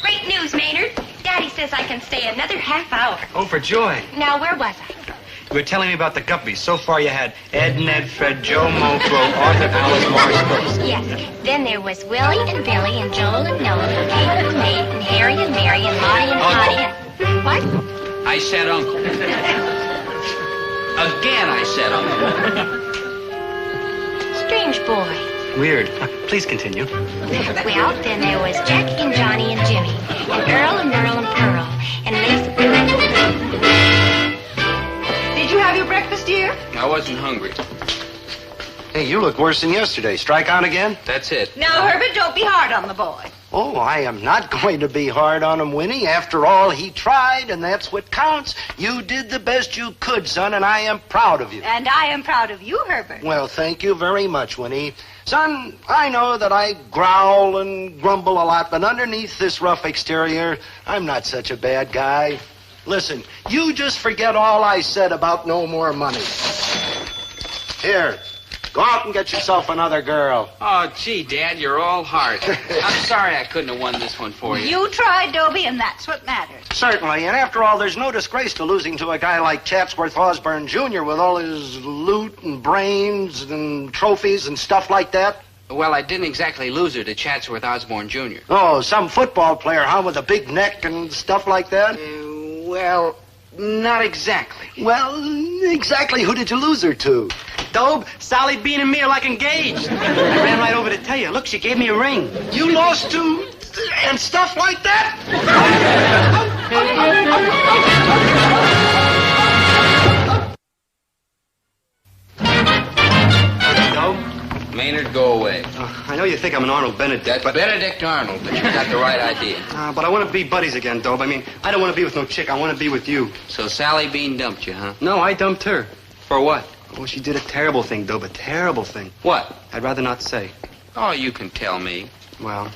Great news, Maynard. Daddy says I can stay another half hour. Oh, for joy. Now, where was I? You were telling me about the guppies. So far you had Ed, Ned, Fred, Joe, Mo, Flo, Arthur, Alice, Morris, Brooks. Yes. Then there was Willie and Billy and Joel and Noah and Kate and Nate and Harry and Mary and Lottie and Toddy and... What? I said uncle. Again, I said uncle. Strange boy. Weird. Please continue. Well, then there was Jackie and Johnny and Jimmy, and Earl and Merle and Pearl, and Lisa. Did you have your breakfast, dear? I wasn't hungry. Hey, you look worse than yesterday. Strike on again? That's it. Now, Herbert, don't be hard on the boy. Oh, I am not going to be hard on him, Winnie. After all, he tried, and that's what counts. You did the best you could, son, and I am proud of you. And I am proud of you, Herbert. Well, thank you very much, Winnie. Son, I know that I growl and grumble a lot, but underneath this rough exterior, I'm not such a bad guy. Listen, you just forget all I said about no more money. Here, go out and get yourself another girl. Oh, gee, Dad, you're all heart. I'm sorry I couldn't have won this one for you. You tried, Dobie, and that's what matters. Certainly, and after all, there's no disgrace to losing to a guy like Chatsworth Osborne Jr. with all his loot and brains and trophies and stuff like that. Well, I didn't exactly lose her to Chatsworth Osborne Jr. Oh, some football player, huh, with a big neck and stuff like that? Well, not exactly. Well, exactly who did you lose her to? Dobe, Sally Bean and me are like engaged. I ran right over to tell you. Look, she gave me a ring. You lost to... and stuff like that? Dobe? Maynard, go away. I know you think I'm an Arnold Benedict, That's but... Benedict Arnold, but you got the right idea. But I want to be buddies again, Dobe. I mean, I don't want to be with no chick. I want to be with you. So Sally Bean dumped you, huh? No, I dumped her. For what? Oh, she did a terrible thing, Dobe, a terrible thing. What? I'd rather not say. Oh, you can tell me. Well,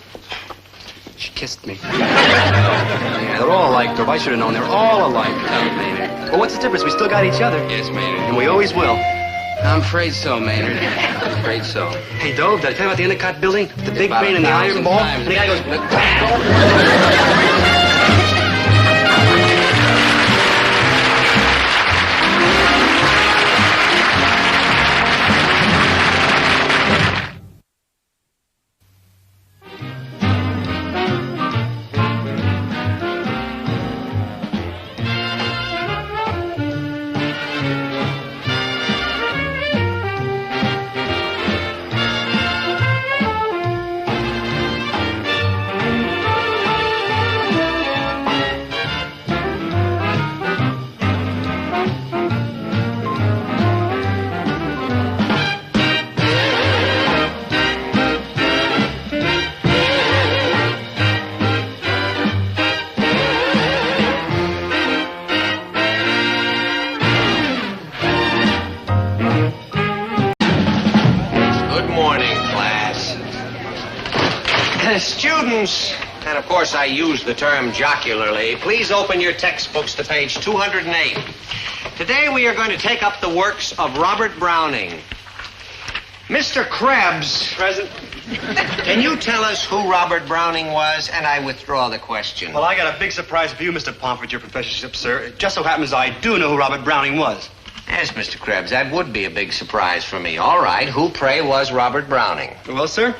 she kissed me. Yeah, they're all alike, Dobe. I should have known. They're all alike. No, Maynard. But what's the difference? We still got each other. Yes, Maynard. And we always will. I'm afraid so, Maynard. I'm afraid so. Hey, Dobe, did I tell you about the Endicott building? The big crane and the iron ball? And the guy goes... Students, and of course I use the term jocularly, please open your textbooks to page 208. Today we are going to take up the works of Robert Browning. Mr. Krebs. Present. Can you tell us who Robert Browning was? And I withdraw the question. Well, I got a big surprise for you, Mr. Pomfret, your professorship, sir. It just so happens I do know who Robert Browning was. Yes, Mr. Krebs, that would be a big surprise for me. All right, who, pray, was Robert Browning? Well, sir,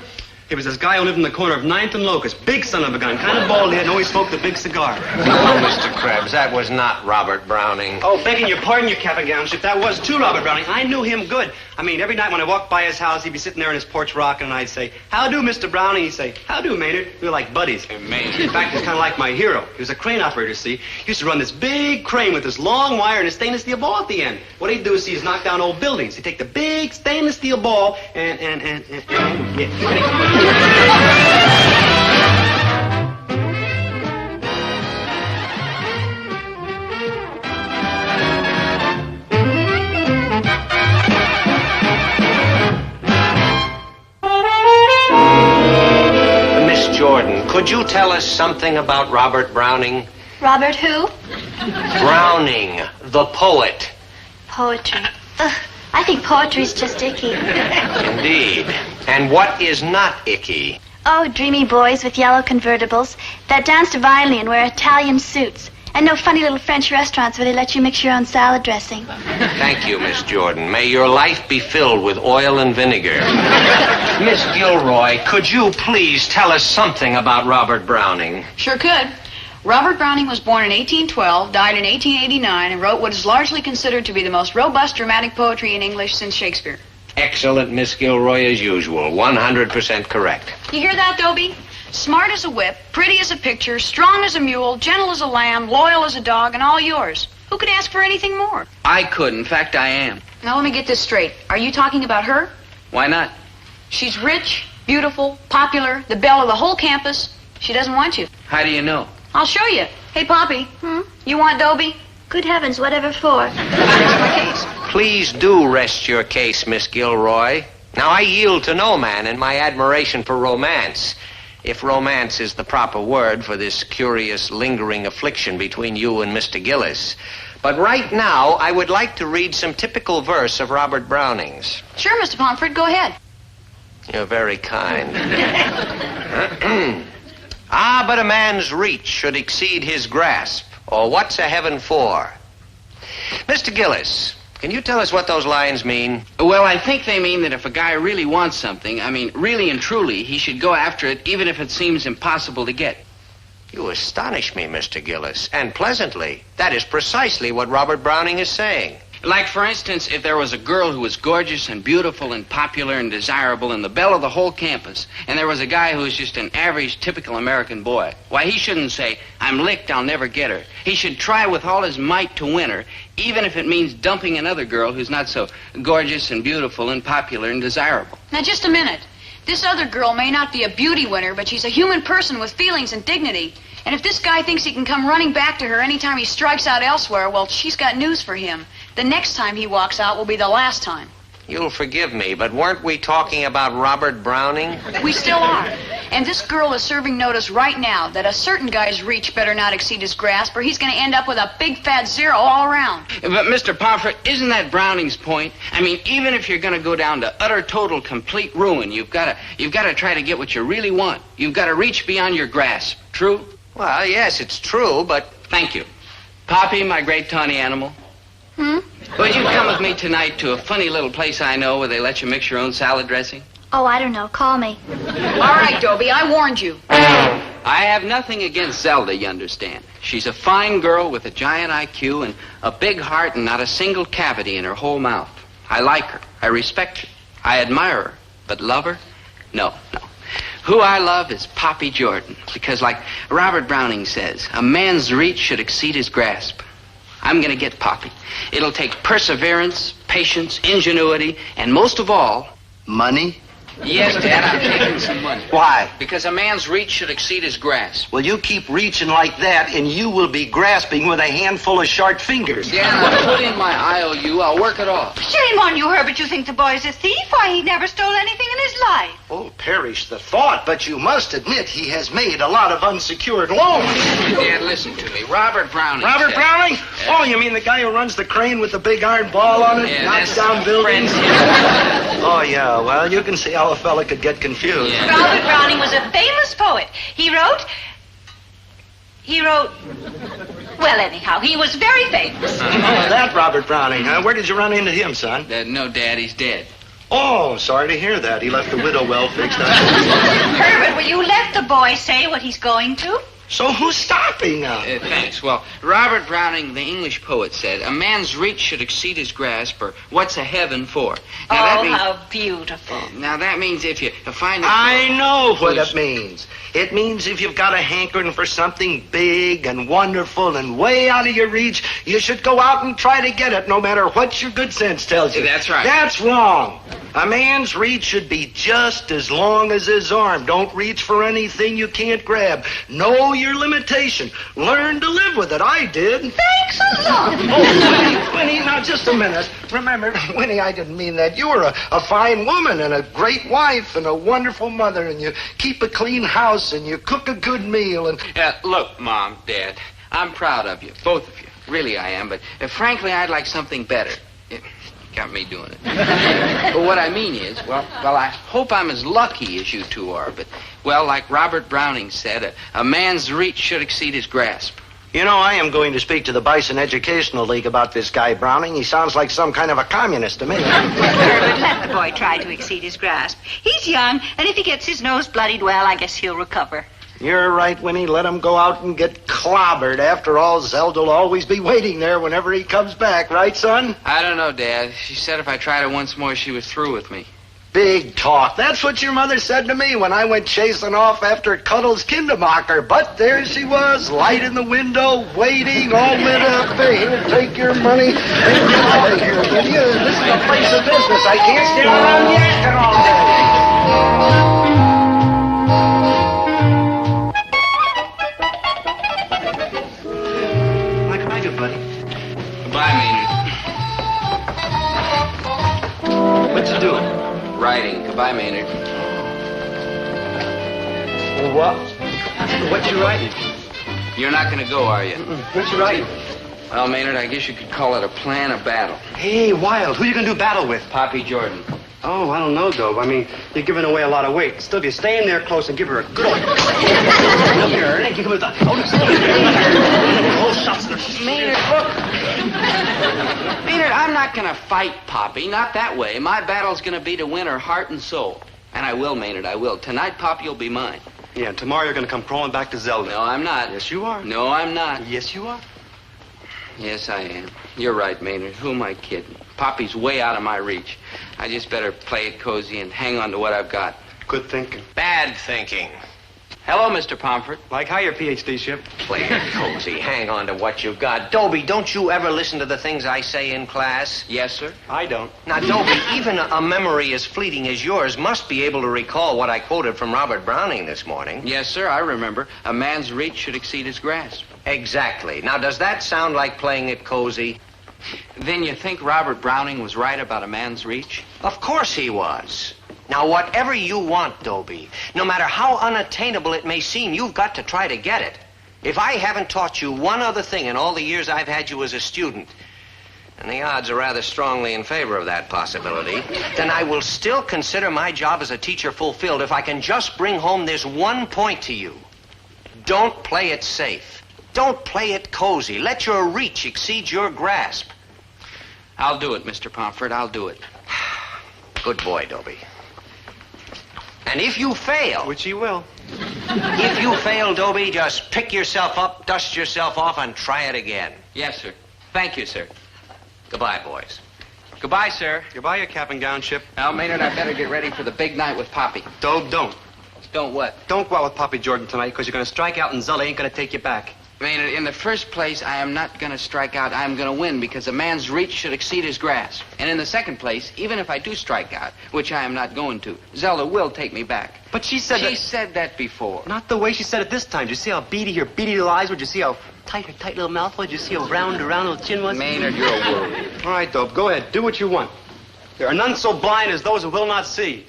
he was this guy who lived in the corner of 9th and Locust. Big son of a gun, kind of bald head, and always smoked a big cigar. No, Mr. Krebs, that was not Robert Browning. Oh, begging your pardon, your cap and gownship, that was too Robert Browning. I knew him good. I mean, every night when I walked by his house, he'd be sitting there on his porch rocking, and I'd say, "How do, Mr. Browning?" He'd say, "How do, Maynard?" We were like buddies. Maynard. In fact, he's kind of like my hero. He was a crane operator, see? He used to run this big crane with this long wire and a stainless steel ball at the end. What he'd do is he'd knock down old buildings. He'd take the big stainless steel ball and Jordan, could you tell us something about Robert Browning? Robert who? Browning, the poet. Poetry. Ugh, I think poetry's just icky. Indeed. And what is not icky? Oh, dreamy boys with yellow convertibles that dance divinely and wear Italian suits. And no funny little French restaurants where they let you mix your own salad dressing. Thank you, Miss Jordan. May your life be filled with oil and vinegar. Miss Gilroy, could you please tell us something about Robert Browning? Sure could. Robert Browning was born in 1812, died in 1889, and wrote what is largely considered to be the most robust dramatic poetry in English since Shakespeare. Excellent, Miss Gilroy, as usual. 100% correct. You hear that, Dobie? Smart as a whip, pretty as a picture, strong as a mule, gentle as a lamb, loyal as a dog, and all yours. Who could ask for anything more? I could. In fact, I am. Now, let me get this straight. Are you talking about her? Why not? She's rich, beautiful, popular, the belle of the whole campus. She doesn't want you. How do you know? I'll show you. Hey, Poppy. You want Dobie? Good heavens, whatever for? That's my case. Please do rest your case, Miss Gilroy. Now, I yield to no man in my admiration for romance. If romance is the proper word for this curious, lingering affliction between you and Mr. Gillis. But right now, I would like to read some typical verse of Robert Browning's. Sure, Mr. Pomfret, go ahead. You're very kind. Ah, but a man's reach should exceed his grasp, or what's a heaven for? Mr. Gillis, can you tell us what those lines mean? Well, I think they mean that if a guy really wants something, I mean, really and truly, he should go after it even if it seems impossible to get. You astonish me, Mr. Gillis, and pleasantly. That is precisely what Robert Browning is saying. Like, for instance, if there was a girl who was gorgeous and beautiful and popular and desirable and the belle of the whole campus, and there was a guy who was just an average, typical American boy, why, he shouldn't say, "I'm licked, I'll never get her." He should try with all his might to win her, even if it means dumping another girl who's not so gorgeous and beautiful and popular and desirable. Now, just a minute. This other girl may not be a beauty winner, but she's a human person with feelings and dignity. And if this guy thinks he can come running back to her anytime he strikes out elsewhere, well, she's got news for him. The next time he walks out will be the last time. You'll forgive me, but weren't we talking about Robert Browning? We still are. And this girl is serving notice right now that a certain guy's reach better not exceed his grasp, or he's going to end up with a big fat zero all around. But, Mr. Pomfret, isn't that Browning's point? I mean, even if you're going to go down to utter, total, complete ruin, you've got to try to get what you really want. You've got to reach beyond your grasp. True? Well, yes, it's true, but... Thank you. Poppy, my great tawny animal. Would you come with me tonight to a funny little place I know where they let you mix your own salad dressing? Oh, I don't know. Call me. All right, Dobie, I warned you. I have nothing against Zelda, you understand. She's a fine girl with a giant IQ and a big heart and not a single cavity in her whole mouth. I like her. I respect her. I admire her. But love her? No. Who I love is Poppy Jordan, because like Robert Browning says, a man's reach should exceed his grasp. I'm going to get Poppy. It'll take perseverance, patience, ingenuity, and most of all, money. Yes, Dad, I'm taking some money. Why? Because a man's reach should exceed his grasp. Well, you keep reaching like that, and you will be grasping with a handful of sharp fingers. Dad, I'll put in my IOU. I'll work it off. Shame on you, Herbert. You think the boy's a thief? Why, he never stole anything in his life. Oh, perish the thought, but you must admit he has made a lot of unsecured loans. Dad, listen to me. Robert Browning. Robert Browning? Oh, you mean the guy who runs the crane with the big iron ball on it? Yeah, knocks that's down buildings? friends. Oh, yeah. Well, you can see how a fella could get confused. Yeah. Robert Browning was a famous poet. He wrote... Well, anyhow, he was very famous. Oh, that Robert Browning, huh? Where did you run into him, son? No, Dad, he's dead. Oh, sorry to hear that. He left the widow well fixed up. Herbert, will you let the boy say what he's going to? So who's stopping now? Thanks. Well, Robert Browning, the English poet, said, a man's reach should exceed his grasp, or what's a heaven for? Now, that means, how beautiful. Now, that means if you find... I know what it means. It means if you've got a hankering for something big and wonderful and way out of your reach, you should go out and try to get it, no matter what your good sense tells you. That's right. That's wrong. A man's reach should be just as long as his arm. Don't reach for anything you can't grab. Know your limitation. Learn to live with it. I did. Thanks a lot. Oh, Winnie, now just a minute. Remember, Winnie, I didn't mean that. You were a fine woman and a great wife and a wonderful mother, and you keep a clean house and you cook a good meal and... Look, Mom, Dad, I'm proud of you, both of you. Really, I am, but frankly, I'd like something better. Got me doing it. But what I mean is, well, I hope I'm as lucky as you two are, but, well, like Robert Browning said, a man's reach should exceed his grasp. You know, I am going to speak to the Bison Educational League about this guy, Browning. He sounds like some kind of a communist to me. Herbert, let the boy try to exceed his grasp. He's young, and if he gets his nose bloodied, well, I guess he'll recover. You're right, Winnie. Let him go out and get clobbered. After all, Zelda will always be waiting there whenever he comes back. Right, son? I don't know, Dad. She said if I tried it once more, she was through with me. Big talk. That's what your mother said to me when I went chasing off after Cuddles Kindermacher. But there she was, light in the window, waiting, all lit up. Hey, here, take your money and get out of here, will you? This is a place of business. I can't stand around yakking all day. What can I do, buddy? Goodbye, Maynard. What you doing? Writing. Goodbye, Maynard. What? What you writing? You're not going to go, are you? What you writing? Well, Maynard, I guess you could call it a plan of battle. Hey, Wild, who you gonna do battle with? Poppy Jordan. Oh, I don't know, Dobe. I mean, you're giving away a lot of weight. Still, if you stay in there close and give her a good old... Here, and give her the... Oh, shots. Maynard, look. Maynard, I'm not going to fight Poppy. Not that way. My battle's going to be to win her heart and soul. And I will, Maynard, I will. Tonight, Poppy will be mine. Yeah, and tomorrow you're gonna come crawling back to Zelda. No, I'm not. Yes, you are. No, I'm not. Yes, you are. Yes, I am. You're right, Maynard. Who am I kidding? Poppy's way out of my reach. I just better play it cozy and hang on to what I've got. Good thinking. Bad thinking. Hello, Mr. Pomfret. Like how your PhD ship? Play it cozy. Hang on to what you've got. Dobie, don't you ever listen to the things I say in class? Yes, sir. I don't. Now, Dobie, even a memory as fleeting as yours must be able to recall what I quoted from Robert Browning this morning. Yes, sir, I remember. A man's reach should exceed his grasp. Exactly. Now, does that sound like playing it cozy? Then you think Robert Browning was right about a man's reach? Of course he was. Now, whatever you want, Dobie, no matter how unattainable it may seem, you've got to try to get it. If I haven't taught you one other thing in all the years I've had you as a student, and the odds are rather strongly in favor of that possibility, then I will still consider my job as a teacher fulfilled if I can just bring home this one point to you. Don't play it safe. Don't play it cozy. Let your reach exceed your grasp. I'll do it, Mr. Pomfret. I'll do it. Good boy, Dobie. And if you fail... Which he will. If you fail, Dobie, just pick yourself up, dust yourself off, and try it again. Yes, sir. Thank you, sir. Goodbye, boys. Goodbye, sir. Goodbye, your cap and gown ship. Now, Maynard, I better get ready for the big night with Poppy. Dobe, don't. Don't what? Don't go out with Poppy Jordan tonight, because you're going to strike out and Zelda ain't going to take you back. Maynard, in the first place, I am not going to strike out. I am going to win because a man's reach should exceed his grasp. And in the second place, even if I do strike out, which I am not going to, Zelda will take me back. But she said She said that before. Not the way she said it this time. Did you see how beady her beady little eyes were? Did you see how tight her tight little mouth was? Did you see how round her round little chin was? Maynard, you're a worry. All right, Dope, go ahead. Do what you want. There are none so blind as those who will not see.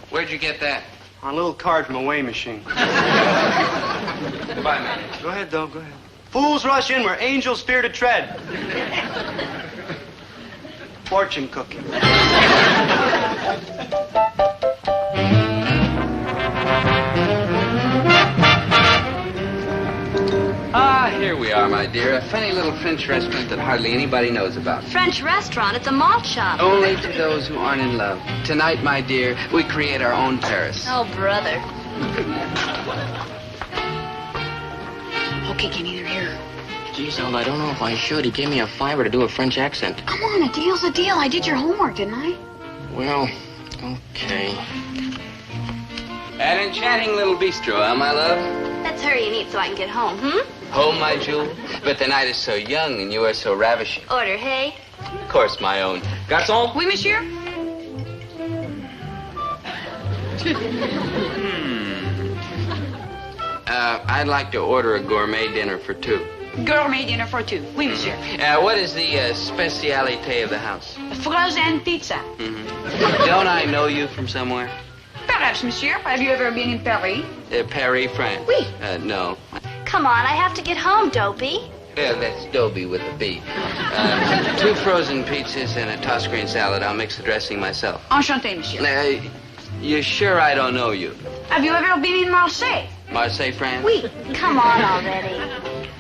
Where'd you get that? On a little card from a weighing machine. Goodbye, Maynard. Go ahead, Dope, go ahead. Fools rush in where angels fear to tread. Fortune cookie. Ah, here we are, my dear. A funny little French restaurant that hardly anybody knows about. French restaurant? It's a malt shop. Only to those who aren't in love. Tonight, my dear, we create our own Paris. Oh, brother. Okay, Kenny, they're here. Geez, Zelda, I don't know if I should. He gave me a $5 to do a French accent. Come on, a deal's a deal. I did your homework, didn't I? Well, okay. An enchanting little bistro, huh, my love? Let's hurry and eat so I can get home, Home, my jewel. But the night is so young and you are so ravishing. Order, hey? Of course, my own. Garçon? Oui, monsieur? I'd like to order a gourmet dinner for two. Gourmet dinner for two. Oui, monsieur. What is the spécialité of the house? Frozen pizza. Don't I know you from somewhere? Perhaps, monsieur. Have you ever been in Paris? Paris, France? Oui. No. Come on, I have to get home, Dopey. Yeah, that's Dobie with a B. 2 frozen pizzas and a tossed green salad. I'll mix the dressing myself. Enchanté, monsieur. You sure I don't know you? Have you ever been in Marseille? Marseille, France? Oui. Come on already.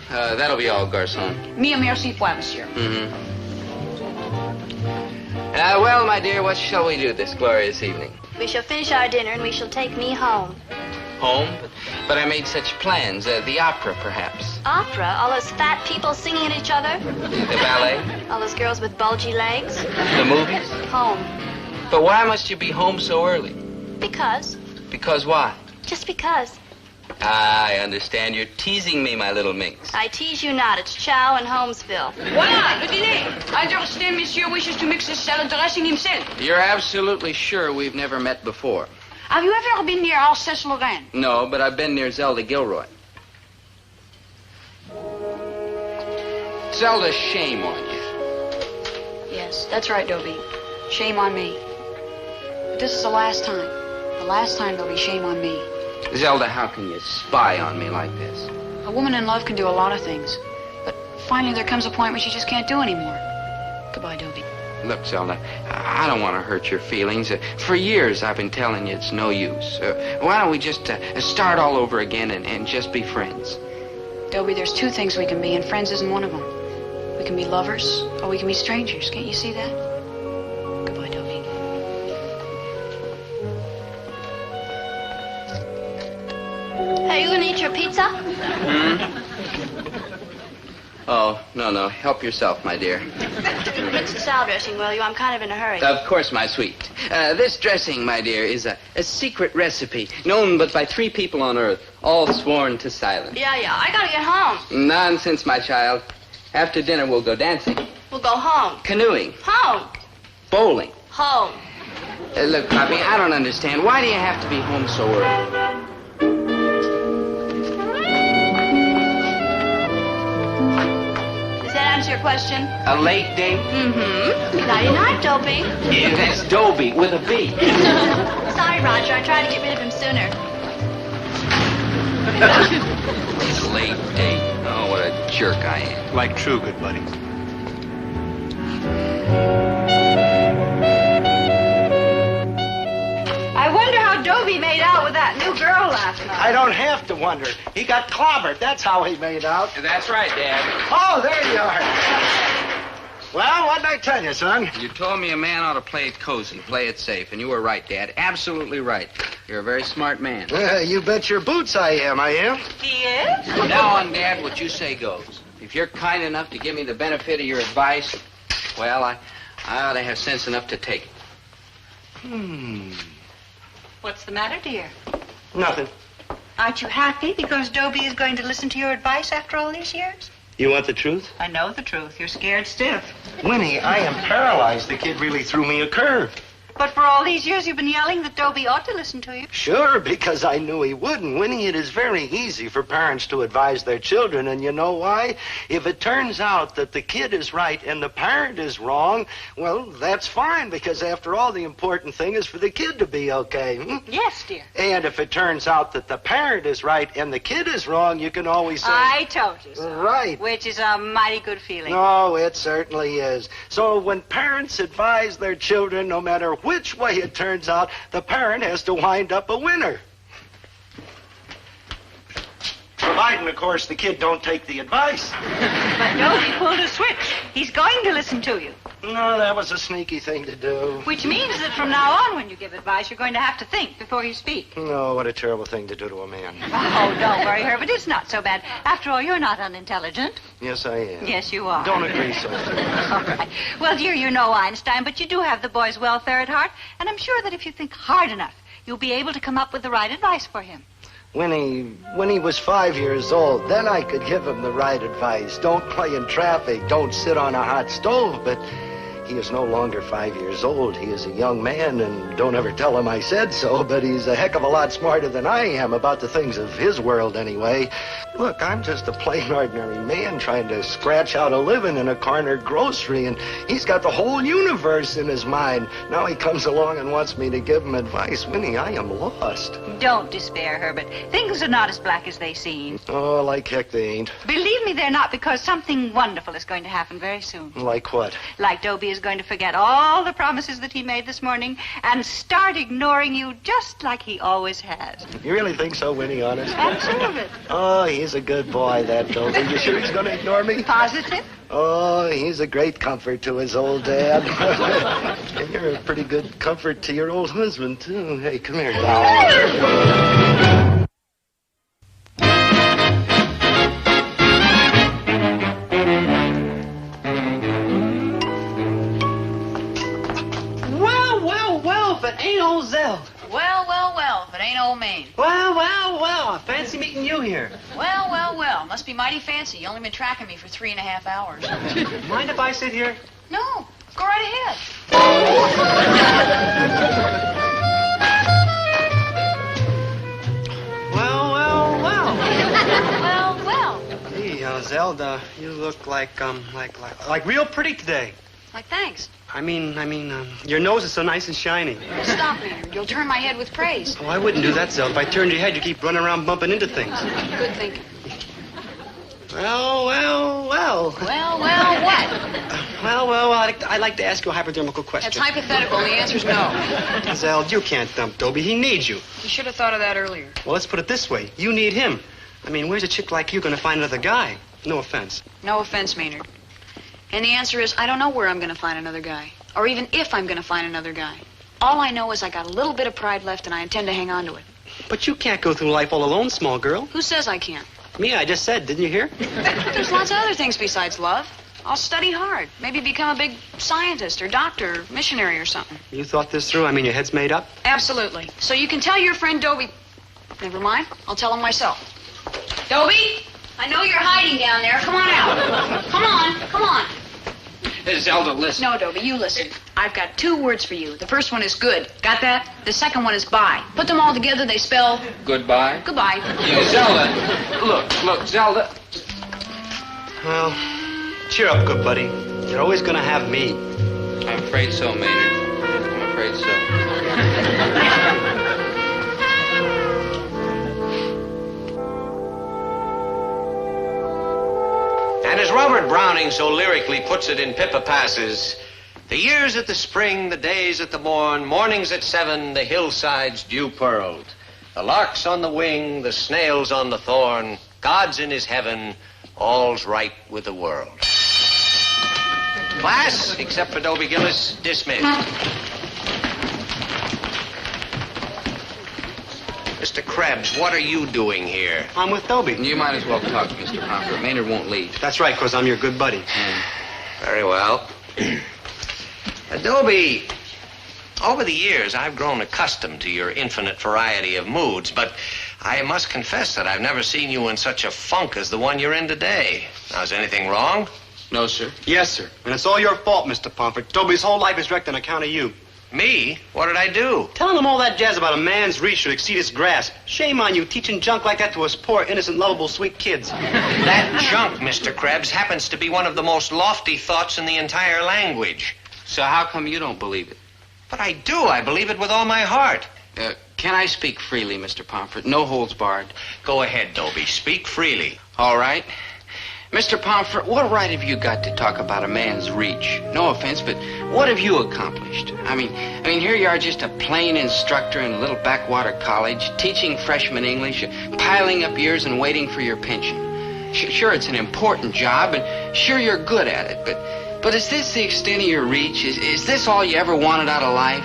That'll be all, garçon. Mille merci fois, monsieur. Well, my dear, what shall we do this glorious evening? We shall finish our dinner and we shall take me home. Home? But I made such plans. The opera, perhaps. Opera? All those fat people singing at each other? The ballet? All those girls with bulgy legs? The movies? Home. But why must you be home so early? Because. Because what? Just because. I understand. You're teasing me, my little minx. I tease you not. It's Chow and Holmesville. Voilà, le dîner. I understand monsieur wishes to mix the salad dressing himself. You're absolutely sure we've never met before? Have you ever been near Alsace-Lorraine? No, but I've been near Zelda Gilroy. Zelda, shame on you. Yes, that's right, Dobie. Shame on me. But this is the last time. The last time, Dobie, shame on me. Zelda, how can you spy on me like this? A woman in love can do a lot of things. But finally there comes a point when she just can't do anymore. Goodbye, Dobie. Look, Zelda, I don't want to hurt your feelings. For years I've been telling you it's no use. Why don't we just start all over again and just be friends? Dobie, there's 2 things we can be, and friends isn't one of them. We can be lovers, or we can be strangers. Can't you see that? Goodbye, Dobie. Are you gonna eat your pizza? Oh, no. Help yourself, my dear. Mix the salad dressing, will you? I'm kind of in a hurry. Of course, my sweet. This dressing, my dear, is a secret recipe known but by 3 people on Earth, all sworn to silence. Yeah, I gotta get home. Nonsense, my child. After dinner, we'll go dancing. We'll go home. Canoeing. Home. Bowling. Home. Look, Poppy, I don't understand. Why do you have to be home so early? Does that answer your question? A late date? Nighty-night, Dopey. Yeah, that's Dobie with a B. Sorry, Roger. I tried to get rid of him sooner. Late date. Oh, what a jerk I am. Like true good buddies. I wonder how Dobie made out with that new girl last night. I don't have to wonder. He got clobbered. That's how he made out. That's right, Dad. Oh, there you are. Well, what'd I tell you, son? You told me a man ought to play it cozy, play it safe, and you were right, Dad. Absolutely right. You're a very smart man. You bet your boots I am, He is? From now on, Dad, what you say goes. If you're kind enough to give me the benefit of your advice, well, I ought to have sense enough to take it. What's the matter, dear? Nothing. Aren't you happy because Dobie is going to listen to your advice after all these years? You want the truth? I know the truth. You're scared stiff. Winnie, I am paralyzed. The kid really threw me a curve. But for all these years, you've been yelling that Dobie ought to listen to you. Sure, because I knew he wouldn't. Winnie, it is very easy for parents to advise their children, and you know why? If it turns out that the kid is right and the parent is wrong, well, that's fine, because after all, the important thing is for the kid to be okay. Yes, dear. And if it turns out that the parent is right and the kid is wrong, you can always say... I told you so. Right. Which is a mighty good feeling. Oh, it certainly is. So when parents advise their children, no matter which way it turns out, the parent has to wind up a winner. Providing, of course, the kid don't take the advice. But Dobie pulled a switch. He's going to listen to you. No, that was a sneaky thing to do. Which means that from now on, when you give advice, you're going to have to think before you speak. No, what a terrible thing to do to a man. Oh, don't worry, Herbert. It's not so bad. After all, you're not unintelligent. Yes, I am. Yes, you are. Don't agree so. All right. Well, dear, you're no Einstein, but you do have the boy's welfare at heart, and I'm sure that if you think hard enough, you'll be able to come up with the right advice for him. When he was 5 years old, then I could give him the right advice. Don't play in traffic. Don't sit on a hot stove. But he is no longer 5 years old. He is a young man, and don't ever tell him I said so, but he's a heck of a lot smarter than I am about the things of his world anyway. Look, I'm just a plain ordinary man trying to scratch out a living in a corner grocery, and he's got the whole universe in his mind. Now he comes along and wants me to give him advice. Winnie, I am lost. Don't despair, Herbert. Things are not as black as they seem. Oh, like heck they ain't. Believe me, they're not, because something wonderful is going to happen very soon. Like what? Like Dobie is going to forget all the promises that he made this morning and start ignoring you just like he always has. You really think so, Winnie, honest? Absolutely. Oh, he's a good boy, that Dobie. You sure he's going to ignore me? Positive? Oh, he's a great comfort to his old dad. And you're a pretty good comfort to your old husband, too. Hey, come here, doll. Well, but ain't old Zell. Well, if it ain't old Maine. Well, fancy meeting you here. Well, must be mighty fancy. You only been tracking me for 3.5 hours. Mind if I sit here? No, go right ahead. Well. Gee, Zelda, you look like real pretty today. Like, thanks. I mean, your nose is so nice and shiny. Stop, Maynard. You'll turn my head with praise. Oh, I wouldn't do that, Zelda. If I turned your head, you keep running around bumping into things. Good thinking. Well. Well, what? I'd like to ask you a hypodermical question. It's hypothetical, and the answer's no. Zeld, you can't dump Dobie. He needs you. You should have thought of that earlier. Well, let's put it this way. You need him. I mean, where's a chick like you going to find another guy? No offense. No offense, Maynard. And the answer is, I don't know where I'm going to find another guy. Or even if I'm going to find another guy. All I know is I got a little bit of pride left, and I intend to hang on to it. But you can't go through life all alone, small girl. Who says I can't? Me, I just said. Didn't you hear? There's lots of other things besides love. I'll study hard. Maybe become a big scientist or doctor or missionary or something. You thought this through? I mean, your head's made up? Absolutely. So you can tell your friend Dobie... Never mind. I'll tell him myself. Dobie, I know you're hiding down there. Come on out. Come on. Zelda, listen. No, Dobie, you listen. I've got 2 words for you. The first one is good. Got that? The second one is bye. Put them all together, they spell... Goodbye? Goodbye. Yeah, Zelda. Look, Zelda. Well, cheer up, good buddy. You're always going to have me. I'm afraid so, Maynard. I'm afraid so. And as Robert Browning so lyrically puts it in Pippa Passes, the years at the spring, the days at the morn, mornings at 7, the hillsides dew pearled, the larks on the wing, the snails on the thorn, God's in his heaven, all's right with the world. Class, except for Dobie Gillis, dismissed. Mr. Krebs, what are you doing here? I'm with Dobie. You might as well talk, Mr. Pomfret. Maynard won't leave. That's right, because I'm your good buddy. Very well. Dobie, Over the years, I've grown accustomed to your infinite variety of moods, but I must confess that I've never seen you in such a funk as the one you're in today. Now, is anything wrong? No, sir. Yes, sir. And it's all your fault, Mr. Pomfret. Dobie's whole life is wrecked on account of you. Me? What did I do? Telling him all that jazz about a man's reach should exceed his grasp. Shame on you teaching junk like that to us poor, innocent, lovable, sweet kids. That junk, Mr. Krebs, happens to be one of the most lofty thoughts in the entire language. So how come you don't believe it? But I do. I believe it with all my heart. Can I speak freely, Mr. Pomfret? No holds barred. Go ahead, Dobie. Speak freely. All right. Mr. Pomfret, what right have you got to talk about a man's reach? No offense, but what have you accomplished? I mean, here you are, just a plain instructor in a little backwater college, teaching freshman English, piling up years and waiting for your pension. Sure, it's an important job, and sure, you're good at it, but is this the extent of your reach? Is this all you ever wanted out of life?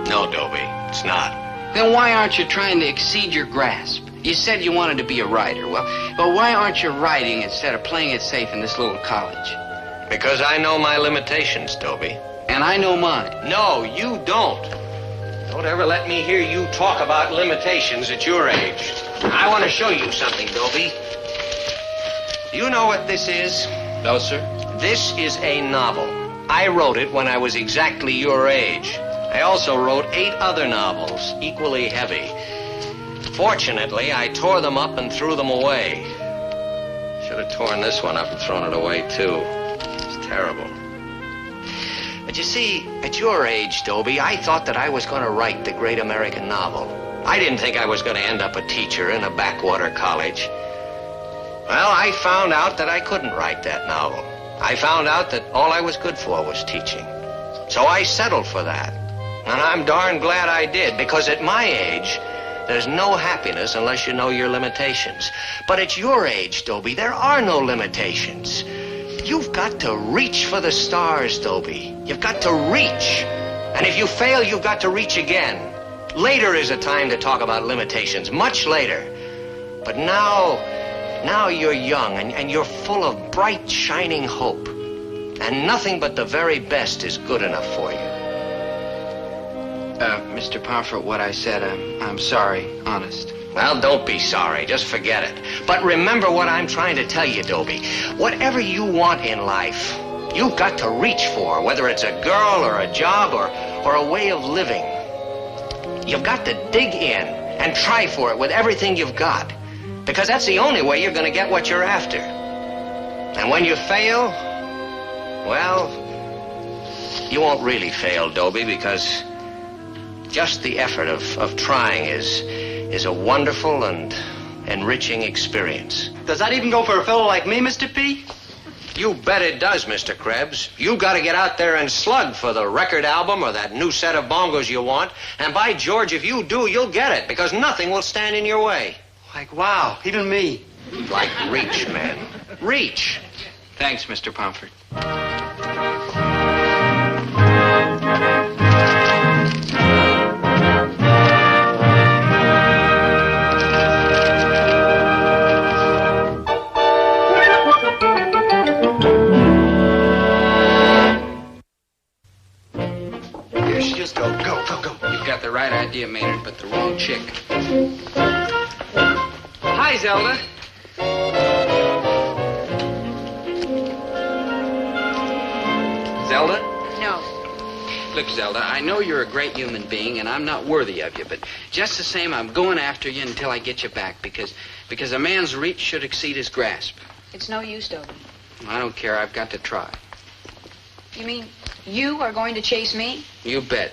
No, Dobie, it's not. Then why aren't you trying to exceed your grasp? You said you wanted to be a writer. Well, why aren't you writing instead of playing it safe in this little college? Because I know my limitations, Dobie. And I know mine. No, you don't. Don't ever let me hear you talk about limitations at your age. I want to show you something, Dobie. Do you know what this is? No, sir. This is a novel. I wrote it when I was exactly your age. I also wrote 8 other novels, equally heavy. Fortunately, I tore them up and threw them away. Should have torn this one up and thrown it away, too. It's terrible. But you see, at your age, Dobie, I thought that I was going to write the great American novel. I didn't think I was going to end up a teacher in a backwater college. Well, I found out that I couldn't write that novel. I found out that all I was good for was teaching. So I settled for that. And I'm darn glad I did, because at my age, there's no happiness unless you know your limitations. But at your age, Dobie, there are no limitations. You've got to reach for the stars, Dobie. You've got to reach. And if you fail, you've got to reach again. Later is a time to talk about limitations, much later. But now you're young and you're full of bright, shining hope. And nothing but the very best is good enough for you. Mr. Pomfret, what I said, I'm sorry, honest. Well, don't be sorry. Just forget it. But remember what I'm trying to tell you, Dobie. Whatever you want in life, you've got to reach for, whether it's a girl or a job or a way of living. You've got to dig in and try for it with everything you've got, because that's the only way you're going to get what you're after. And when you fail, well, you won't really fail, Dobie, because just the effort of trying is a wonderful and enriching experience. Does that even go for a fellow like me, Mr. P? You bet it does, Mr. Krebs. You've got to get out there and slug for the record album or that new set of bongos you want. And by George, if you do, you'll get it, because nothing will stand in your way. Like, wow, even me. Like reach, man. Reach. Thanks, Mr. Pomfret. Here she just go. Go. You've got the right idea, Maynard, but the wrong chick. Hi, Zelda. Zelda? No. Look, Zelda, I know you're a great human being, and I'm not worthy of you, but just the same, I'm going after you until I get you back, because a man's reach should exceed his grasp. It's no use, Dobie. I don't care. I've got to try. You mean you are going to chase me? You bet.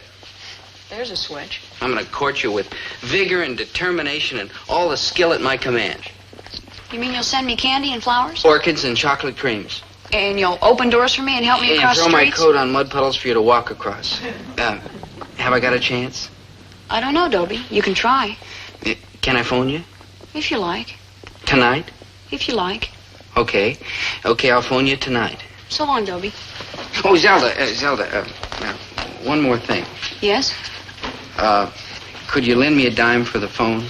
There's a switch. I'm going to court you with vigor and determination and all the skill at my command. You mean you'll send me candy and flowers? Orchids and chocolate creams. And you'll open doors for me and help me And across throw my streets? coat on mud puddles for you to walk across. Have I got a chance? I don't know, Dobie. You can try. Can I phone you? If you like. Tonight? If you like. Okay, I'll phone you tonight. So long, Dobie. Oh, Zelda, one more thing. Yes? Could you lend me a dime for the phone?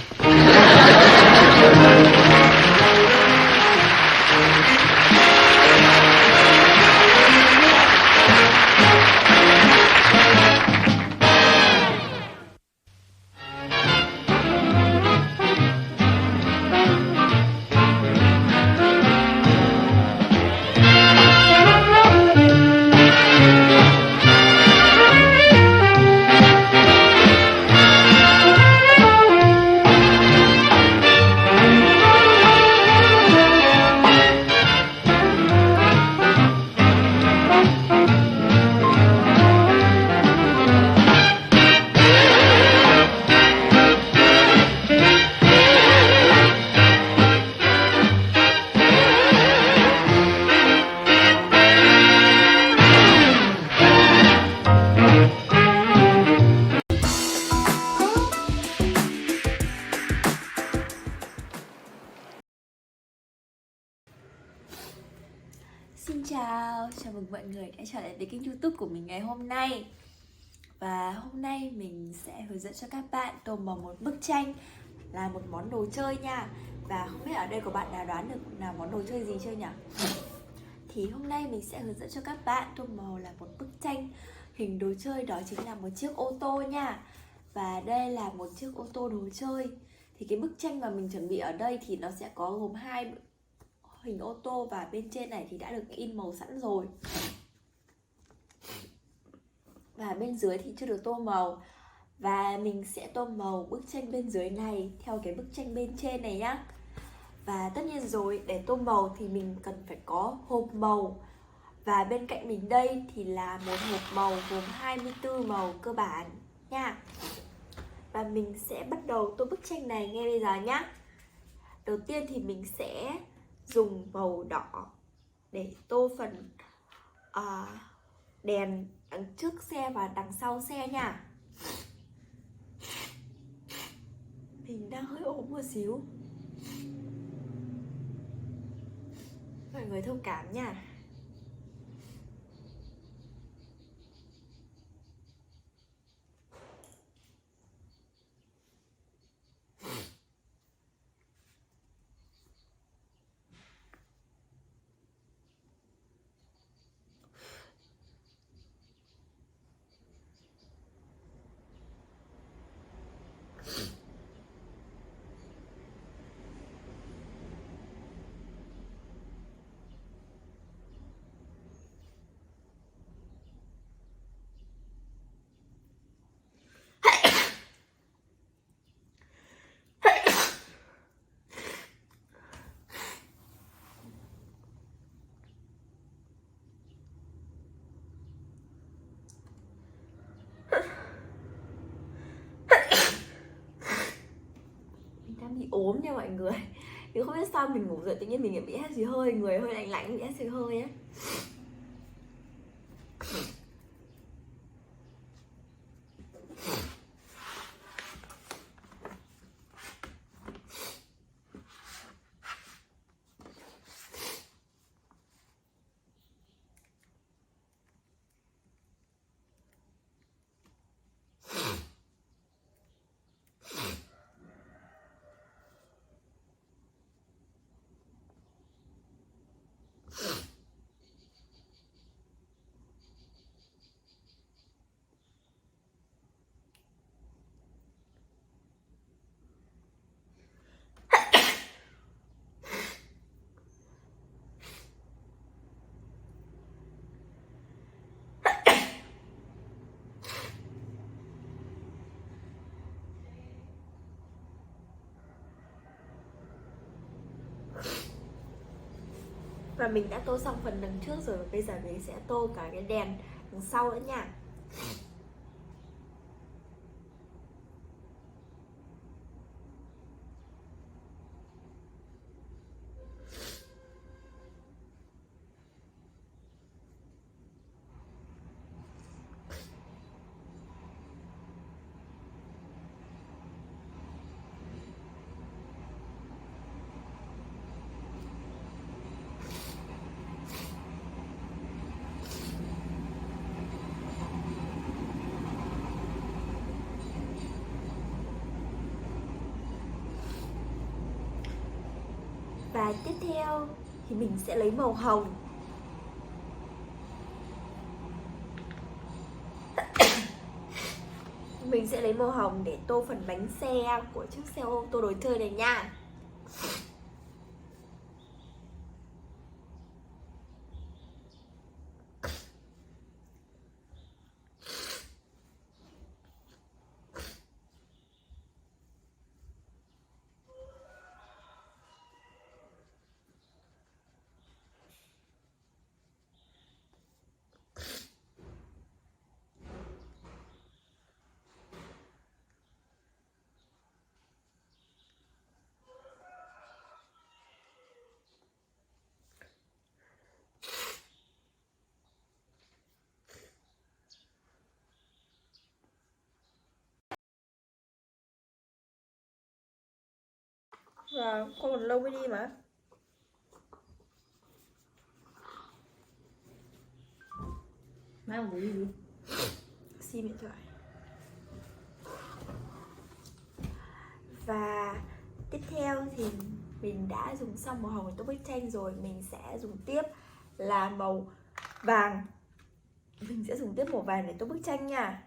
chào mừng mọi người đã trở lại với kênh YouTube của mình ngày hôm nay. Và hôm nay mình sẽ hướng dẫn cho các bạn tô màu một bức tranh là một món đồ chơi nha. Và không biết ở đây có bạn nào đoán được là món đồ chơi gì chưa nhỉ? Thì hôm nay mình sẽ hướng dẫn cho các bạn tô màu là một bức tranh hình đồ chơi, đó chính là một chiếc ô tô nha. Và đây là một chiếc ô tô đồ chơi. Thì cái bức tranh mà mình chuẩn bị ở đây thì nó sẽ có gồm hai hình ô tô, và bên trên này thì đã được in màu sẵn rồi. Và bên dưới thì chưa được tô màu. Và mình sẽ tô màu bức tranh bên dưới này theo cái bức tranh bên trên này nhá. Và tất nhiên rồi, để tô màu thì mình cần phải có hộp màu. Và bên cạnh mình đây thì là một hộp màu gồm 24 màu cơ bản nha. Và mình sẽ bắt đầu tô bức tranh này ngay bây giờ nhá. Đầu tiên thì mình sẽ dùng màu đỏ để tô phần đèn đằng trước xe và đằng sau xe nha. Mình đang hơi ốm một xíu, mọi người thông cảm nha. Bị ốm nha mọi người. Thì không biết sao mình ngủ dậy tự nhiên mình bị hắt xì hơi, người hơi lạnh lạnh, bị hắt xì hơi á. Và mình đã tô xong phần đằng trước rồi, bây giờ mình sẽ tô cả cái đèn đằng sau nữa nha. Và tiếp theo thì mình sẽ lấy màu hồng. Mình sẽ lấy màu hồng để tô phần bánh xe của chiếc xe ô tô đồ chơi này nha. Và còn lâu mới đi mà. Mang cái gì? Sim điện thoại. Và tiếp theo thì mình đã dùng xong màu hồng của tô bức tranh rồi. Mình sẽ dùng tiếp là màu vàng. Mình sẽ dùng tiếp màu vàng để tô bức tranh nha.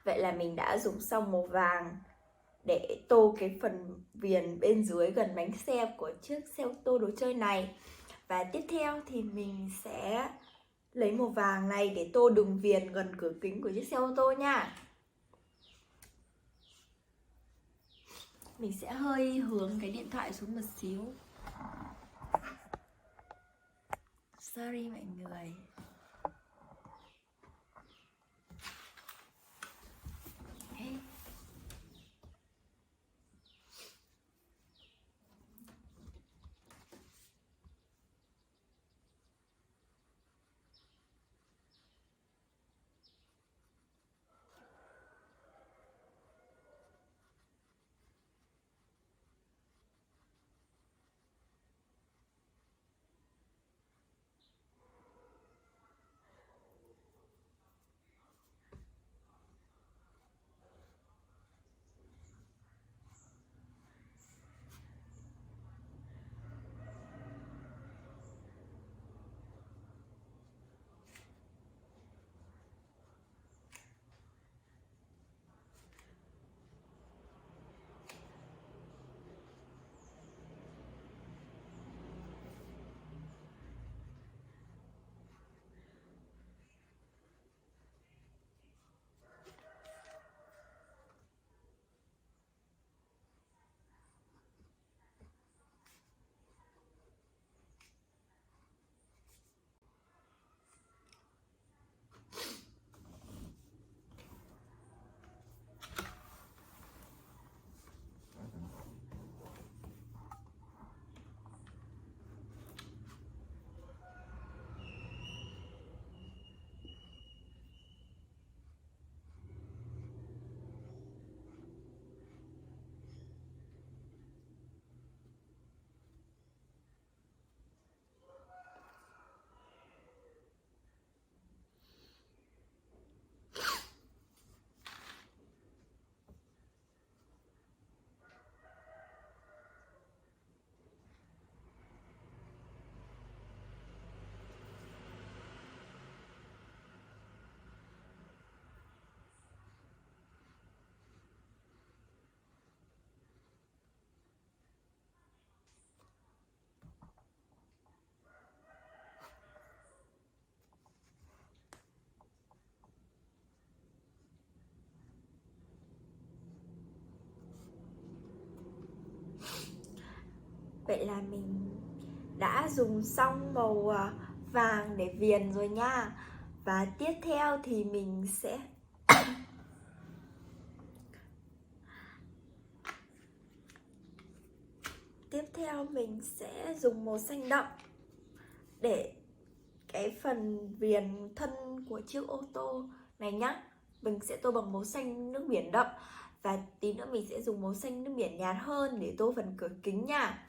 Vậy là mình đã dùng xong màu vàng để tô cái phần viền bên dưới gần bánh xe của chiếc xe ô tô đồ chơi này. Và tiếp theo thì mình sẽ lấy màu vàng này để tô đường viền gần cửa kính của chiếc xe ô tô nha. Mình sẽ hơi hướng cái điện thoại xuống một xíu. Sorry mọi người. Okay. Vậy là mình đã dùng xong màu vàng để viền rồi nha. Và tiếp theo thì mình sẽ dùng màu xanh đậm để cái phần viền thân của chiếc ô tô này nhá. Mình sẽ tô bằng màu xanh nước biển đậm. Và tí nữa mình sẽ dùng màu xanh nước biển nhạt hơn để tô phần cửa kính nha.